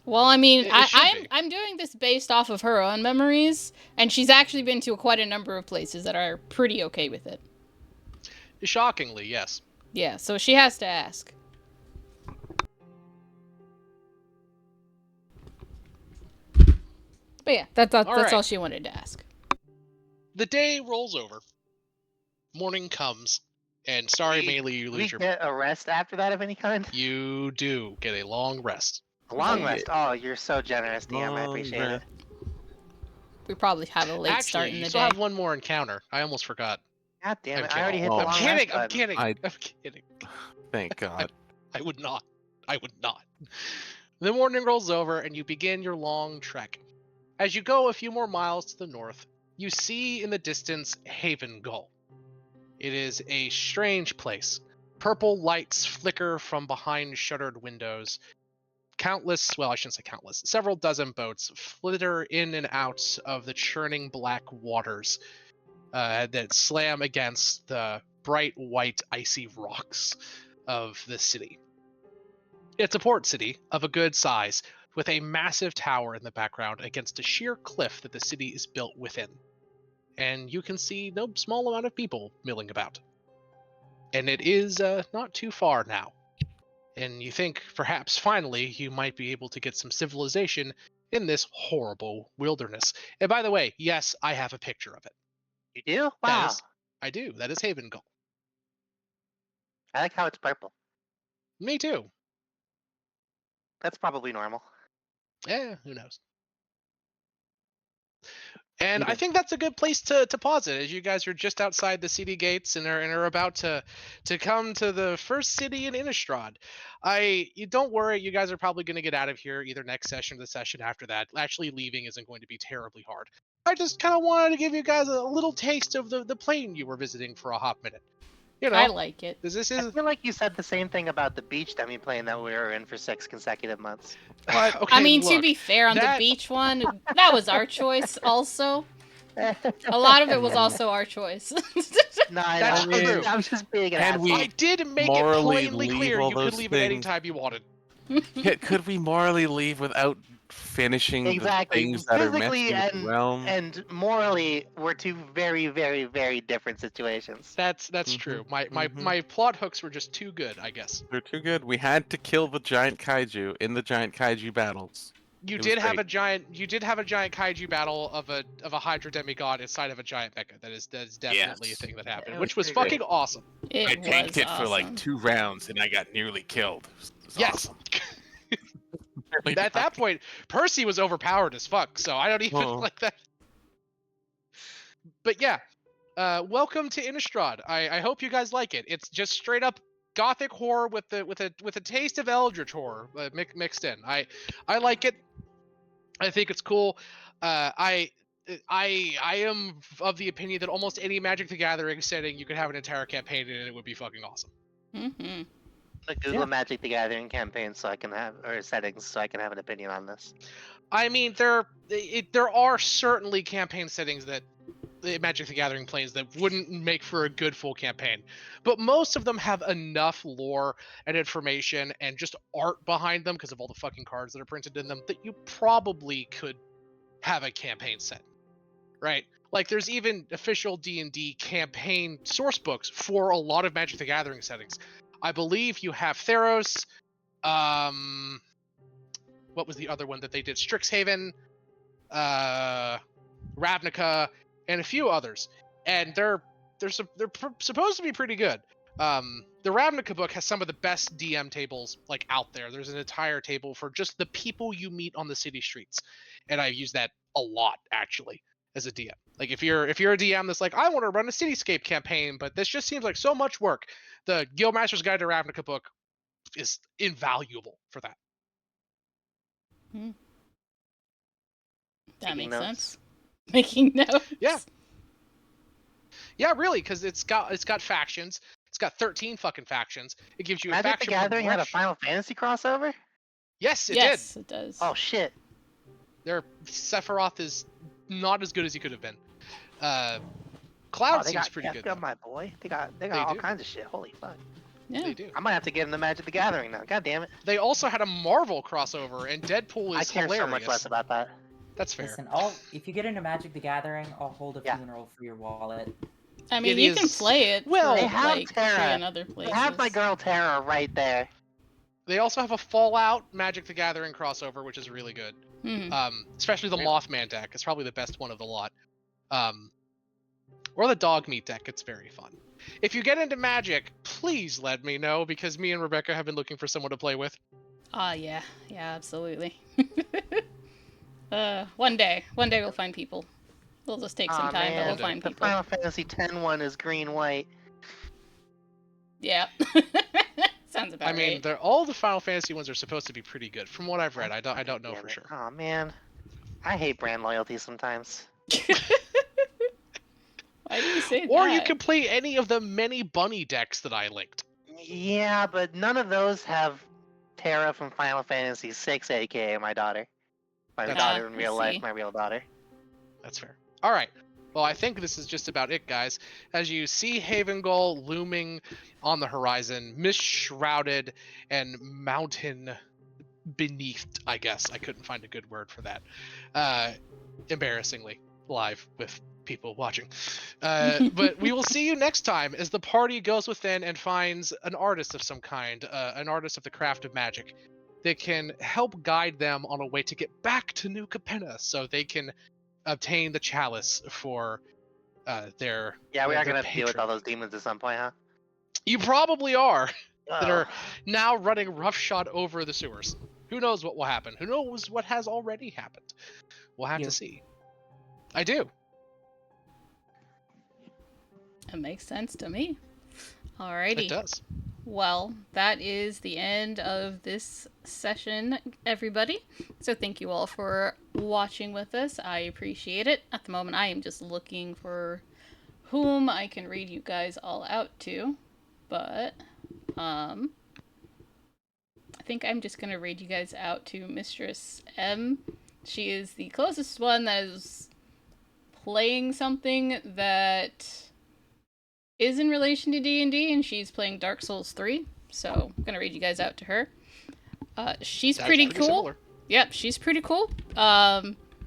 Well, I mean, It should be. I'm doing this based off of her own memories, and she's actually been to quite a number of places that are pretty okay with it. Shockingly, yes. Yeah, so she has to ask. But yeah, that's right. all she wanted to ask. The day rolls over. Morning comes, and sorry, Melee, you We lose your. get a rest after that of any kind? You do get a long rest. A long Oh, rest. Oh, you're so generous, DM. I Long appreciate it. rest. We probably have a late start Actually, in you the still day. have one more encounter. I almost forgot. God damn it. I'm I already hit kidding. the Oh. long I'm kidding. rest I'm button. kidding. I- I'm kidding. Thank God. I would not. I would not. The morning rolls over, and you begin your long trek. As you go a few more miles to the north, you see in the distance Haven Gull. It is a strange place. Purple lights flicker from behind shuttered windows. Countless, well, I shouldn't say countless, several dozen boats flitter in and out of the churning black waters that slam against the bright white icy rocks of the city. It's a port city of a good size, with a massive tower in the background against a sheer cliff that the city is built within. And you can see no small amount of people milling about. And it is not too far now. And you think perhaps finally you might be able to get some civilization in this horrible wilderness. And by the way, yes, I have a picture of it. You do? Wow. That is, I do. That is Haven Gull. I like how it's purple. Me too. That's probably normal. Who knows? And Okay. I think that's a good place to pause it, as you guys are just outside the city gates and are about to come to the first city in Innistrad. You don't worry, you guys are probably going to get out of here either next session or the session after that. Actually, leaving isn't going to be terribly hard. I just kind of wanted to give you guys a little taste of the plane you were visiting for a hot minute. You know, I like it. this I is feel like you said the same thing about the beach demi-plane that we were in for 6 consecutive months. okay, I mean, to look, be fair, on that- the beach one, that was our choice also. A lot of it was also our choice. No, I That's know. true. I'm just being an And asshole. we- I did make it morally plainly leave clear all you could those leave at any things. time you wanted. Could we morally leave without finishing Exactly. the things that are Physically messing with the realm? and morally, we're two very, very, very different situations. That's Mhm, true. My mhm. plot hooks were just too good, I guess. They're too good. We had to kill the giant kaiju in the giant kaiju battles. You It did was have great. a giant kaiju battle of a Hydra demigod inside of a giant mecha. That is definitely Yes. a thing that happened, It which was was pretty fucking awesome. It I was tanked it for like awesome. 2 rounds and I got nearly killed. It was Yes. awesome. Really At that nice. point, Percy was overpowered as fuck, so I don't even Oh. like that. But yeah, welcome to Innistrad. I hope you guys like it. It's just straight up gothic horror with a taste of Eldritch horror mixed in. I like it. I think it's cool. I am of the opinion that almost any Magic the Gathering setting you could have an entire campaign in, and it would be fucking awesome. Mm-hmm. The Google Magic the Gathering campaign, so I can have or settings, so I can have an opinion on this. I mean, there are certainly campaign settings that Magic the Gathering plays that wouldn't make for a good full campaign, but most of them have enough lore and information and just art behind them because of all the fucking cards that are printed in them that you probably could have a campaign set, right? Like there's even official D&D campaign source books for a lot of Magic the Gathering settings. I believe you have Theros, What was the other one that they did? Strixhaven, Ravnica, and a few others, and they're supposed to be pretty good. The Ravnica book has some of the best DM tables like out there. There's an entire table for just the people you meet on the city streets, and I've used that a lot actually as a DM. Like if you're a DM that's like, I want to run a cityscape campaign, but this just seems like so much work, the Guildmaster's Guide to Ravnica book is invaluable for that. That Taking makes notes. sense. Making notes. Yeah, really, because it's got factions. It's got 13 fucking factions. It gives you a Magic the faction Gathering had a progression. Final Fantasy crossover? Yes, it Yes, did. it does. Oh shit. Their Sephiroth is not as good as he could have been. Oh, Cloud they seems got pretty good though. my boy. They got They all do. kinds of shit. Holy fuck. Yeah. They do. I might have to get in the Magic the Gathering now. God damn it. They also had a Marvel crossover, and Deadpool I is care hilarious. so much less about that. That's fair. Listen, if you get into Magic the Gathering, I'll hold a Yeah. funeral for your wallet. I mean, It you can is- play it well, for, they have like, Terra. free in other They places. have my girl Terra right there. They also have a Fallout Magic the Gathering crossover, which is really good. Especially the Mothman deck. It's probably the best one of the lot. Or the dog meat deck. It's very fun. If you get into Magic, please let me know, because me and Rebecca have been looking for someone to play with. Yeah, absolutely. One day we'll find people. It'll just take some time, but we'll find the people. Final Fantasy X one is green-white. Yeah. Sounds about I mean, right. they're all the Final Fantasy ones are supposed to be pretty good, from what I've read. I don't know Damn for it. sure. Oh man, I hate brand loyalty sometimes. Why do you say that? Or you can play any of the many bunny decks that I linked. Yeah, but none of those have Terra from Final Fantasy VI, aka my daughter. My That's daughter fair. in I real life, see. my real daughter. That's fair. All right. Well, I think this is just about it, guys. As you see Havengull looming on the horizon, mist-shrouded and mountain beneath, I guess. I couldn't find a good word for that. Embarrassingly, live with people watching. But we will see you next time as the party goes within and finds an artist of some kind, an artist of the craft of magic, that can help guide them on a way to get back to New Capenna so they can obtain the chalice for their Yeah, we their are gonna have to deal with all patron. those demons at some point, huh? You probably are. That Oh. are now running roughshod over the sewers. Who knows what will happen? Who knows what has already happened? We'll have You. to see. I do. It makes sense to me. Alrighty. It does. Well, that is the end of this session, everybody. So thank you all for watching with us. I appreciate it. At the moment, I am just looking for whom I can read you guys all out to. But, I think I'm just going to read you guys out to Mistress M. She is the closest one that is playing something that is in relation to D&D, and she's playing Dark Souls 3, so I'm gonna read you guys out to her. She's That's pretty cool. similar. Yep, she's pretty cool. I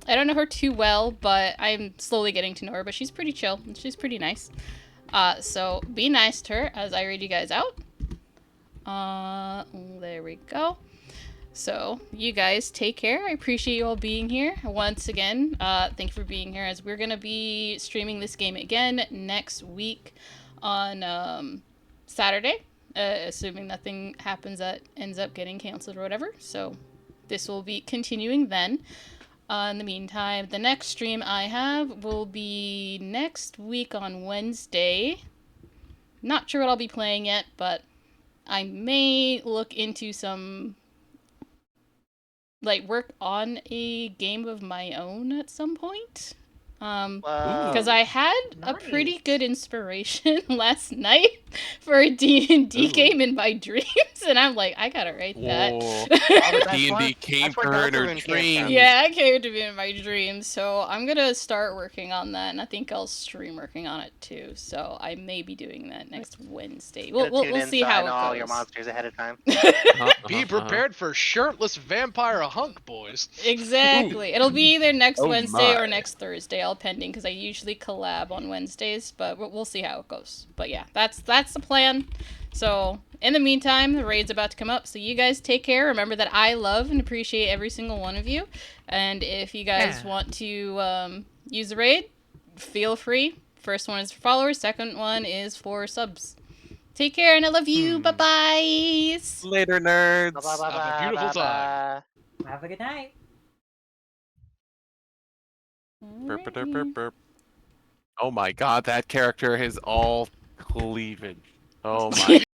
don't know her too well, but I'm slowly getting to know her, but she's pretty chill, and she's pretty nice. So be nice to her as I read you guys out. There we go. So, you guys take care. I appreciate you all being here. Once again, thank you for being here, as we're going to be streaming this game again next week on Saturday, assuming nothing happens that ends up getting canceled or whatever. So, this will be continuing then. In the meantime, the next stream I have will be next week on Wednesday. Not sure what I'll be playing yet, but I may look into some, like, work on a game of my own at some point. Because I had a pretty good inspiration last night for a D&D game in my dreams, and I'm like, I gotta write that. D&D came to her in her dreams. Yeah, it came to me in my dreams, so I'm gonna start working on that, and I think I'll stream working on it too. So I may be doing that next Wednesday. We'll see how it goes. all your monsters ahead of time. Be prepared for shirtless vampire hunk, boys. Exactly. It'll be either next Oh Wednesday or my. next Thursday, all pending, because I usually collab on Wednesdays, but we'll see how it goes. But yeah, that's the plan. So In the meantime, the raid's about to come up, so you guys take care. Remember that I love and appreciate every single one of you. And if you guys Yeah. want to use the raid, feel free. First one is for followers, second one is for subs. Take care, and I love you. Bye-bye. Later, nerds. Bye bye bye Have a beautiful time. Have a good night. Burp, burp, burp, burp. Oh my god, that character is all cleavage. Oh my